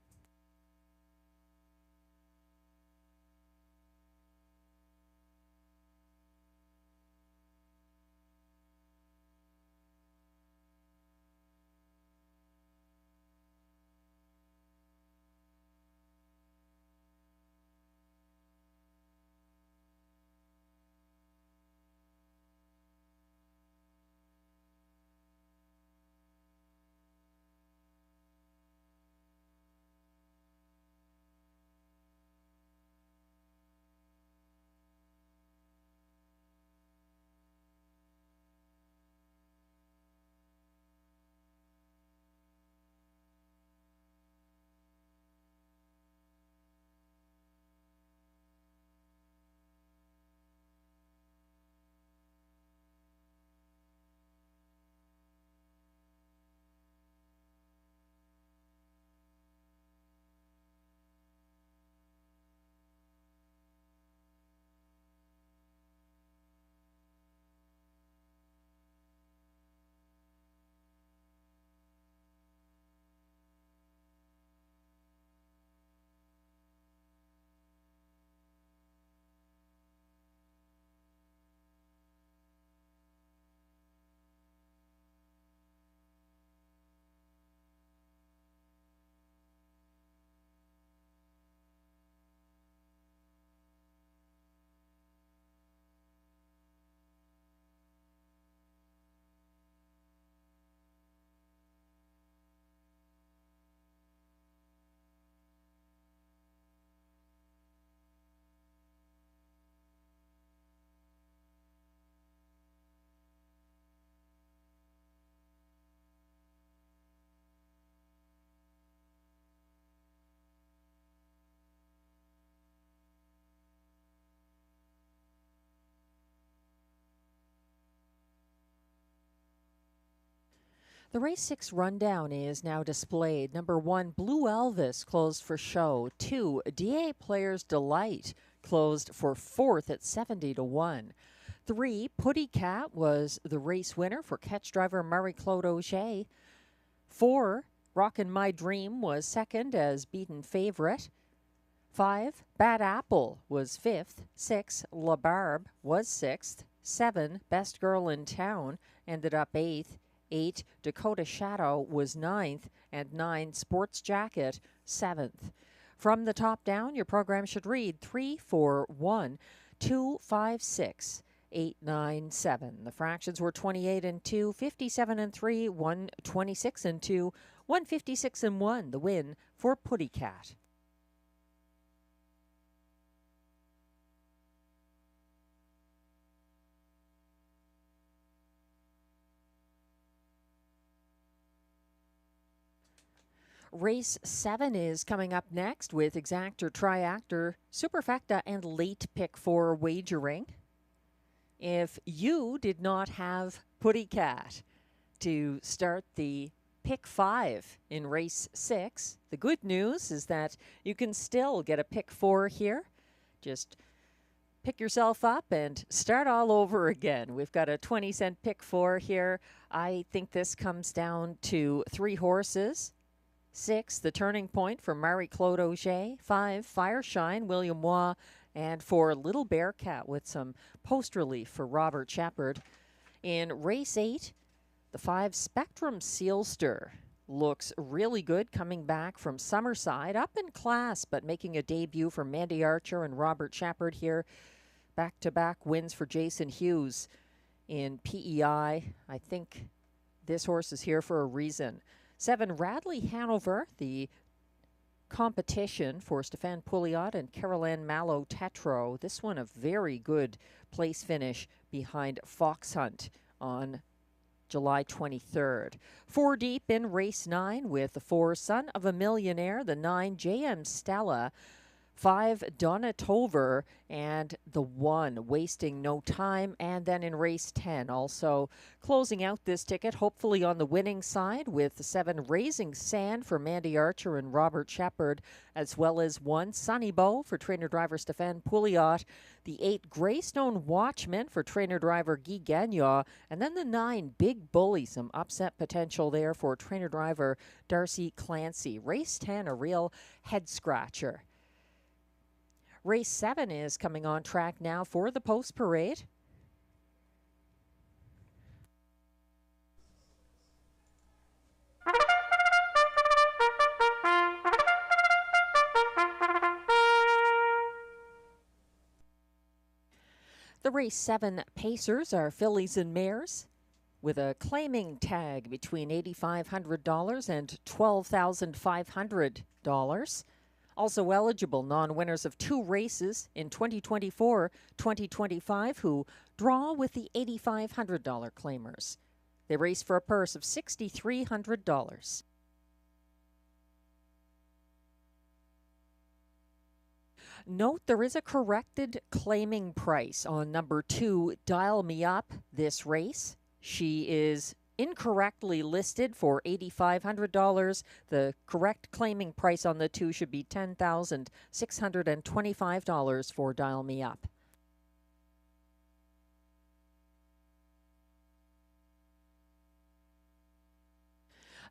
The race 6 rundown is now displayed. Number 1, Blue Elvis, closed for show. 2, DA Players Delight, closed for 4th at 70-1. 3, Putty Cat was the race winner for catch driver Marie-Claude Auger. 4, Rockin' My Dream was second as beaten favorite. 5, Bad Apple was 5th. 6, La Barbe was 6th. 7, Best Girl in Town ended up 8th. 8, Dakota Shadow was 9th, and 9, Sports Jacket 7th. From the top down, your program should read 3, 4, 1, 256-897. The fractions were 28 and 2, 57 and 3, 126 and 2, 156 and 1. The win for Putty Cat. Race 7 is coming up next with exactor, triactor, superfecta, and late pick 4 wagering. If you did not have Putty Cat to start the pick 5 in race 6, the good news is that you can still get a pick 4 here. Just pick yourself up and start all over again. We've got a 20-cent pick 4 here. I think this comes down to 3 horses. 6, the turning point for Marie-Claude Auger. 5, Fireshine, William Waugh. And 4, Little Bearcat with some post relief for Robert Shepard. In race 8, the 5, Spectrum Sealster looks really good, coming back from Summerside, up in class, but making a debut for Mandy Archer and Robert Shepard here. Back-to-back wins for Jason Hughes in PEI. I think this horse is here for a reason. 7, Radley Hanover, the competition for Stéphane Pouliot and Caroline Malo-Tetro. This one a very good place finish behind Fox Hunt on July 23rd. 4 deep in race 9 with the 4, Son of a Millionaire, the 9, JM Stella, 5, Donna Tover, and the 1, Wasting No Time. And then in race 10, also closing out this ticket, hopefully on the winning side, with the 7, Raising Sand for Mandy Archer and Robert Shepard, as well as 1, Sunny Bow for trainer-driver Stéphane Pouliot, the 8, Greystone Watchman for trainer-driver Guy Gagnon, and then the 9, Big Bully, some upset potential there for trainer-driver Darcy Clancy. Race 10, a real head-scratcher. Race 7 is coming on track now for the post parade. The race 7 pacers are fillies and mares with a claiming tag between $8,500 and $12,500. Also eligible non-winners of 2 races in 2024-2025 who draw with the $8,500 claimers. They race for a purse of $6,300. Note there is a corrected claiming price on number 2, Dial Me Up, this race. She is incorrectly listed for $8,500. The correct claiming price on the 2 should be $10,625 for Dial Me Up.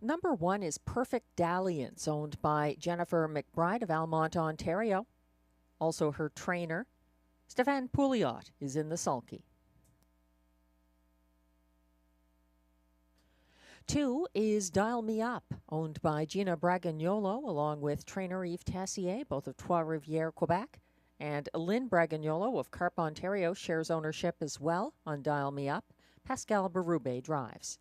Number 1 is Perfect Dalliance, owned by Jennifer McBride of Almont, Ontario. Also her trainer, Stéphane Pouliot, is in the sulky. 2 is Dial Me Up, owned by Gina Bragagnolo, along with trainer Yves Tessier, both of Trois-Rivières, Quebec. And Lynn Bragagnolo of Carp, Ontario, shares ownership as well on Dial Me Up. Pascal Berube drives.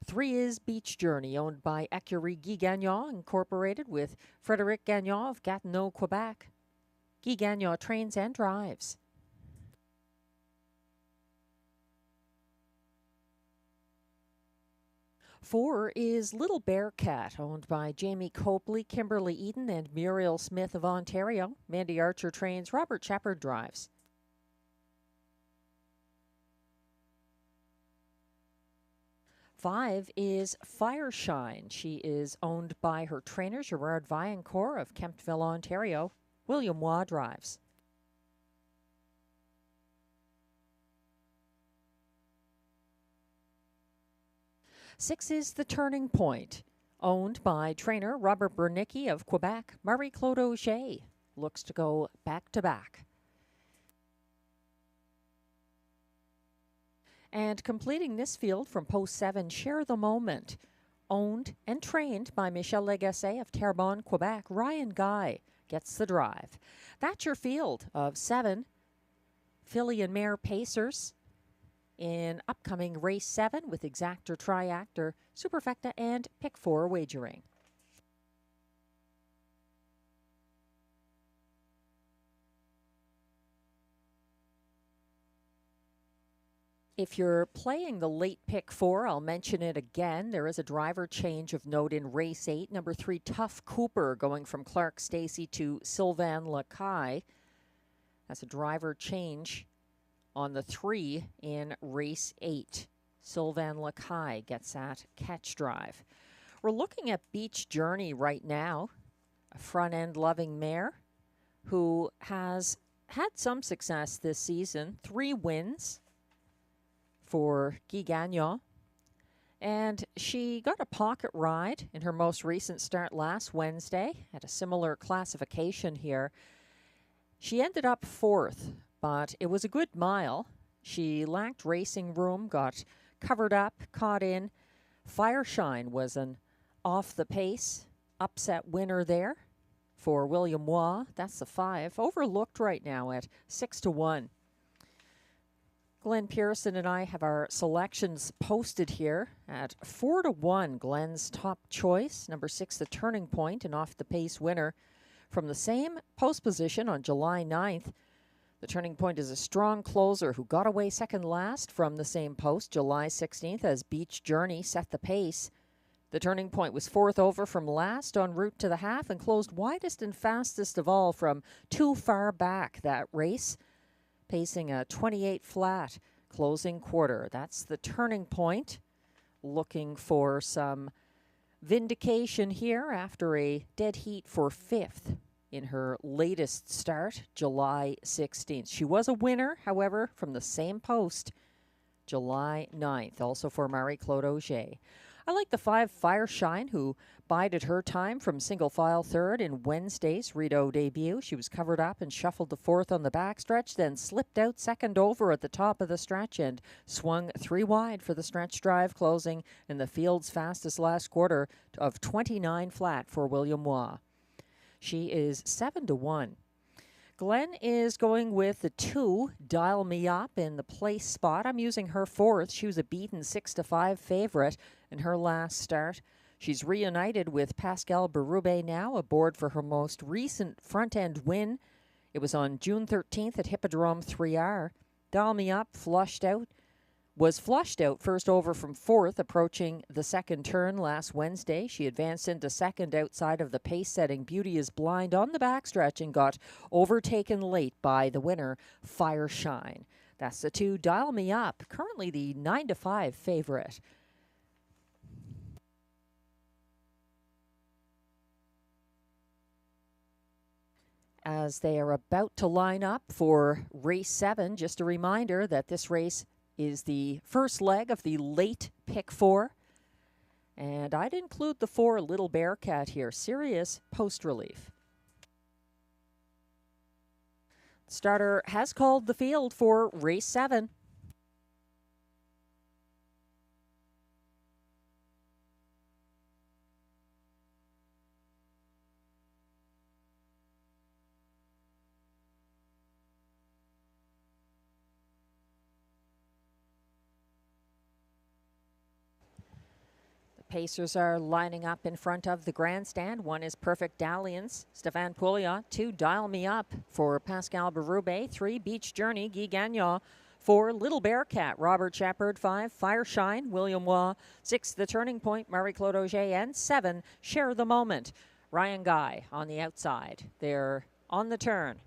3 is Beach Journey, owned by Écurie Guy Gagnon, incorporated with Frédéric Gagnon of Gatineau, Quebec. Guy Gagnon trains and drives. 4 is Little Bearcat, owned by Jamie Copley, Kimberly Eden, and Muriel Smith of Ontario. Mandy Archer trains, Robert Shepard drives. 5 is Fireshine. She is owned by her trainer, Gerard Vaillancourt of Kemptville, Ontario. William Waugh drives. 6 is The Turning Point, owned by trainer Robert Bernicki of Quebec. Marie-Claude Auger looks to go back-to-back. And completing this field from post 7, Share the Moment, owned and trained by Michel Legasse of Terrebonne, Quebec. Ryan Guy gets the drive. That's your field of 7 filly and mare pacers in upcoming race 7 with exactor, triactor, superfecta, and pick 4 wagering. If you're playing the late pick 4, I'll mention it again. There is a driver change of note in race 8. Number 3, Tough Cooper, going from Clark Stacey to Sylvain Lacaille. That's a driver change on the 3 in race 8. Sylvain Lacaille gets that catch drive. We're looking at Beach Journey right now, a front-end loving mare who has had some success this season. 3 wins for Guy Gagnon. And she got a pocket ride in her most recent start last Wednesday at a similar classification here. She ended up 4th, but it was a good mile. She lacked racing room, got covered up, caught in. Fireshine was an off-the-pace upset winner there for William Waugh. That's the 5. Overlooked right now at 6-1. Glenn Pearson and I have our selections posted here at 4-1. Glenn's top choice, number 6, The Turning Point, an off-the-pace winner from the same post position on July 9th. The Turning Point is a strong closer who got away second last from the same post July 16th as Beach Journey set the pace. The Turning Point was 4th over from last en route to the half and closed widest and fastest of all from too far back that race, pacing a 28 flat closing quarter. That's The Turning Point, looking for some vindication here after a dead heat for 5th in her latest start, July 16th. She was a winner, however, from the same post, July 9th, also for Marie-Claude Auger. I like the 5, Fireshine, who bided her time from single file 3rd in Wednesday's Rideau debut. She was covered up and shuffled to 4th on the backstretch, then slipped out 2nd over at the top of the stretch and swung 3 wide for the stretch drive, closing in the field's fastest last quarter of 29 flat for William Waugh. She is 7-1. Glenn is going with the 2, Dial Me Up, in the place spot. I'm using her 4th. She was a beaten 6-5 favorite in her last start. She's reunited with Pascal Berube now, aboard for her most recent front-end win. It was on June 13th at Hippodrome 3R. Dial Me Up was flushed out first over from 4th, approaching the second turn last Wednesday. She advanced into 2nd outside of the pace-setting Beauty is Blind on the backstretch and got overtaken late by the winner, Fireshine. That's the 2, Dial Me Up, currently the 9-5 favorite. As they are about to line up for race 7, just a reminder that this race is the first leg of the late pick 4. And I'd include the 4, Little Bearcat here. Serious post relief. Starter has called the field for race 7. Pacers are lining up in front of the grandstand. 1 is Perfect Dalliance, Stéphane Pouliot. 2, Dial Me Up for Pascal Berube. 3, Beach Journey, Guy Gagnon. 4, Little Bearcat, Robert Shepard. 5, Fireshine, William Waugh. 6, The Turning Point, Marie-Claude Auger. And 7, Share the Moment, Ryan Guy on the outside. They're on the turn.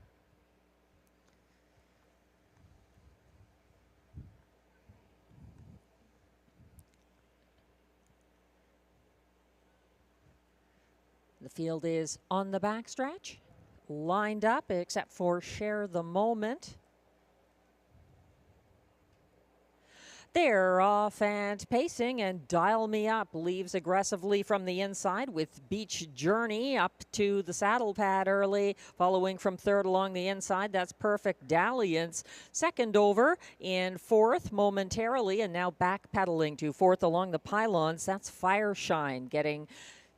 The field is on the backstretch, lined up except for Share the Moment. They're off and pacing, and Dial Me Up leaves aggressively from the inside with Beach Journey up to the saddle pad early, following from third along the inside. That's Perfect Dalliance. Second over in fourth momentarily, and now backpedaling to fourth along the pylons. That's Fireshine getting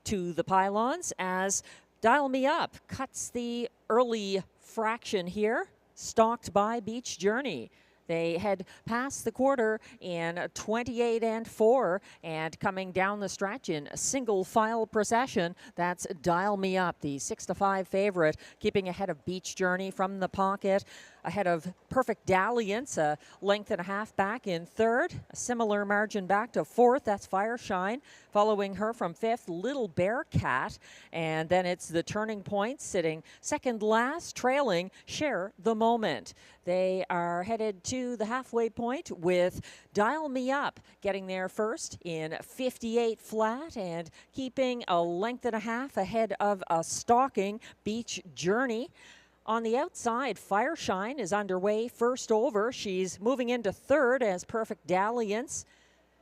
to the pylons as Dial Me Up cuts the early fraction here, stalked by Beach Journey. They head past the quarter in 28 and 4, and coming down the stretch in a single file procession, that's Dial Me Up, the 6-5 favorite, keeping ahead of Beach Journey from the pocket, ahead of Perfect Dalliance, a length and a half back in third, a similar margin back to fourth, that's Fireshine. Following her from fifth, Little Bear Cat, and then it's the Turning Point sitting second last, trailing Share the Moment. They are headed to the halfway point with Dial Me Up getting there first in 58 flat and keeping a length and a half ahead of a stalking Beach Journey. On the outside, Fireshine is underway first over. She's moving into third as Perfect Dalliance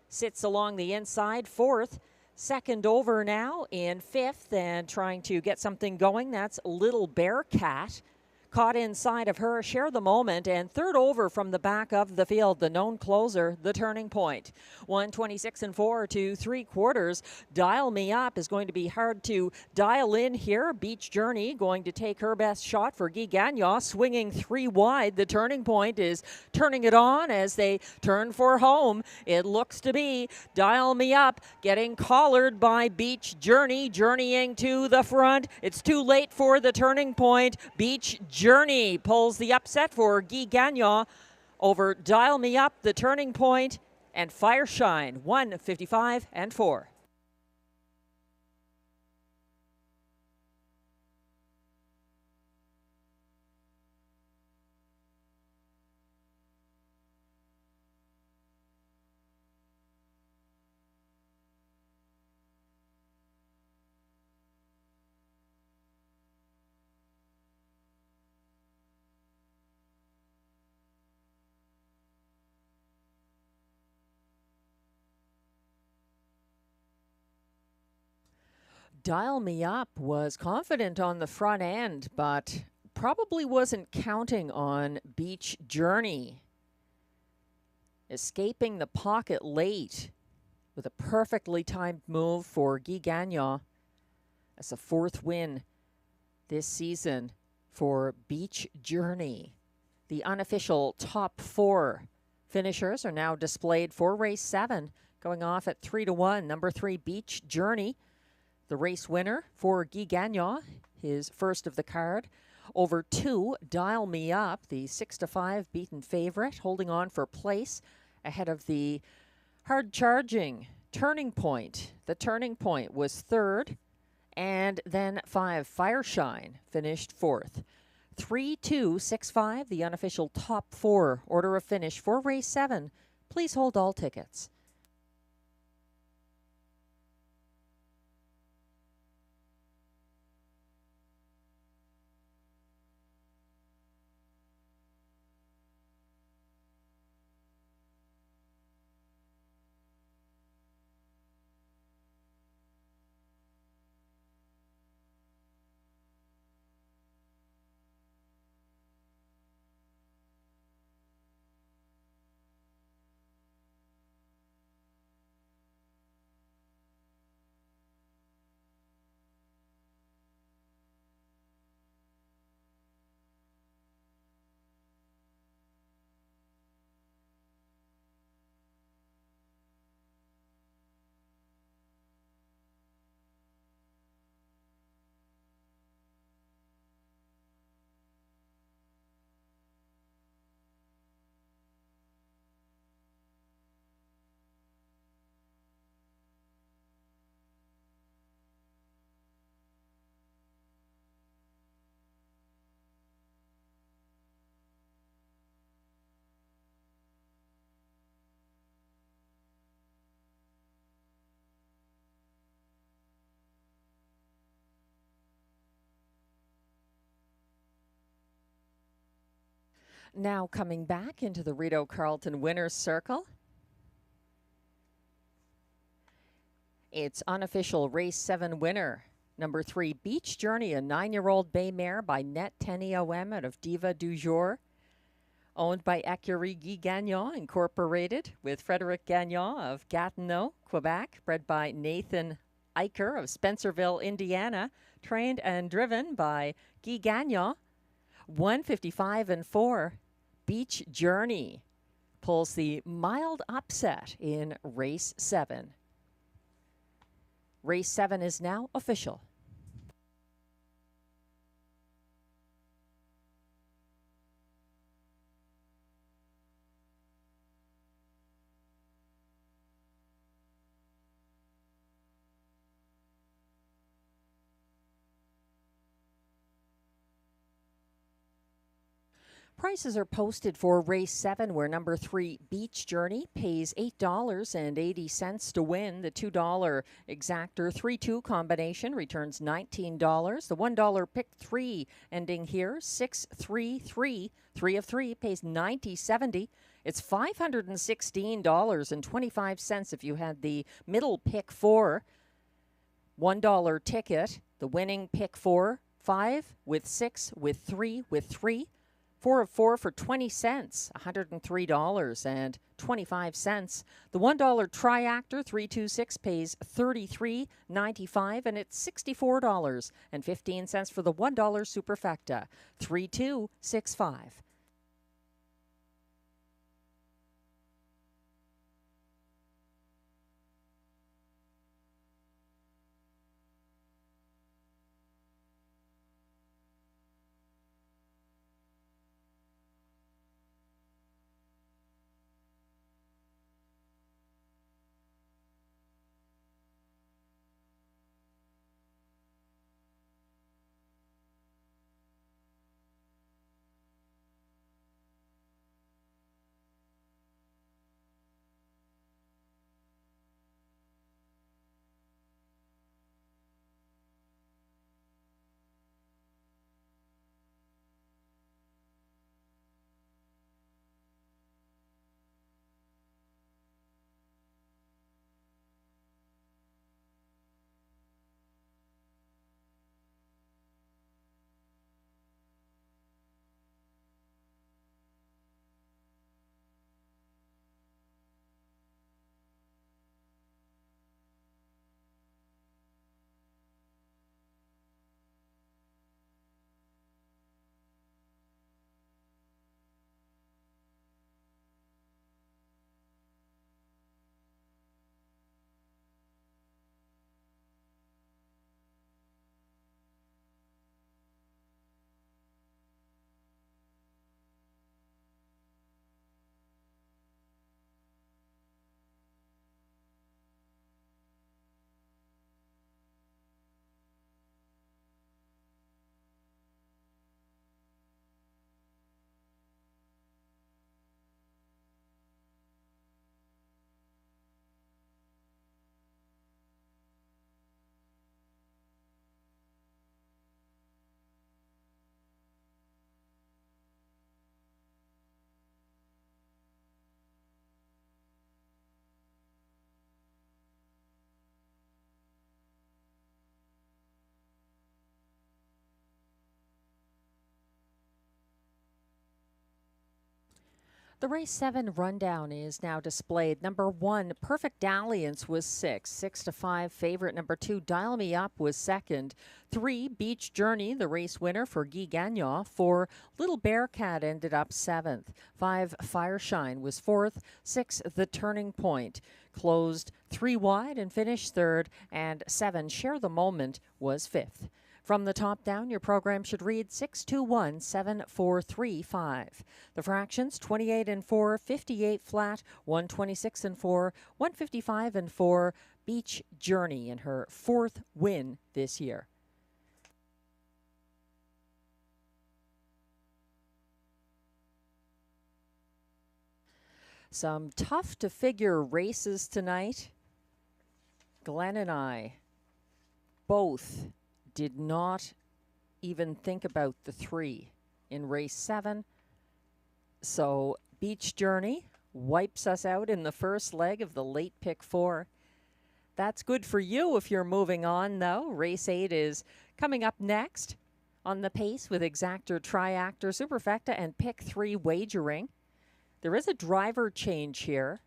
sits along the inside fourth. Second over now in fifth and trying to get something going. That's Little Bear Cat. Caught inside of her, Share the Moment, and third over from the back of the field, the known closer, the Turning Point. 126 and 4 to 3/4. Dial Me Up is going to be hard to dial in here. Beach Journey going to take her best shot for Guy Gagnon, swinging 3 wide. The Turning Point is turning it on as they turn for home. It looks to be Dial Me Up getting collared by Beach Journey, journeying to the front. It's too late for the Turning Point. Beach Journey pulls the upset for Guy Gagnon over Dial Me Up, the Turning Point, and Fireshine, 155 and 4. Dial Me Up was confident on the front end, but probably wasn't counting on Beach Journey. Escaping the pocket late with a perfectly timed move for Guy Gagnon. That's a fourth win this season for Beach Journey. The unofficial top 4 finishers are now displayed for race 7, going off at 3-1. Number 3, Beach Journey, the race winner for Guy Gagnon, his first of the card. Over 2, Dial Me Up, the 6-5 beaten favorite, holding on for place ahead of the hard-charging Turning Point. The Turning Point was third, and then 5, Fireshine, finished fourth. 3, 2, 6, 5, the unofficial top 4 order of finish for race 7. Please hold all tickets. Now coming back into the Rideau Carleton winner's circle, Its unofficial race 7 winner, number 3, Beach Journey, a 9-year-old bay mare by Net Tenny OM out of Diva du Jour, owned by Écurie Guy Gagnon Incorporated, with Frederic Gagnon of Gatineau, Quebec, bred by Nathan Eicher of Spencerville, Indiana, trained and driven by Guy Gagnon. 155-4, Beach Journey pulls the mild upset in race 7. Race 7 is now official. Prices are posted for race 7, where number 3, Beach Journey, pays $8.80 to win. The $2 exactor 3-2 combination returns $19. The $1 pick 3 ending here, 6-3-3, 3 of 3, pays $90.70. It's $516.25 if you had the middle pick 4. $1 ticket, the winning pick 4, 5 with 6 with 3 with 3. 4 of 4 for 20 cents, $103.25. The $1 triactor 326 pays $33.95, and it's $64.15 for the $1 superfecta 3265. The race 7 rundown is now displayed. Number 1, Perfect Dalliance was 6. 6-5 favorite. Number 2, Dial Me Up was second. 3, Beach Journey, the race winner for Guy Gagnon. 4, Little Bearcat ended up 7th. 5, Fireshine was 4th. 6, The Turning Point closed 3 wide and finished 3rd. And 7, Share the Moment was 5th. From the top down, your program should read 621-7435. The fractions 28-4, 58 flat, 126-4, 155-4. Beach Journey in her 4th win this year. Some tough to figure races tonight. Glenn and I both did not even think about the 3 in race 7. So Beach Journey wipes us out in the first leg of the late pick 4. That's good for you if you're moving on, though. Race 8 is coming up next on the pace with Exactor, Triactor, Superfecta, and Pick 3 wagering. There is a driver change here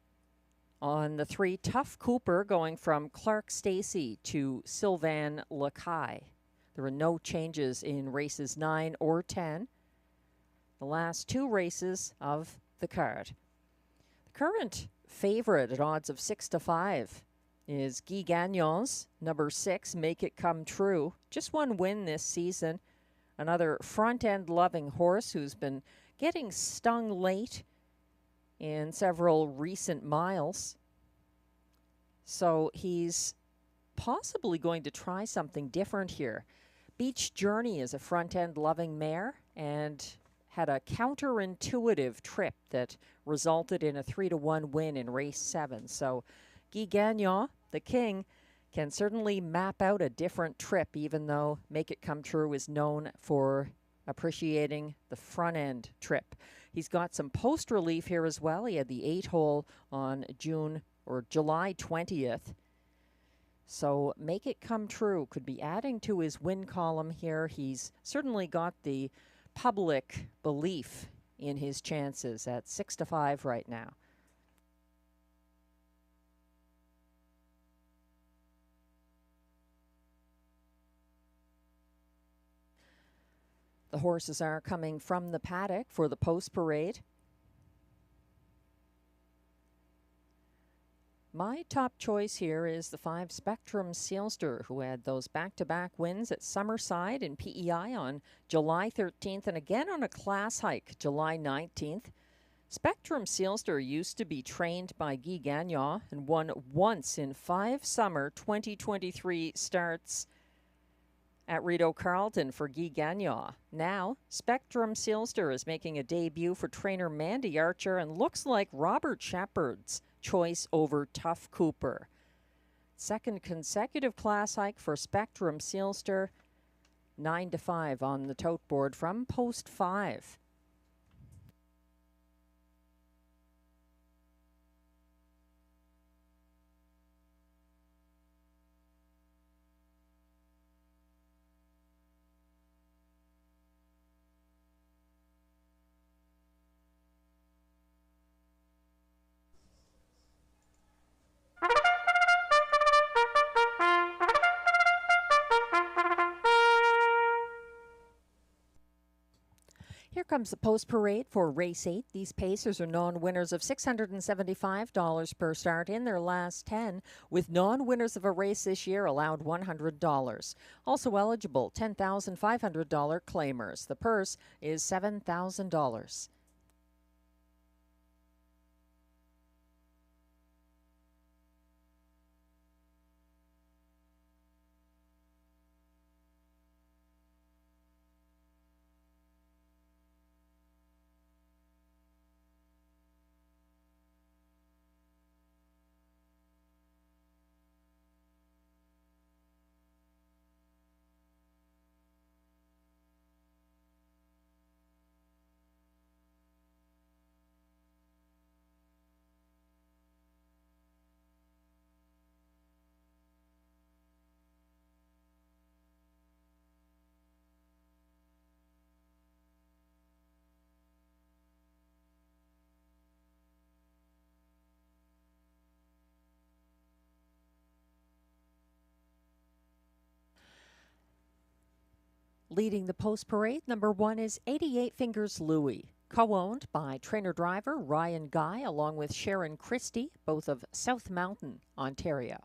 on the 3 Tough Cooper going from Clark Stacey to Sylvan Lacaille. There are no changes in races 9 or 10. The last 2 races of the card. The current favorite at odds of 6-5 is Guy Gagnon's number 6, Make It Come True. Just 1 win this season. Another front-end loving horse who's been getting stung late in several recent miles. So he's possibly going to try something different here. Beach Journey is a front-end loving mare and had a counterintuitive trip that resulted in a 3-1 win in race 7. So Guy Gagnon, the king, can certainly map out a different trip, even though Make It Come True is known for appreciating the front-end trip. He's got some post relief here as well. He had the 8-hole on July 20th. So Make It Come True could be adding to his win column here. He's certainly got the public belief in his chances at 6-5 right now. The horses are coming from the paddock for the post parade. My top choice here is the 5 Spectrum Sealster, who had those back-to-back wins at Summerside and PEI on July 13th and again on a class hike July 19th. Spectrum Sealster used to be trained by Guy Gagnon and won once in 5 summer 2023 starts at Rideau Carleton for Guy Gagnon. Now, Spectrum Sealster is making a debut for trainer Mandy Archer and looks like Robert Shepard's choice over Tough Cooper. Second consecutive class hike for Spectrum Sealster, 9-5 on the tote board from post 5. Here comes the post parade for race 8. These pacers are non-winners of $675 per start in their last 10, with non-winners of a race this year allowed $100. Also eligible, $10,500 claimers. The purse is $7,000. Leading the post parade, number 1 is 88 Fingers Louie, co-owned by trainer-driver Ryan Guy along with Sharon Christie, both of South Mountain, Ontario.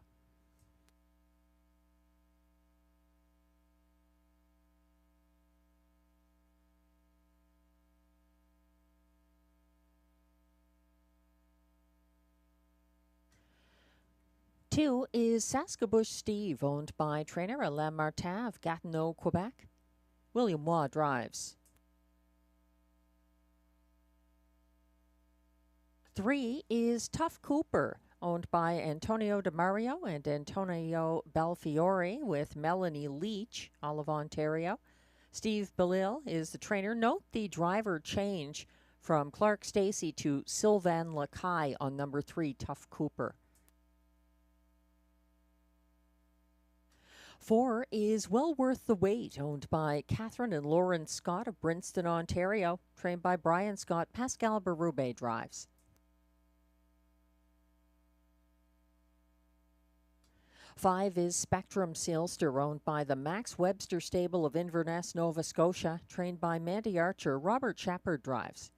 Two is Saskabush Steve, owned by trainer Alain Martin of Gatineau, Quebec. William Waugh drives. 3 is Tough Cooper, owned by Antonio DeMario and Antonio Belfiore with Melanie Leach, all of Ontario. Steve Bellil is the trainer. Note the driver change from Clark Stacey to Sylvan Lacaille on number 3, Tough Cooper. 4 is Well Worth the Wait, owned by Catherine and Lauren Scott of Brinston, Ontario, trained by Brian Scott. Pascal Berube drives. 5 is Spectrum Sealster, owned by the Max Webster Stable of Inverness, Nova Scotia, trained by Mandy Archer. Robert Shepard drives.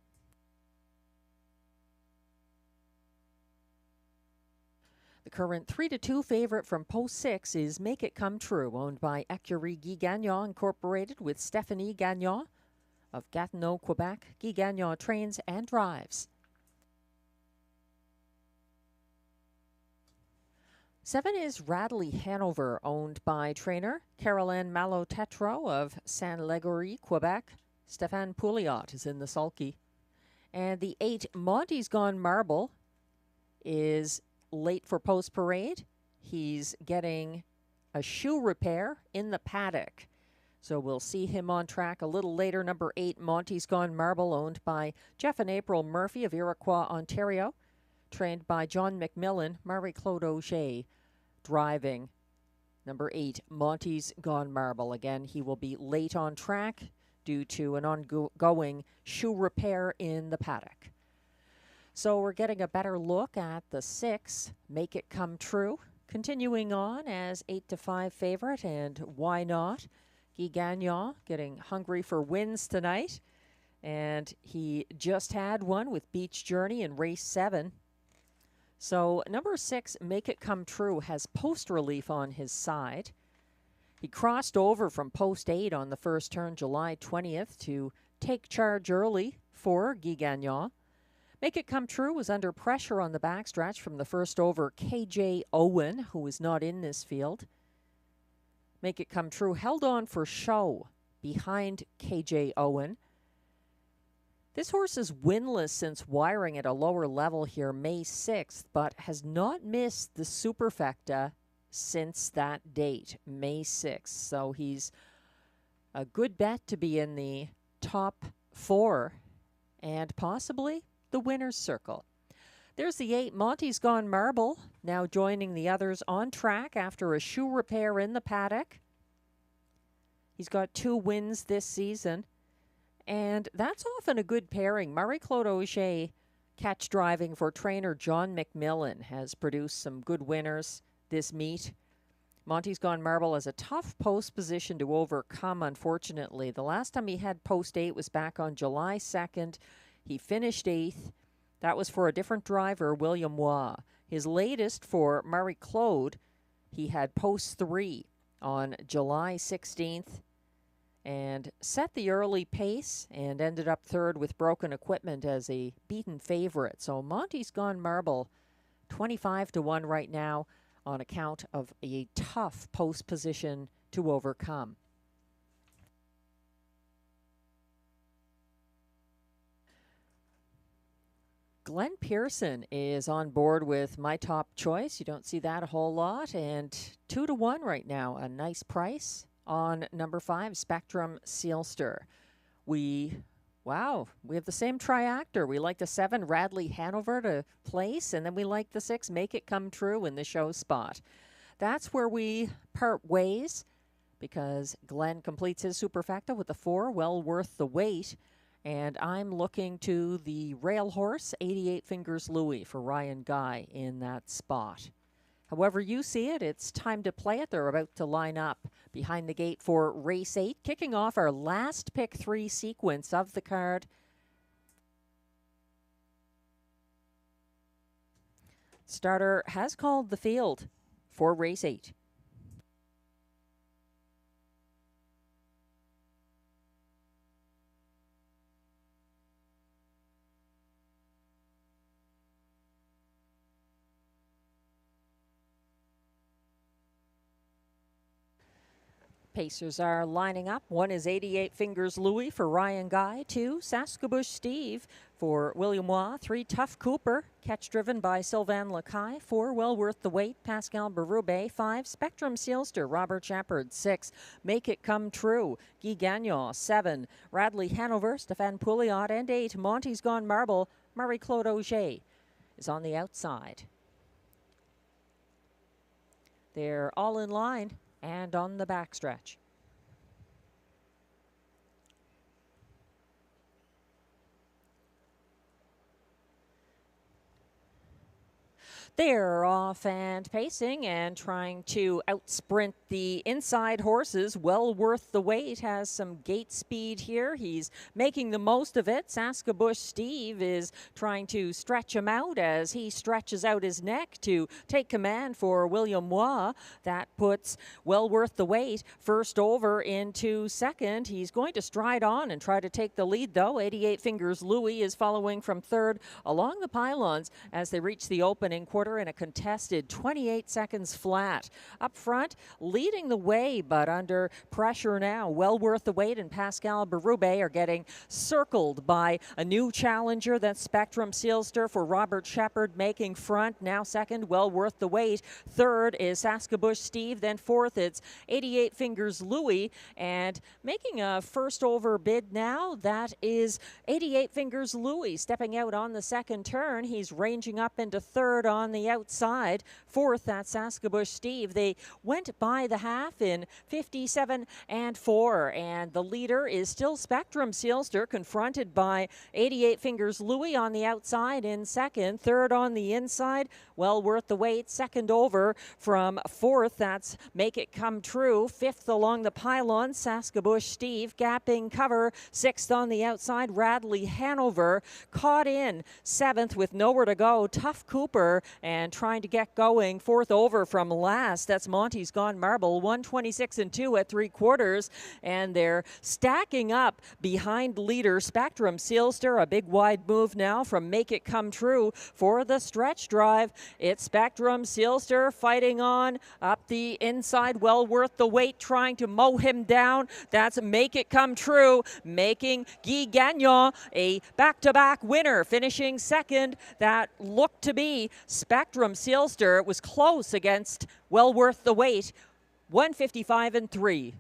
The current 3-2 favorite from Post 6 is Make It Come True, owned by Écurie Guy Gagnon Incorporated with Stephanie Gagnon of Gatineau, Quebec. Guy Gagnon trains and drives. 7 is Radley Hanover, owned by trainer Caroline Malo-Tetro of Saint-Légory, Quebec. Stéphane Pouliot is in the sulky. And the 8, Monty's Gone Marble, is late for post parade. He's getting a shoe repair in the paddock, so we'll see him on track a little later. Number 8, Monty's Gone Marble, owned by Jeff and April Murphy of Iroquois, Ontario, trained by John McMillan. Marie-Claude Auger driving number 8, Monty's Gone Marble. Again, he will be late on track due to an ongoing shoe repair in the paddock. So we're getting a better look at the 6, Make It Come True. Continuing on as 8-5 favorite, and Why Not? Guy Gagnon getting hungry for wins tonight. And he just had one with Beach Journey in race 7. So number 6, Make It Come True, has post relief on his side. He crossed over from post 8 on the first turn July 20th to take charge early for Guy Gagnon. Make It Come True was under pressure on the backstretch from the first over KJ Owen, who is not in this field. Make It Come True held on for show behind KJ Owen. This horse is winless since wiring at a lower level here May 6th, but has not missed the Superfecta since that date, May 6th. So he's a good bet to be in the top 4 and possibly the winner's circle. There's the 8, Monty's Gone Marble, now joining the others on track after a shoe repair in the paddock. He's got 2 wins this season, and that's often a good pairing. Marie-Claude Auger, catch driving for trainer John McMillan, has produced some good winners this meet. Monty's Gone Marble has a tough post position to overcome, unfortunately. The last time he had post 8 was back on July 2nd. He finished 8th. That was for a different driver, William Waugh. His latest for Marie-Claude, he had post 3 on July 16th and set the early pace and ended up 3rd with broken equipment as a beaten favorite. So Monty's Gone Marble, 25-1 right now on account of a tough post position to overcome. Glenn Pearson is on board with My Top Choice. You don't see that a whole lot. And 2-1 right now. A nice price on number 5, Spectrum Sealster. We have the same triactor. We like the 7, Radley Hanover, to place. And then we like the 6, Make It Come True, in the show spot. That's where we part ways, because Glenn completes his superfecta with the 4, Well Worth the Wait. And I'm looking to the rail horse, 88 Fingers Louis, for Ryan Guy in that spot. However you see it, it's time to play it. They're about to line up behind the gate for race 8, kicking off our last pick 3 sequence of the card. Starter has called the field for race 8. Pacers are lining up. 1 is 88 Fingers Louis for Ryan Guy. 2, Saskabush Steve for William Waugh. 3, Tough Cooper, catch driven by Sylvain Lacaille. 4, Well Worth the Wait, Pascal Berube. 5, Spectrum Sealster, Robert Shepard. 6, Make It Come True, Guy Gagnon. 7, Radley Hanover, Stéphane Pouliot. And 8, Monty's Gone Marble, Marie-Claude Auger is on the outside. They're all in line and on the backstretch. They're off and pacing and trying to outsprint the inside horses. Well worth the wait, has some gate speed here. He's making the most of it. Saskabush Steve is trying to stretch him out as he stretches out his neck to take command for William Waugh. That puts Well Worth the Wait first over into second. He's going to stride on and try to take the lead, though. 88 Fingers Louie is following from third along the pylons as they reach the opening quarter in a contested 28 seconds flat. Up front, leading the way, but under pressure now. Well Worth the Wait and Pascal Berube are getting circled by a new challenger. That's Spectrum Sealster for Robert Shepard making front. Now second, Well Worth the Wait. Third is Saskabush Steve. Then fourth, it's 88 Fingers Louie. And making a first over bid now, that is 88 Fingers Louie stepping out on the second turn. He's ranging up into third on the outside. Fourth, that's Saskabush Steve. They went by the half in 57 and 4, and the leader is still Spectrum Sealster, confronted by 88 Fingers Louie on the outside in second. Third on the inside, Well Worth the Wait. Second over from fourth, that's Make It Come True. Fifth along the pylon, Saskabush Steve gapping cover. Sixth on the outside, Radley Hanover caught in seventh with nowhere to go. Tough Cooper and trying to get going. Fourth over from last, that's Monty's Gone Marble. 126 and 2 at 3/4, and they're stacking up behind leader Spectrum Sealster. A big wide move now from Make It Come True for the stretch drive. It's Spectrum Sealster fighting on up the inside. Well Worth the Wait trying to mow him down. That's Make It Come True, making Guy Gagnon a back-to-back winner, finishing second. That looked to be Spectrum Sealster. It was close against Well Worth the Wait. 155 and 3.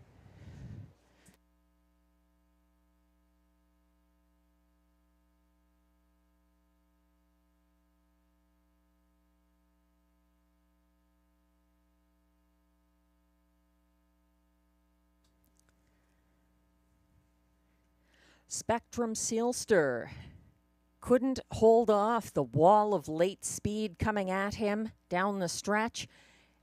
Spectrum Sealster couldn't hold off the wall of late speed coming at him down the stretch.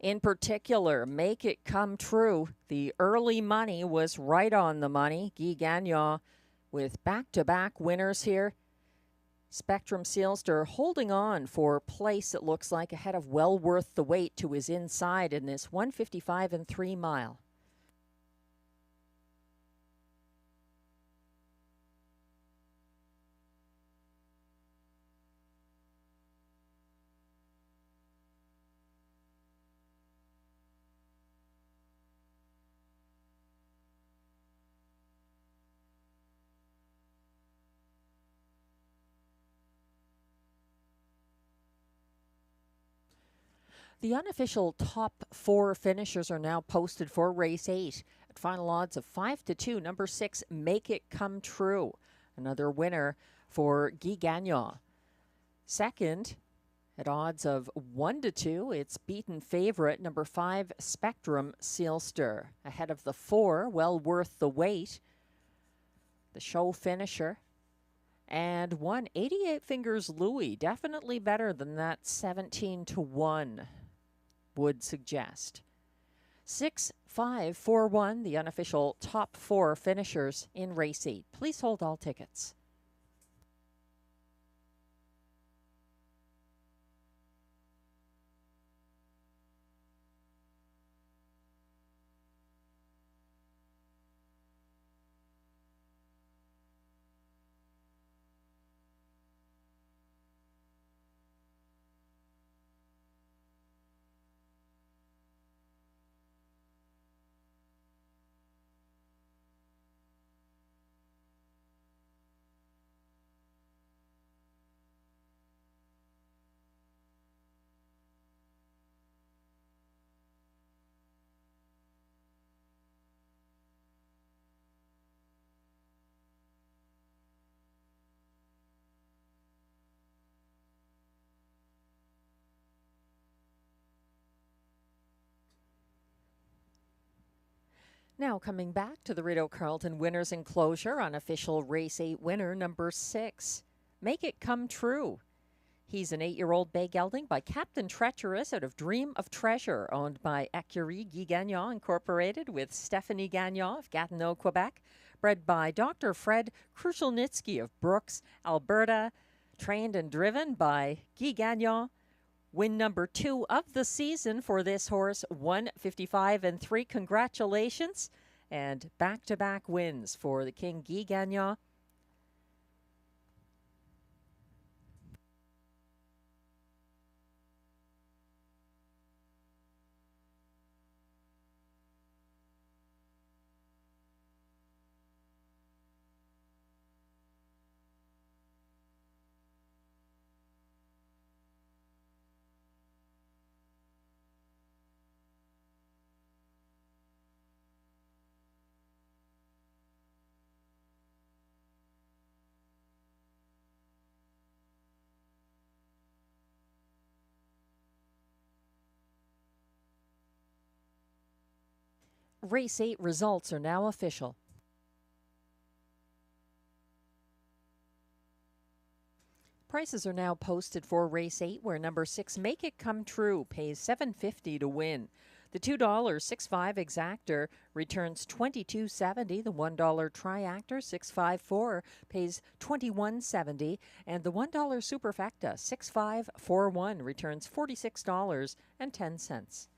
In particular, Make It Come True. The early money was right on the money. Guy Gagnon with back-to-back winners here. Spectrum Sealster holding on for place, it looks like, ahead of Well Worth the Wait to his inside in this 155 and 3 mile. The unofficial top 4 finishers are now posted for race 8 at final odds of 5-2. Number 6, Make It Come True, another winner for Guy Gagnon. Second, at odds of 1-2, it's beaten favorite number 5, Spectrum Sealster. Ahead of the 4, Well Worth the Wait, the show finisher. And 88 Fingers Louie, definitely better than that 17-1 would suggest. 6, 5, 4, 1, the unofficial top 4 finishers in race 8. Please hold all tickets. Now coming back to the Rideau Carleton Winners Enclosure, unofficial Race 8 winner number 6. Make It Come True. He's an 8-year-old bay gelding by Captain Treacherous out of Dream of Treasure, owned by Écurie Guy Gagnon Incorporated with Stephanie Gagnon of Gatineau, Quebec. Bred by Dr. Fred Krushelnitsky of Brooks, Alberta. Trained and driven by Guy Gagnon. Win number 2 of the season for this horse, 155-3. Congratulations. And back-to-back wins for the King Guy Gagnon. Race 8 results are now official. Prices are now posted for Race 8, where number 6, Make It Come True, pays $7.50 to win. The $2.65 exactor returns $22.70. The $1 triactor 654 pays $21.70, and the $1 superfecta 6541 returns $46.10.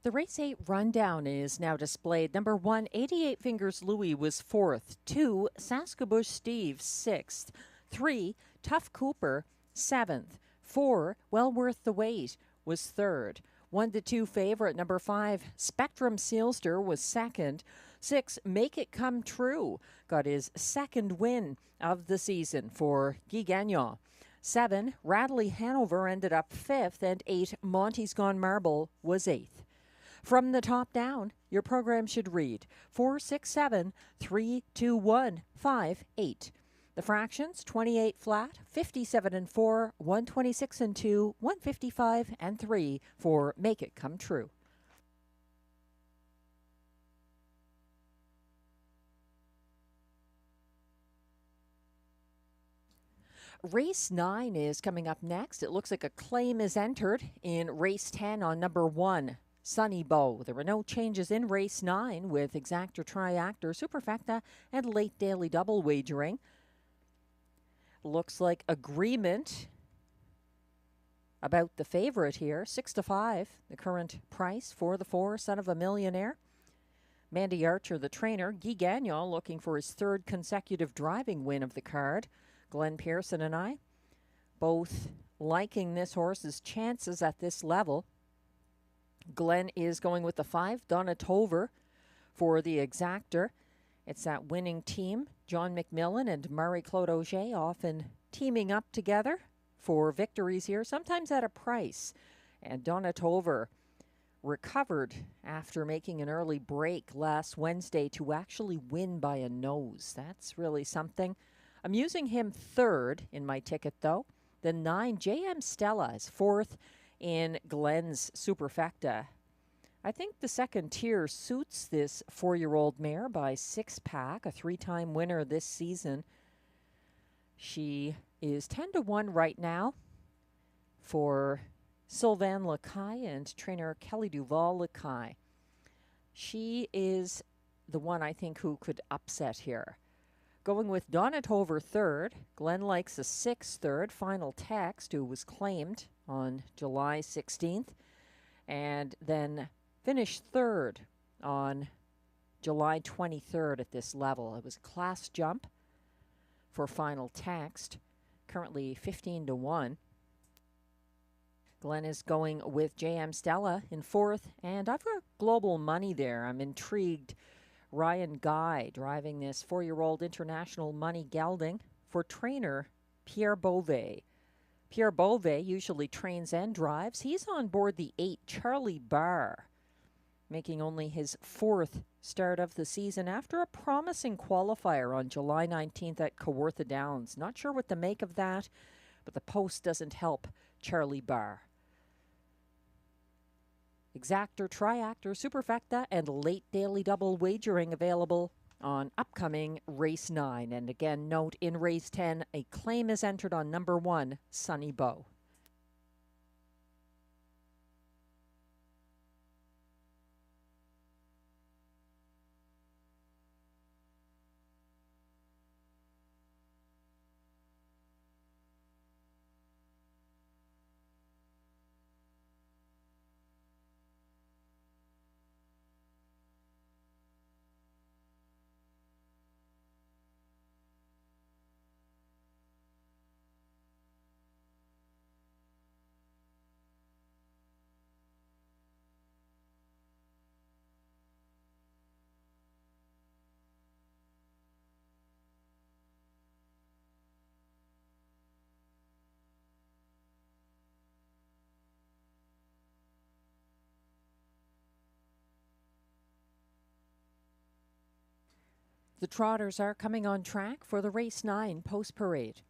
The Race 8 rundown is now displayed. Number 1, 88 Fingers Louie was 4th. 2, Saskabush Steve, 6th. 3, Tough Cooper, 7th. 4, Well Worth the Wait was 3rd. 1 to 2 favorite, number 5, Spectrum Sealster was 2nd. 6, Make It Come True got his 2nd win of the season for Guy Gagnon. 7, Radley Hanover ended up 5th, and 8, Monty's Gone Marble was 8th. From the top down, your program should read 4, 6, 7, 3, 2, 1, 5, 8. The fractions 28 flat, 57 and 4, 126 and 2, 155 and 3 for Make It Come True. Race 9 is coming up next. It looks like a claim is entered in race 10 on number 1. Sunny Bow. There were no changes in race 9 with exactor, triactor, superfecta, and late daily double wagering. Looks like agreement about the favorite here. 6-5, the current price for the 4, Son of a Millionaire. Mandy Archer, the trainer. Guy Gagnon looking for his 3rd consecutive driving win of the card. Glenn Pearson and I both liking this horse's chances at this level. Glenn is going with the 5, Donna for the exactor. It's that winning team. John McMillan and Marie-Claude Auger often teaming up together for victories here, sometimes at a price. And Donna recovered after making an early break last Wednesday to actually win by a nose. That's really something. I'm using him 3rd in my ticket, though. The 9, JM Stella, is 4th in Glenn's Superfecta. I think the second tier suits this 4-year-old mare by 6-pack, a 3-time winner this season. She is 10-1 right now for Sylvain Lacaille and trainer Kelly Duval Lacaille. She is the one I think who could upset here. Going with Donna 3rd. Glenn likes a 6 3rd. Final Text, who was claimed on July 16th. And then finished 3rd on July 23rd at this level. It was a class jump for Final Text. Currently 15-1. Glenn is going with JM Stella in 4th. And I've got global money there. I'm intrigued. Ryan Guy driving this 4-year-old international money gelding for trainer Pierre Beauvais. Pierre Beauvais usually trains and drives. He's on board the 8 Charlie Barr, making only his 4th start of the season after a promising qualifier on July 19th at Kawartha Downs. Not sure what to make of that, but the post doesn't help Charlie Barr. Exactor, triactor, superfecta, and late daily double wagering available on upcoming race 9. And again, note in race 10, a claim is entered on number 1, Sunny Bow. The trotters are coming on track for the race 9 post parade.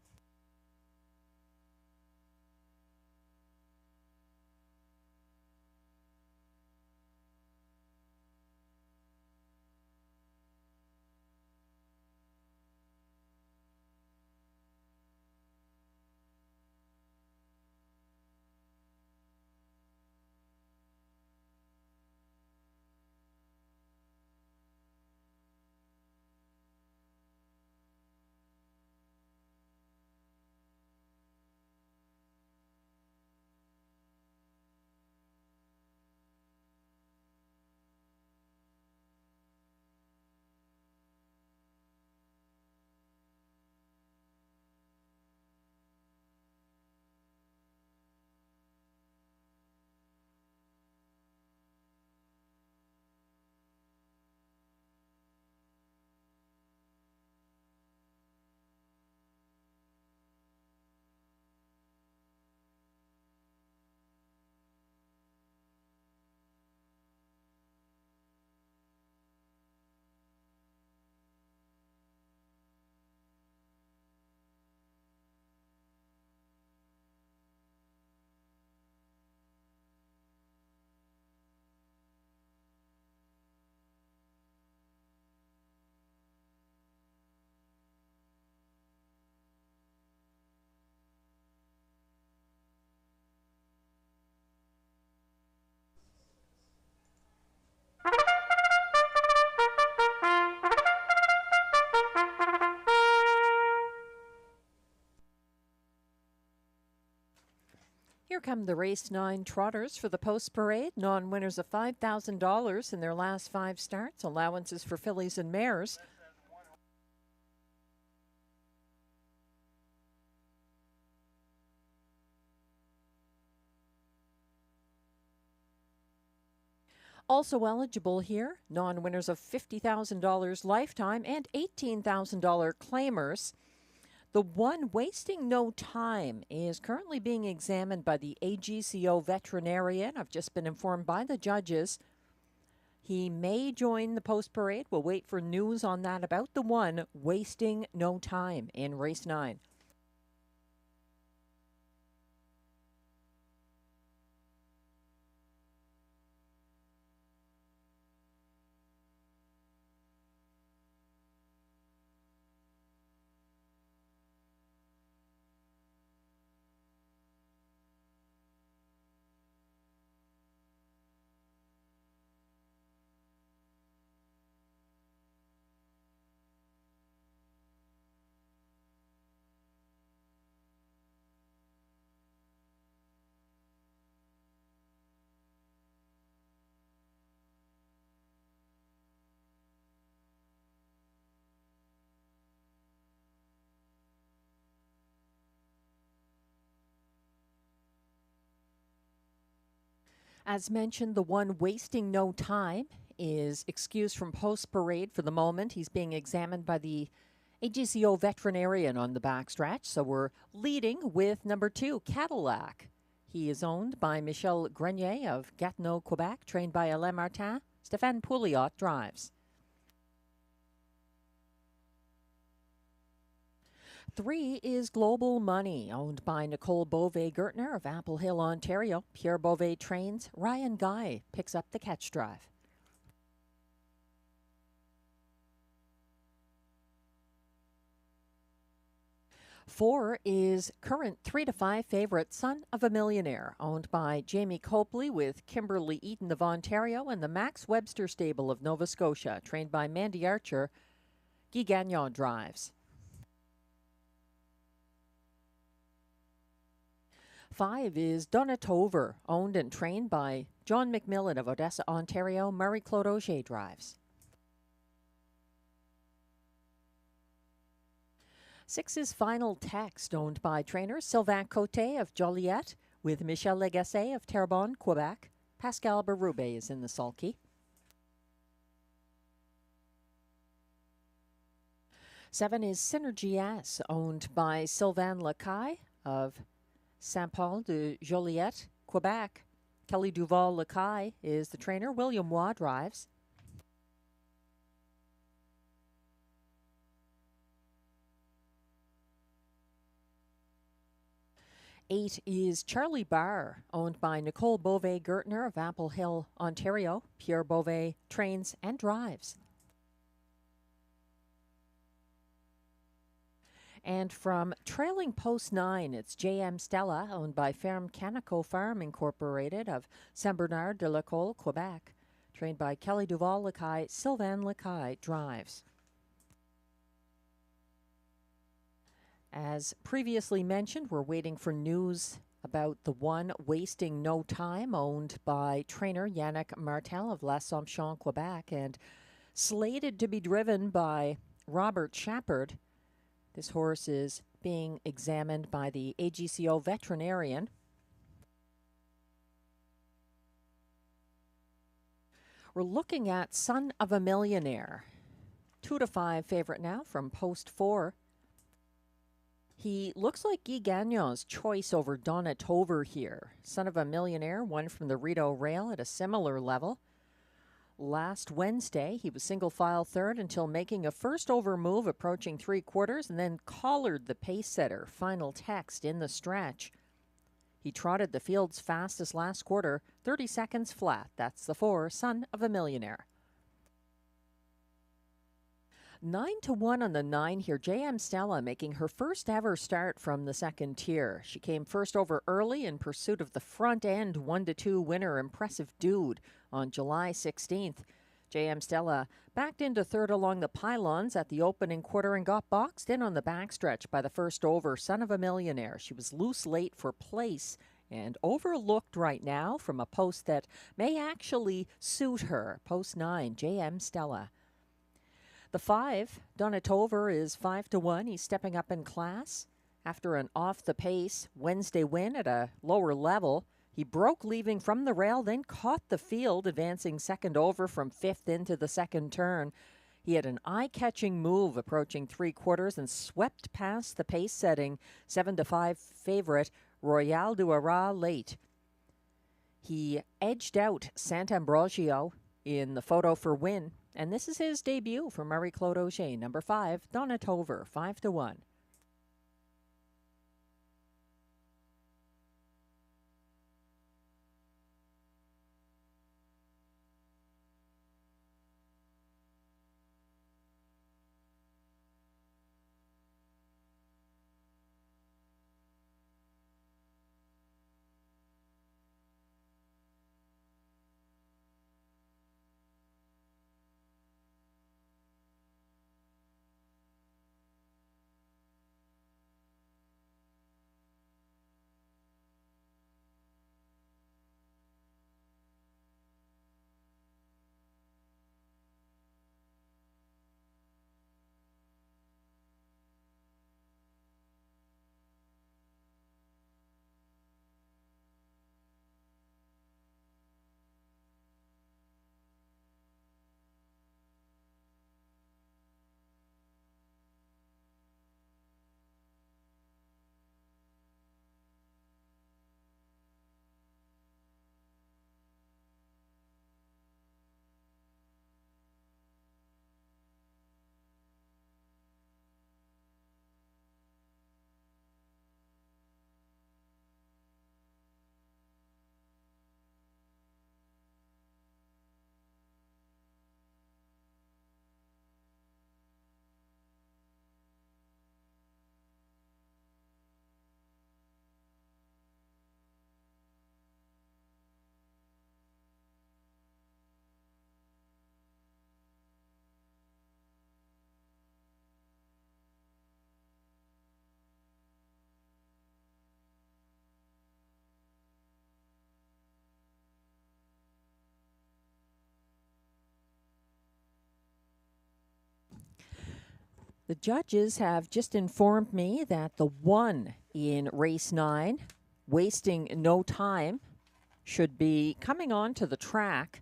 Here come the race 9 trotters for the post parade. Non-winners of $5,000 in their last 5 starts. Allowances for fillies and mares. Also eligible here, non-winners of $50,000 lifetime and $18,000 claimers. The one wasting no time is currently being examined by the AGCO veterinarian. I've just been informed by the judges. He may join the post parade. We'll wait for news on that about the one wasting no time in race 9. As mentioned, the one wasting no time is excused from post parade for the moment. He's being examined by the AGCO veterinarian on the backstretch. So we're leading with number 2, Cadillac. He is owned by Michel Grenier of Gatineau, Quebec, trained by Alain Martin. Stéphane Pouliot drives. 3 is Global Money, owned by Nicole Beauvais-Gertner of Apple Hill, Ontario. Pierre Beauvais trains. Ryan Guy picks up the catch drive. Four is current 3 to 5 favorite Son of a Millionaire, owned by Jamie Copley with Kimberly Eaton of Ontario and the Max Webster stable of Nova Scotia, trained by Mandy Archer. Guy Gagnon drives. 5 is Donna, owned and trained by John McMillan of Odessa, Ontario. Marie-Claude Auger drives. 6 is Final Text, owned by trainer Sylvain Côté of Joliette with Michel Legasse of Terrebonne, Quebec. Pascal Berube is in the sulky. 7 is Synergy S, owned by Sylvain Lacaille of Saint-Paul de Joliette, Quebec. Kelly Duval-Lacaille is the trainer. William Waugh drives. 8 is Charlie Barr, owned by Nicole Beauvais-Gertner of Apple Hill, Ontario. Pierre Beauvais trains and drives. And from trailing post 9, it's J.M. Stella, owned by Ferme Canico Farm Incorporated of Saint-Bernard-de-la-Colle, Quebec. Trained by Kelly Duval-Lacaille, Sylvain Lacaille drives. As previously mentioned, we're waiting for news about the one wasting no time, owned by trainer Yannick Martel of L'Assomption, Quebec, and slated to be driven by Robert Shepard. This horse is being examined by the AGCO veterinarian. We're looking at Son of a Millionaire. 2 to 5 favorite now from post 4. He looks like Guy Gagnon's choice over Donna here. Son of a Millionaire won from the Rideau rail at a similar level. Last Wednesday, he was single file third until making a first over move approaching 3/4 and then collared the pace setter, Final Text, in the stretch. He trotted the field's fastest last quarter, 30 seconds flat. That's the 4, Son of a Millionaire. 9 to 1 on the 9 here. J.M. Stella making her first ever start from the second tier. She came first over early in pursuit of the front end 1-2 winner, Impressive Dude, on July 16th. J.M. Stella backed into third along the pylons at the opening quarter and got boxed in on the backstretch by the first over, Son of a Millionaire. She was loose late for place and overlooked right now from a post that may actually suit her. Post 9, J.M. Stella. The 5, Donna is 5-1. He's stepping up in class. After an off-the-pace Wednesday win at a lower level, he broke leaving from the rail, then caught the field, advancing second over from 5th into the second turn. He had an eye-catching move approaching three-quarters and swept past the pace-setting 7-5 favorite Royale du Ara late. He edged out Sant'Ambrogio in the photo for win, and this is his debut for Marie-Claude Auger. Number 5, Donna 5-1. The judges have just informed me that the 1 in race 9, Wasting No Time, should be coming on to the track.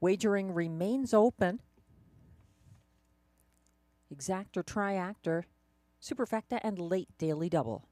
Wagering remains open. Exactor, Triactor, Superfecta, and Late Daily Double.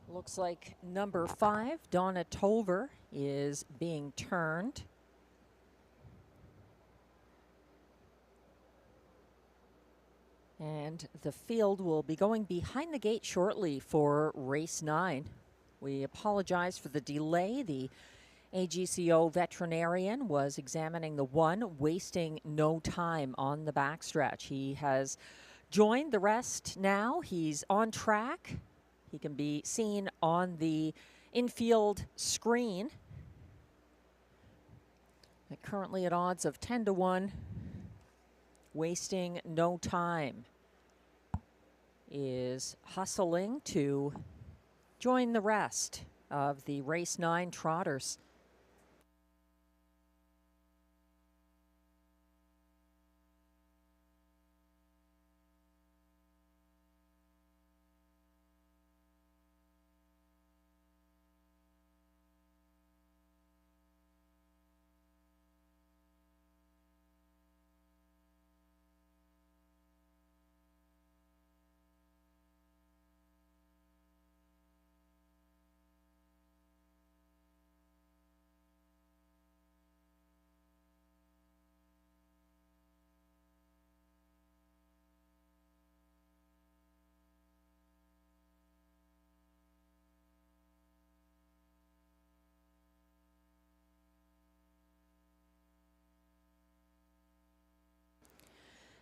Looks like number 5, Donna Tover, is being turned. And the field will be going behind the gate shortly for race 9. We apologize for the delay. The AGCO veterinarian was examining the 1, Wasting No Time on the backstretch. He has joined the rest now. He's on track. He can be seen on the infield screen. Currently at odds of 10-1. Wasting No Time is hustling to join the rest of the race 9 trotters.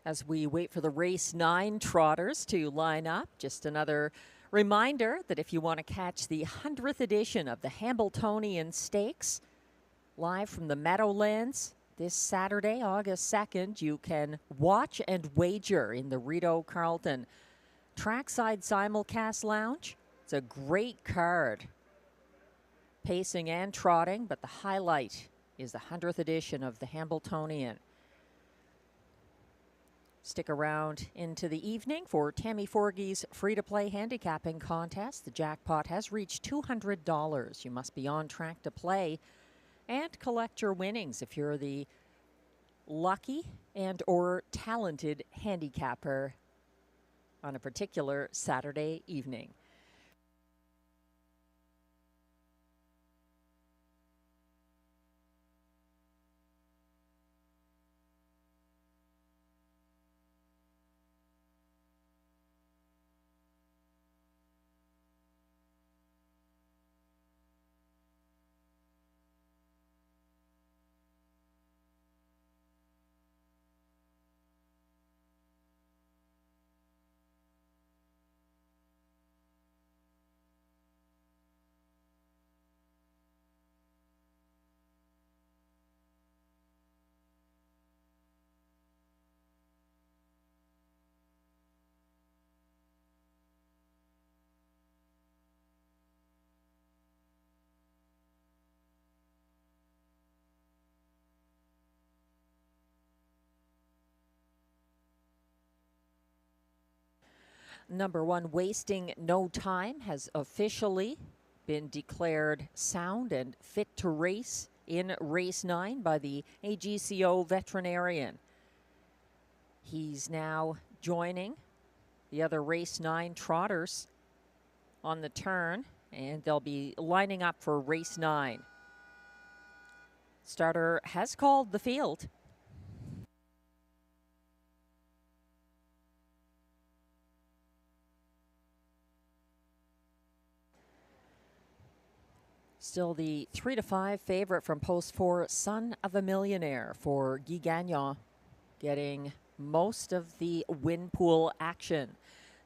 As we wait for the race 9 trotters to line up, just another reminder that if you want to catch the 100th edition of the Hambletonian Stakes live from the Meadowlands this Saturday, August 2nd, you can watch and wager in the Rideau Carleton Trackside Simulcast Lounge. It's a great card, pacing and trotting, but the highlight is the 100th edition of the Hambletonian. Stick around into the evening for Tammy Forgey's free-to-play handicapping contest. The jackpot has reached $200. You must be on track to play and collect your winnings if you're the lucky and or talented handicapper on a particular Saturday evening. Number 1, Wasting No Time, has officially been declared sound and fit to race in race 9 by the AGCO veterinarian. He's now joining the other race 9 trotters on the turn, and they'll be lining up for race 9. Starter has called the field. Still the 3-5 favorite from post 4, Son of a Millionaire, for Guy Gagnon, getting most of the win pool action.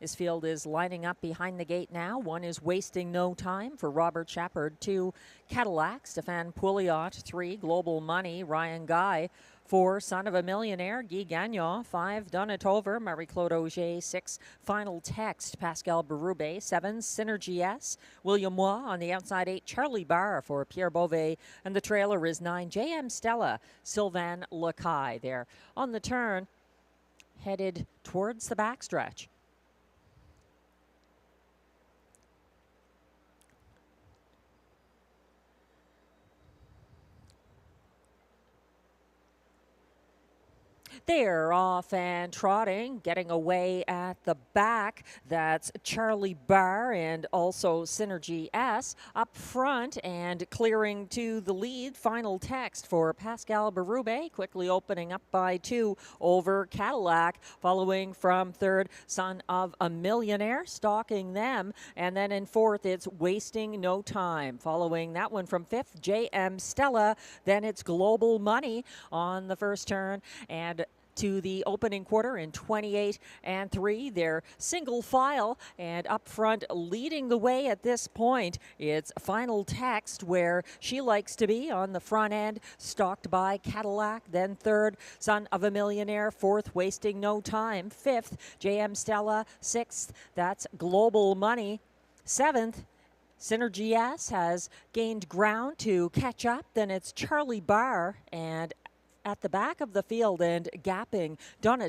This field is lining up behind the gate now. 1 is Wasting No Time for Robert Shepard. 2, Cadillac, Stefan Pouliot. 3, Global Money, Ryan Guy. 4, Son of a Millionaire, Guy Gagnon. 5, Donna, Marie-Claude Auger. 6, Final Text, Pascal Berube. 7, Synergy S, William Moy. On the outside, 8, Charlie Barr for Pierre Beauvais. And the trailer is 9, JM Stella, Sylvain Lacaille. There on the turn, headed towards the backstretch. They're off and trotting, getting away at the back. That's Charlie Barr and also Synergy S. Up front and clearing to the lead. Final Text for Pascal Berube, quickly opening up by 2 over Cadillac. Following from 3rd, Son of a Millionaire, stalking them. And then in 4th, it's Wasting No Time. Following that one from 5th, JM Stella. Then it's Global Money on the first turn. And to the opening quarter in 28 and 3. They're single file, and up front leading the way at this point, it's Final Text, where she likes to be on the front end, stalked by Cadillac. Then 3rd, Son of a Millionaire. 4th, Wasting No Time. 5th, JM Stella. 6th, that's Global Money. 7th, Synergy S has gained ground to catch up. Then it's Charlie Barr, and at the back of the field and gapping Donna.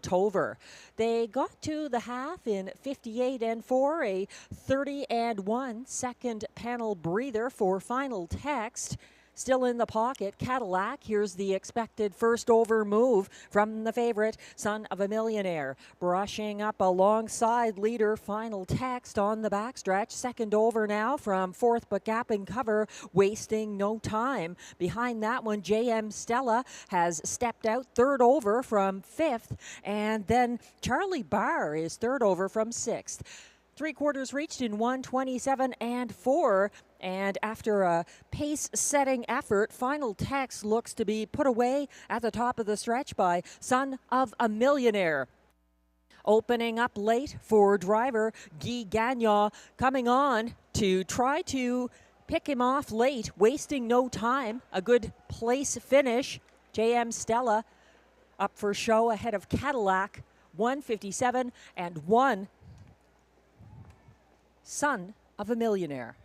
They got to the half in 58 and 4, a 30 and 1 second panel breather for Final Text. Still in the pocket, Cadillac. Here's the expected first over move from the favorite, Son of a Millionaire. Brushing up alongside leader Final Text on the backstretch. Second over now from 4th, but gapping cover, Wasting No Time. Behind that one, JM Stella has stepped out. 3rd over from 5th. And then Charlie Barr is 3rd over from 6th. 3/4 reached in 1:27 and 4. And after a pace-setting effort, Final Text looks to be put away at the top of the stretch by Son of a Millionaire. opening up late for driver Guy Gagnon, coming on to try to pick him off late, wasting no time. A good place finish. JM Stella up for show ahead of Cadillac, 157 and 1. Son of a Millionaire.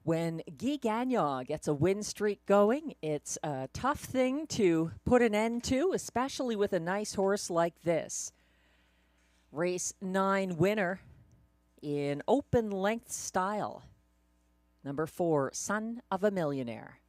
When Guy Gagnon gets a win streak going, it's a tough thing to put an end to, especially with a nice horse like this. Race 9 winner in open length style. Number 4, Son of a Millionaire.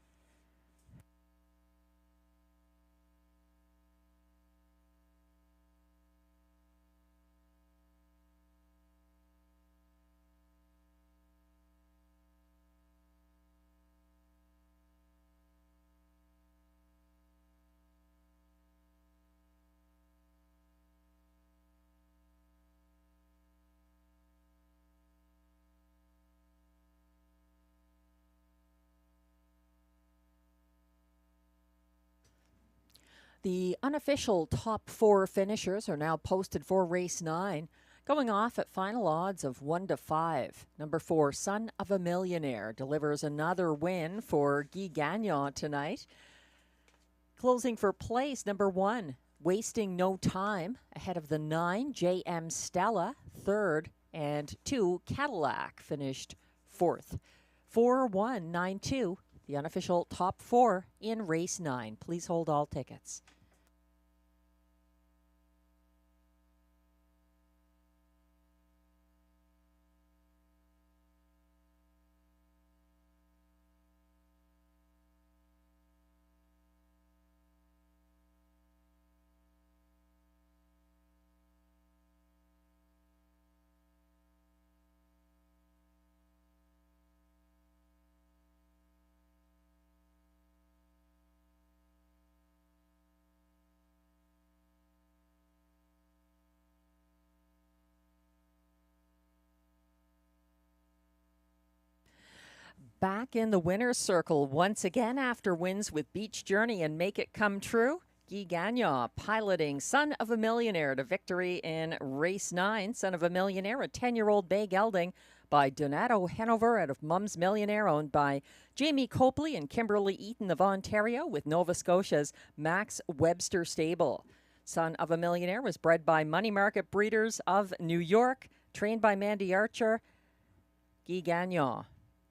The unofficial top 4 finishers are now posted for race 9, going off at final odds of 1-5. Number 4, Son of a Millionaire, delivers another win for Guy Gagnon tonight. Closing for place, number 1, Wasting No Time, ahead of the 9, JM Stella, 3rd, and 2, Cadillac, finished 4th. 4-1-9-2. The unofficial top 4 in race 9. Please hold all tickets. Back in the winner's circle once again after wins with Beach Journey and Make It Come True. Guy Gagnon piloting Son of a Millionaire to victory in race 9. Son of a Millionaire, a 10-year-old bay gelding by Donato Hanover out of Mum's Millionaire, owned by Jamie Copley and Kimberly Eaton of Ontario with Nova Scotia's Max Webster Stable. Son of a Millionaire was bred by Money Market Breeders of New York, trained by Mandy Archer. Guy Gagnon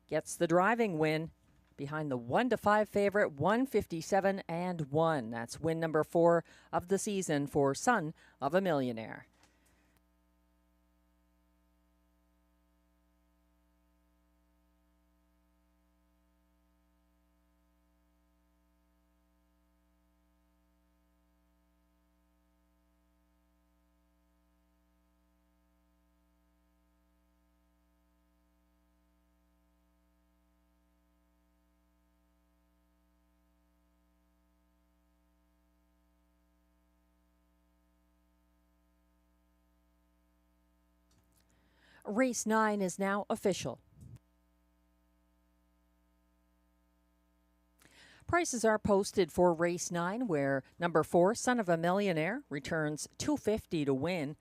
gets the driving win behind the 1-5 favorite, 157 and 1. That's win number 4 of the season for Son of a Millionaire. Race 9 is now official. Prices are posted for race 9, where number 4, Son of a Millionaire, returns $2.50 to win.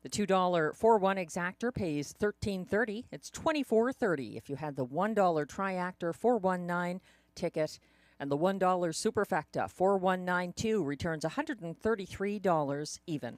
The $2 4-1 exactor pays $13.30. It's $24.30 if you had the $1 triactor 419 ticket, and the $1 superfecta 4192 returns $133 even.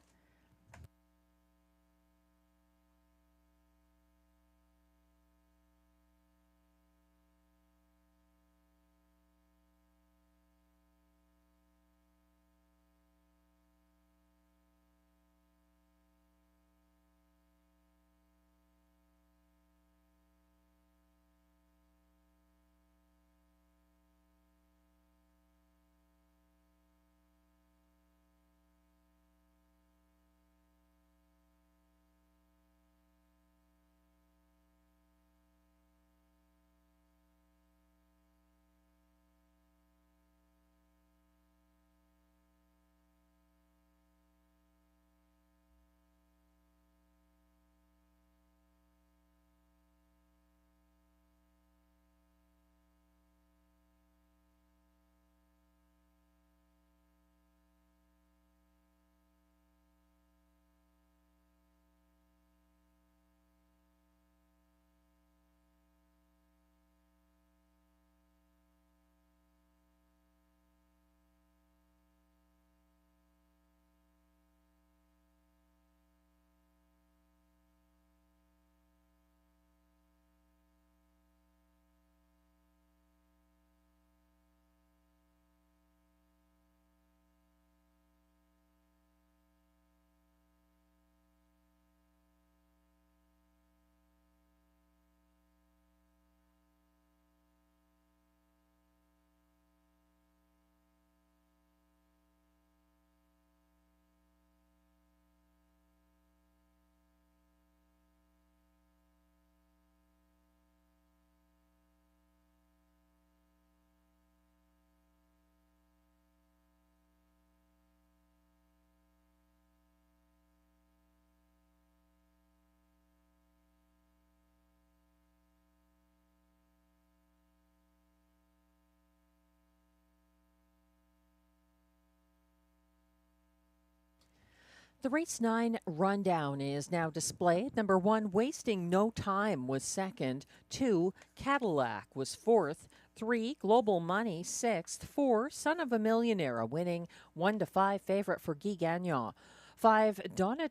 The race 9 rundown is now displayed. Number 1, Wasting No Time, was second. 2, Cadillac was fourth. 3, Global Money, sixth. 4, Son of a Millionaire, a winning 1-5 favorite for Guy Gagnon. 5, Donna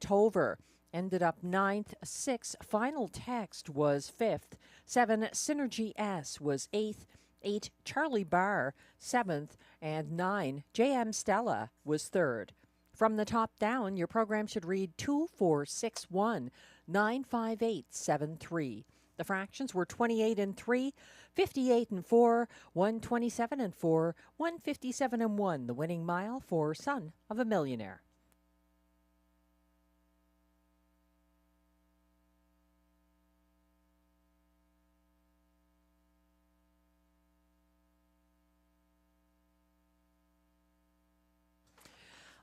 ended up ninth. 6, Final Text was fifth. 7, Synergy S was eighth. 8, Charlie Barr, seventh. And 9, JM Stella was third. From the top down, your program should read 2461 95873. The fractions were 28 and 3, 58 and 4, 127 and 4, 157 and 1. The winning mile for Son of a Millionaire.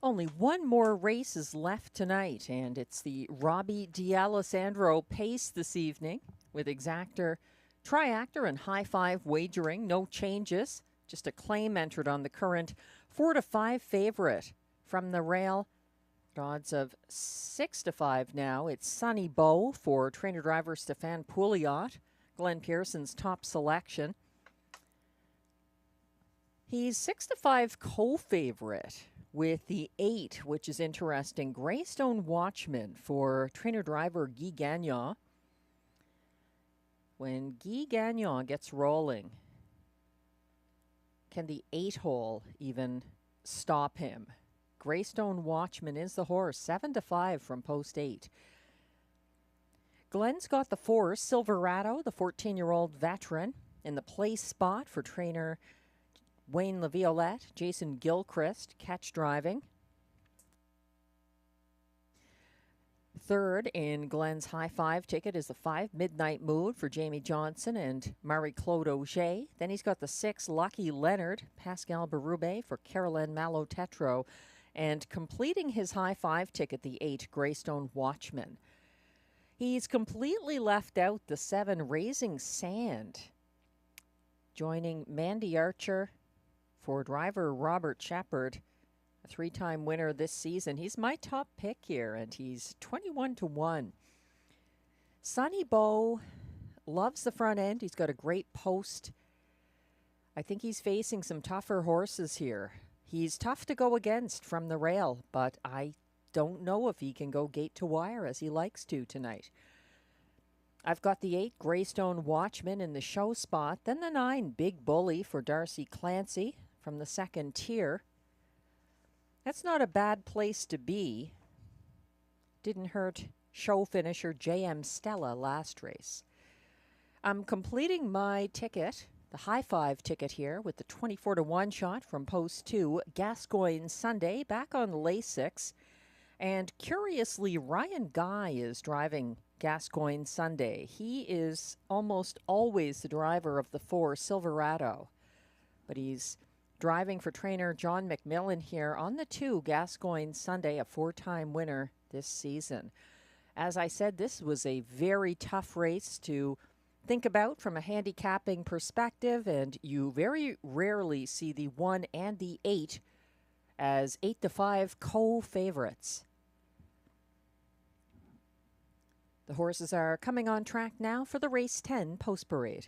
Only one more race is left tonight, and it's the Robbie D'Alessandro Pace this evening with exactor, triactor, and high five wagering. No changes, just a claim entered on the current 4-5 favorite from the rail. Odds of 6-5 now. It's Sunny Bow for trainer-driver Stefan Pouliot, Glenn Pearson's top selection. He's 6-5 co-favorite with the 8, which is interesting. Greystone Watchman for trainer-driver Guy Gagnon. When Guy Gagnon gets rolling, can the 8-hole even stop him? Greystone Watchman is the horse, 7-5 from post 8. Glenn's got the 4, Silverado, the 14-year-old veteran, in the place spot for trainer Wayne LaViolette, Jason Gilchrist, catch driving. Third in Glenn's high five ticket is the 5, Midnight Mood, for Jamie Johnson and Marie-Claude Auger. Then he's got the 6, Lucky Leonard, Pascal Berube for Caroline Malo-Tetro. And completing his high five ticket, the 8, Greystone Watchman. He's completely left out the 7, Raising Sand, joining Mandy Archer for driver Robert Shepard, a 3-time winner this season. He's my top pick here, and he's 21-1. Sunny Bow loves the front end. He's got a great post. I think he's facing some tougher horses here. He's tough to go against from the rail, but I don't know if he can go gate to wire as he likes to tonight. I've got the 8, Greystone Watchman, in the show spot. Then the 9, Big Bully for Darcy Clancy from the second tier. That's not a bad place to be. Didn't hurt show finisher JM Stella last race. I'm completing my ticket, the high five ticket here, with the 24-1 shot from post 2, Gascoigne Sunday, back on Lasix. And curiously, Ryan Guy is driving Gascoigne Sunday. He is almost always the driver of the 4, Silverado. But he's driving for trainer John McMillan here on the 2, Gascoigne Sunday, a 4-time winner this season. As I said, this was a very tough race to think about from a handicapping perspective, and you very rarely see the 1 and the 8 as 8-5 co-favorites. The horses are coming on track now for the race 10 post parade.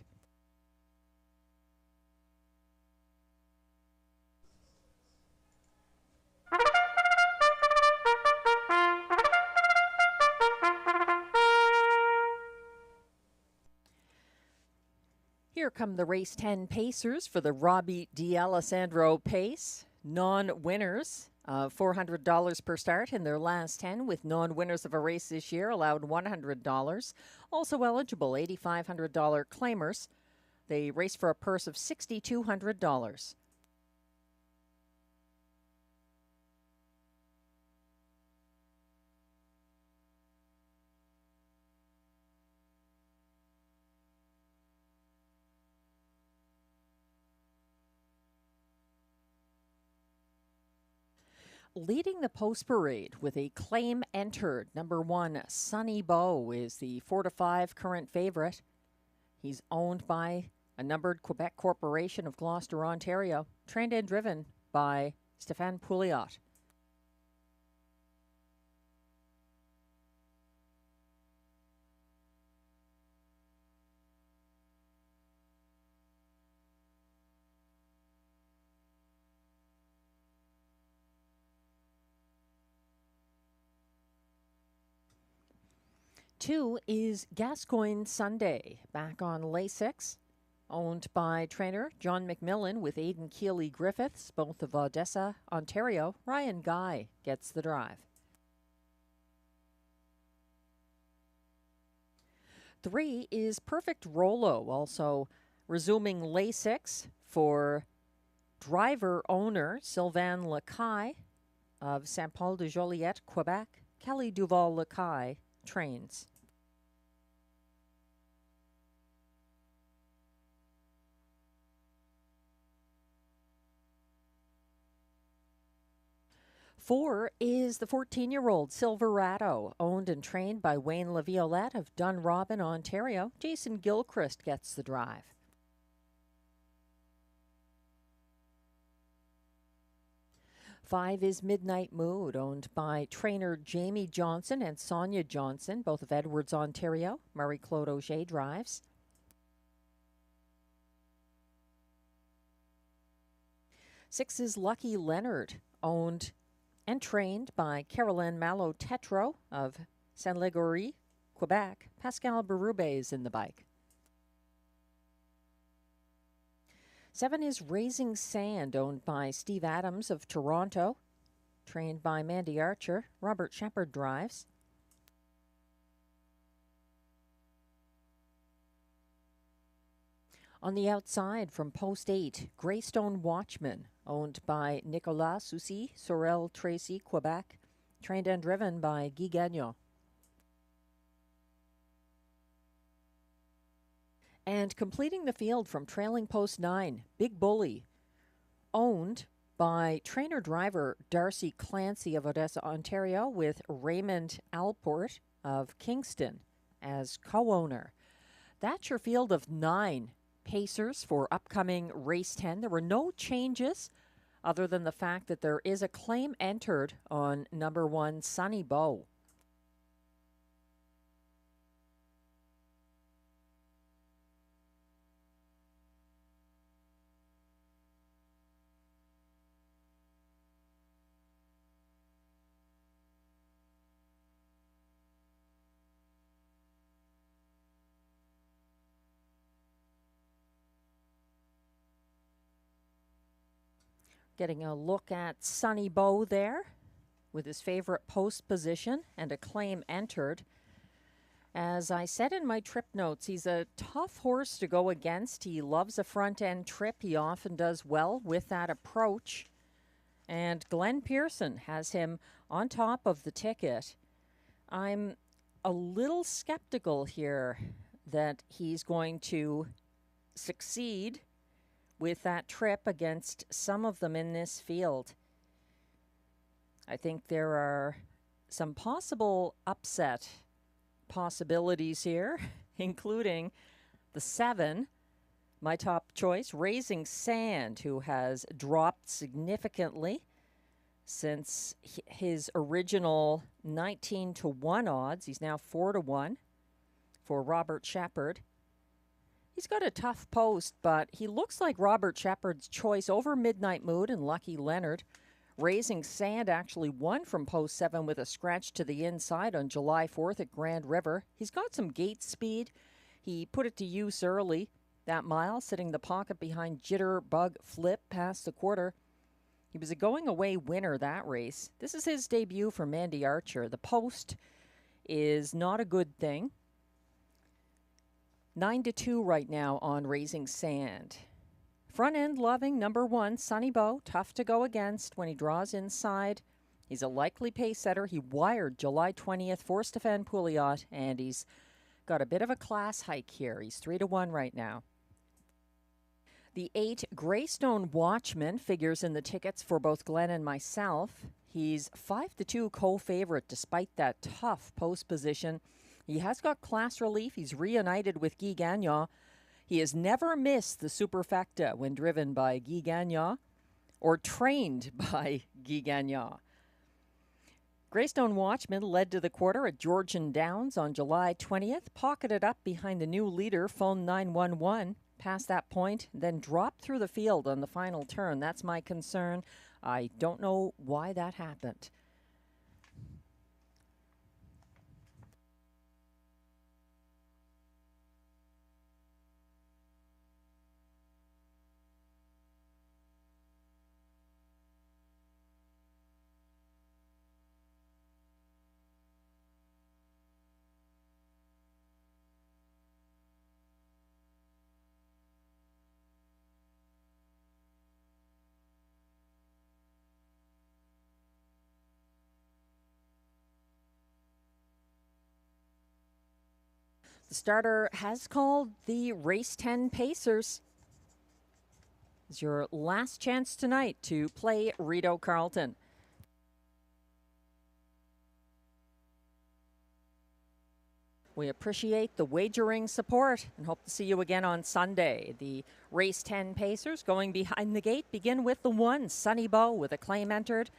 Here come the race 10 pacers for the Robbie D'Alessandro Pace. Non-winners of $400 per start in their last 10, with non-winners of a race this year allowed $100. Also eligible $8,500 claimers. They race for a purse of $6,200. Leading the post parade with a claim entered, number 1, Sunny Bow, is the 4-5 current favorite. He's owned by a numbered Quebec Corporation of Gloucester, Ontario, trained and driven by Stefan Pouliot. 2 is Gascoigne Sunday, back on lay 6, owned by trainer John McMillan with Aidan Keeley-Griffiths, both of Odessa, Ontario. Ryan Guy gets the drive. 3 is Perfect Rolo, also resuming lay 6 for driver-owner Sylvain Lacaille of Saint-Paul-de-Joliette, Quebec. Kelly Duval-Lacaille trains. Four is the 14-year-old Silverado, owned and trained by Wayne Laviolette of Dunrobin, Ontario. Jason Gilchrist gets the drive. 5 is Midnight Mood, owned by trainer Jamie Johnson and Sonia Johnson, both of Edwards, Ontario. Marie-Claude Auger drives. 6 is Lucky Leonard, owned and trained by Caroline Malo-Tetro of Saint-Légory, Quebec. Pascal Berube is in the bike. 7 is Raising Sand, owned by Steve Adams of Toronto, trained by Mandy Archer. Robert Shepard drives. 'On the outside from post 8, Greystone Watchman, owned by Nicolas Soucy, Sorel Tracy, Quebec, trained and driven by Guy Gagnon. And completing the field from trailing post 9, Big Bully, owned by trainer-driver Darcy Clancy of Odessa, Ontario, with Raymond Alport of Kingston as co-owner. That's your field of 9 pacers for upcoming race 10. There were no changes other than the fact that there is a claim entered on number 1, Sunny Bow. Getting a look at Sunny Bow there with his favorite post position and a claim entered. As I said in my trip notes, he's a tough horse to go against. He loves a front end trip. He often does well with that approach. And Glenn Pearson has him on top of the ticket. I'm a little skeptical here that he's going to succeed with that trip against some of them in this field. I think there are some possible upset possibilities here, including the 7, my top choice, Raising Sand, who has dropped significantly since his original 19-1 odds. He's now 4-1 for Robert Shepard. He's got a tough post, but he looks like Robert Shepard's choice over Midnight Mood and Lucky Leonard. Raising Sand actually won from post 7 with a scratch to the inside on July 4th at Grand River. He's got some gate speed. He put it to use early that mile, sitting the pocket behind Jitterbug Flip past the quarter. He was a going-away winner that race. This is his debut for Mandy Archer. The post is not a good thing. 9-2 right now on Raising Sand. Front end loving number 1, Sunny Bow, tough to go against when he draws inside. He's a likely pace setter. He wired July 20th for Stéphane Pouliot, and he's got a bit of a class hike here. He's 3-1 right now. The 8, Greystone Watchman, figures in the tickets for both Glenn and myself. He's 5-2 co-favorite despite that tough post position. He has got class relief. He's reunited with Guy Gagnon. He has never missed the Superfecta when driven by Guy Gagnon or trained by Guy Gagnon. Greystone Watchman led to the quarter at Georgian Downs on July 20th, pocketed up behind the new leader, Phone 911, past that point, then dropped through the field on the final turn. That's my concern. I don't know why that happened. The starter has called the race 10 Pacers. It's your last chance tonight to play Rideau Carleton. We appreciate the wagering support and hope to see you again on Sunday. The race 10 Pacers going behind the gate begin with the 1, Sonny Bow, with a claim entered.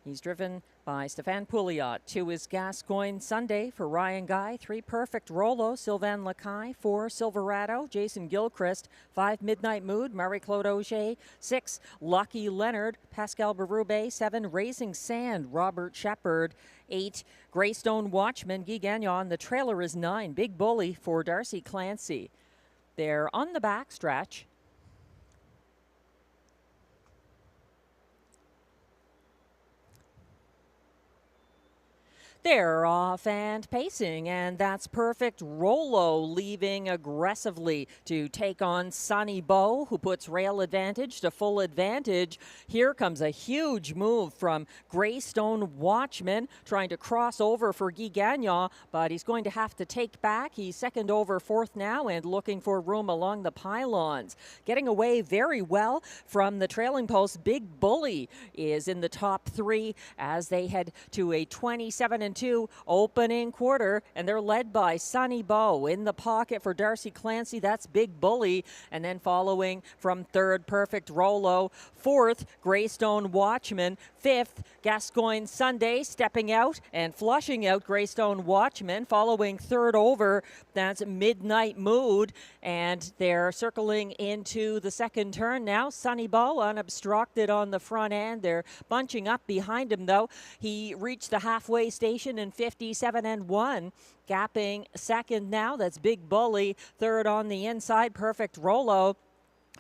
He's driven by Stefan Pouliot. 2 is Gascoigne Sunday for Ryan Guy. 3, Perfect Rolo, Sylvain Lacaille. 4, Silverado, Jason Gilchrist. 5, Midnight Mood, Marie-Claude Auger. 6, Lucky Leonard, Pascal Berube. 7, Raising Sand, Robert Shepard. 8, Greystone Watchman, Guy Gagnon. The trailer is 9, Big Bully for Darcy Clancy. They're on the backstretch. They're off and pacing, and that's Perfect Rolo leaving aggressively to take on Sonny Bow, who puts rail advantage to full advantage. Here comes a huge move from Greystone Watchman, trying to cross over for Guy Gagnon, but he's going to have to take back. He's second over fourth now and looking for room along the pylons. Getting away very well from the trailing post. Big Bully is in the top 3 as they head to a 27-2 opening quarter, and they're led by Sonny Bow. In the pocket for Darcy Clancy, that's Big Bully, and then following from third, Perfect Rolo. Fourth, Greystone Watchman. Fifth, Gascoigne Sunday stepping out and flushing out Greystone Watchman. Following third over, that's Midnight Mood, and they're circling into the second turn now. Sonny Bow unobstructed on the front end. They're bunching up behind him, though. He reached the halfway station in 57-1, gapping second now. That's Big Bully. Third on the inside, Perfect Rolo.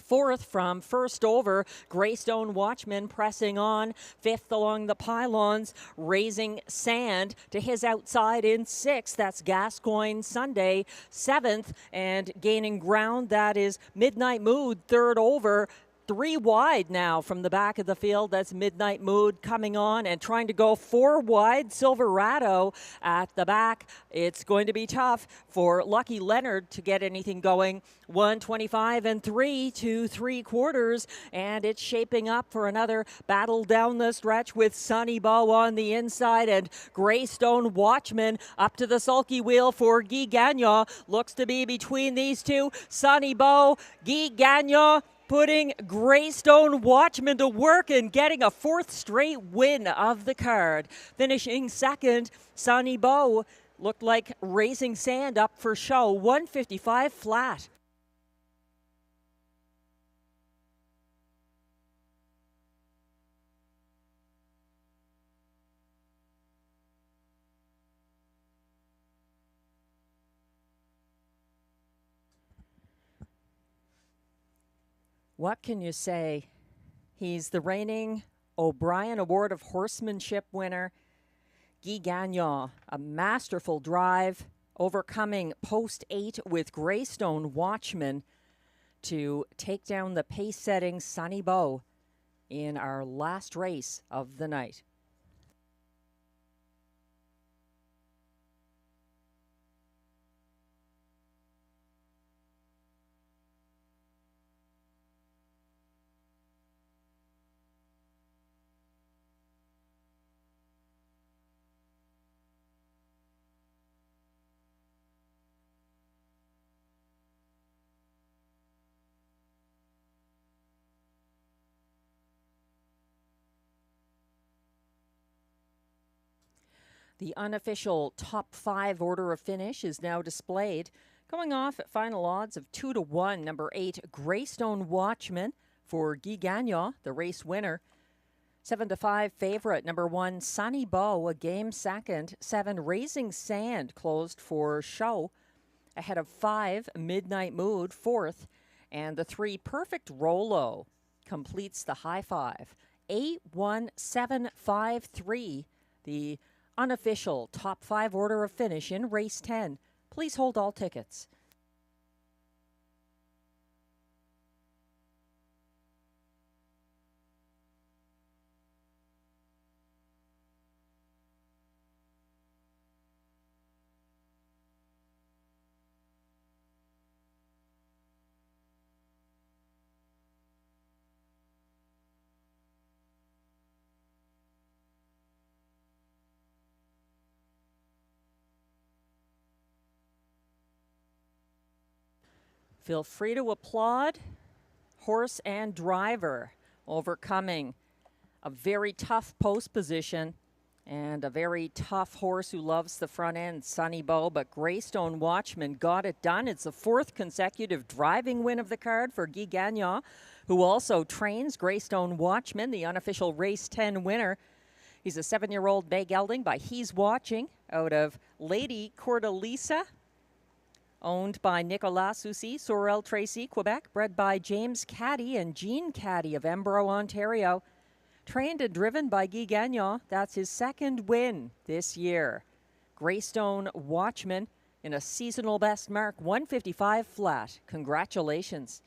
Fourth from first over, Greystone Watchman pressing on. Fifth along the pylons, Raising Sand to his outside in sixth. That's Gascoigne Sunday. Seventh and gaining ground, that is Midnight Mood. Third over. 3 wide now from the back of the field. That's Midnight Mood coming on and trying to go 4 wide. Silverado at the back. It's going to be tough for Lucky Leonard to get anything going. 1:25-3 to 3/4, and it's shaping up for another battle down the stretch with Sonny Bow on the inside and Greystone Watchman up to the sulky wheel for Guy Gagnon. Looks to be between these two. Sonny Bow, Guy Gagnon, putting Greystone Watchman to work and getting a 4th straight win of the card. Finishing second, Sonny Bow looked like Raising Sand up for show. 155 flat. What can you say? He's the reigning O'Brien Award of Horsemanship winner. Guy Gagnon, a masterful drive, overcoming post 8 with Greystone Watchman to take down the pace-setting Sonny Bow in our last race of the night. The unofficial top 5 order of finish is now displayed. Going off at final odds of 2-1, number 8, Greystone Watchman for Guy Gagnon, the race winner. 7-5 favorite, number 1, Sonny Bow, a game second. 7, Raising Sand, closed for show. Ahead of 5, Midnight Mood, fourth. And the 3, Perfect Rolo, completes the high 5. 8-1-7-5-3, the unofficial top 5 order of finish in race 10. Please hold all tickets. Feel free to applaud horse and driver overcoming a very tough post position and a very tough horse who loves the front end, Sunny Bow. But Greystone Watchman got it done. It's the 4th consecutive driving win of the card for Guy Gagnon, who also trains Greystone Watchman, the unofficial race 10 winner. He's a 7-year-old bay gelding by He's Watching out of Lady Cordalisa, owned by Nicolas Soucy, Sorel Tracy, Quebec, bred by James Caddy and Jean Caddy of Embro, Ontario. Trained and driven by Guy Gagnon. That's his 2nd win this year. Greystone Watchman in a seasonal best mark, 155 flat. Congratulations.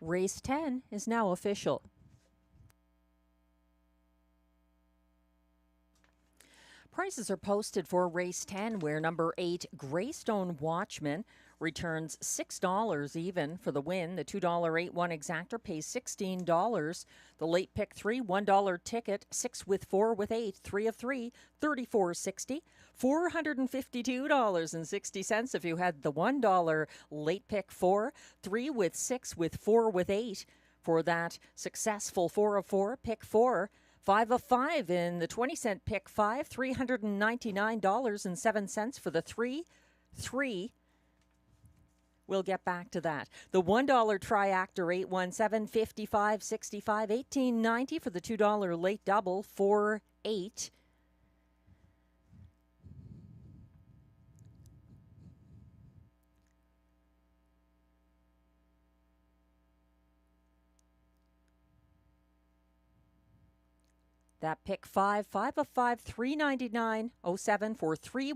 Race 10 is now official. Prices are posted for race 10, where number 8, Greystone Watchman, returns $6 even for the win. The $2.81 exactor pays $16. The late pick 3, $1 ticket, 6 with 4 with 8, 3 of 3, $34.60. $452.60 if you had the $1 late pick 4, 3 with 6 with 4 with 8 for that successful 4 of 4, pick 4. 5 of 5 in the 20-cent pick 5, $399.07 for the 3. We'll get back to that. The $1 triactor 817, 55, 65, $18.90 for the $2 late double 4.8. That pick 5, 5 of 5, $399.07 for 3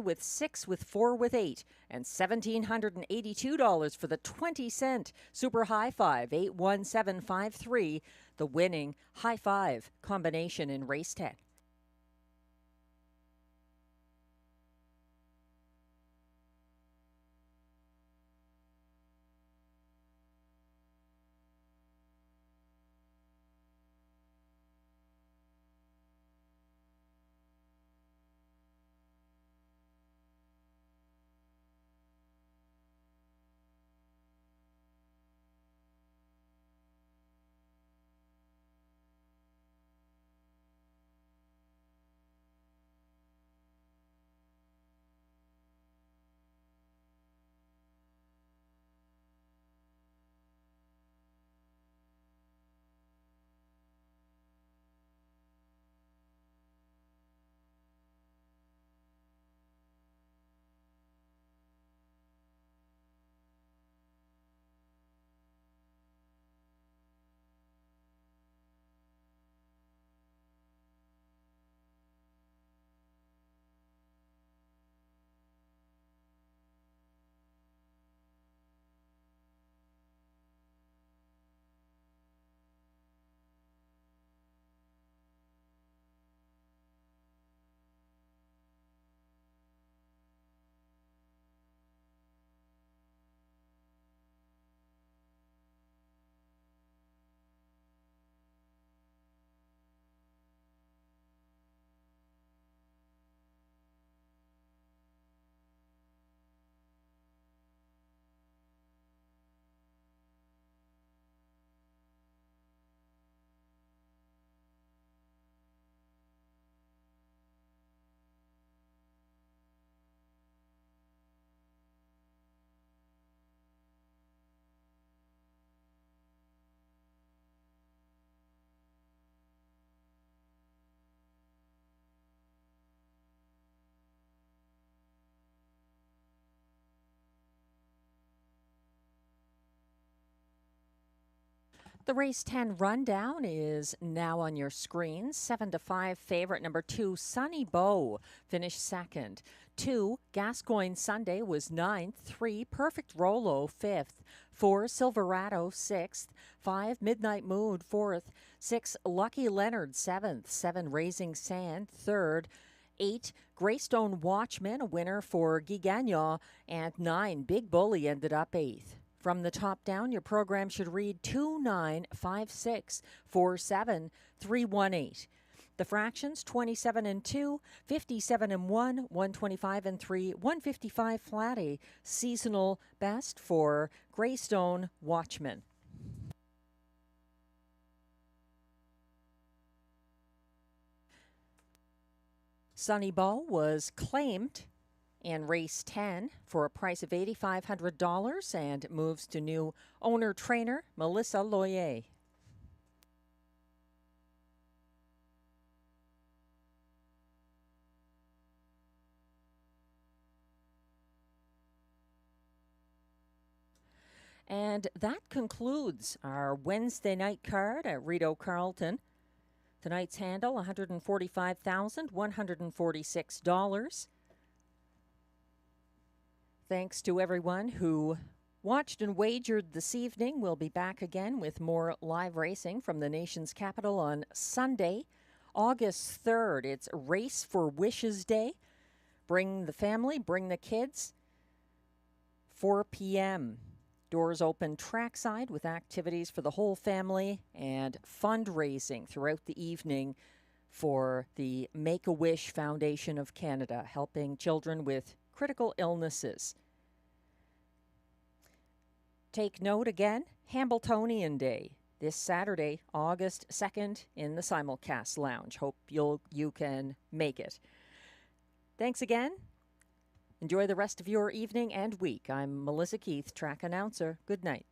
with 6 with 4 with 8, and $1,782 for the 20-cent Super High 5, 81753, the winning High 5 combination in race 10. The race 10 rundown is now on your screen. 7-5 favorite number 2, Sunny Bow, finished second. 2, Gascoigne Sunday was 9th. 3, Perfect Rolo, 5th. 4, Silverado, 6th. 5, Midnight Mood, 4th. 6, Lucky Leonard, 7th. 7, Raising Sand, 3rd. 8, Greystone Watchman, a winner for Guy Gagnon. And 9, Big Bully ended up 8th. From the top down, your program should read 2-9-5-6-4-7-3-1-8. The fractions 27 and 2, 57 and 1, 125 and 3, 155 flat, a seasonal best for Greystone Watchman. Sunny Bow was claimed in race 10 for a price of $8,500 and moves to new owner-trainer Melissa Loyer. And that concludes our Wednesday night card at Rideau Carleton. Tonight's handle, $145,146. Thanks to everyone who watched and wagered this evening. We'll be back again with more live racing from the nation's capital on Sunday, August 3rd. It's Race for Wishes Day. Bring the family, bring the kids. 4 p.m. Doors open trackside with activities for the whole family and fundraising throughout the evening for the Make-A-Wish Foundation of Canada, helping children with critical illnesses. Take note again, Hambletonian Day, this Saturday, August 2nd, in the Simulcast Lounge. Hope you can make it. Thanks again. Enjoy the rest of your evening and week. I'm Melissa Keith, track announcer. Good night.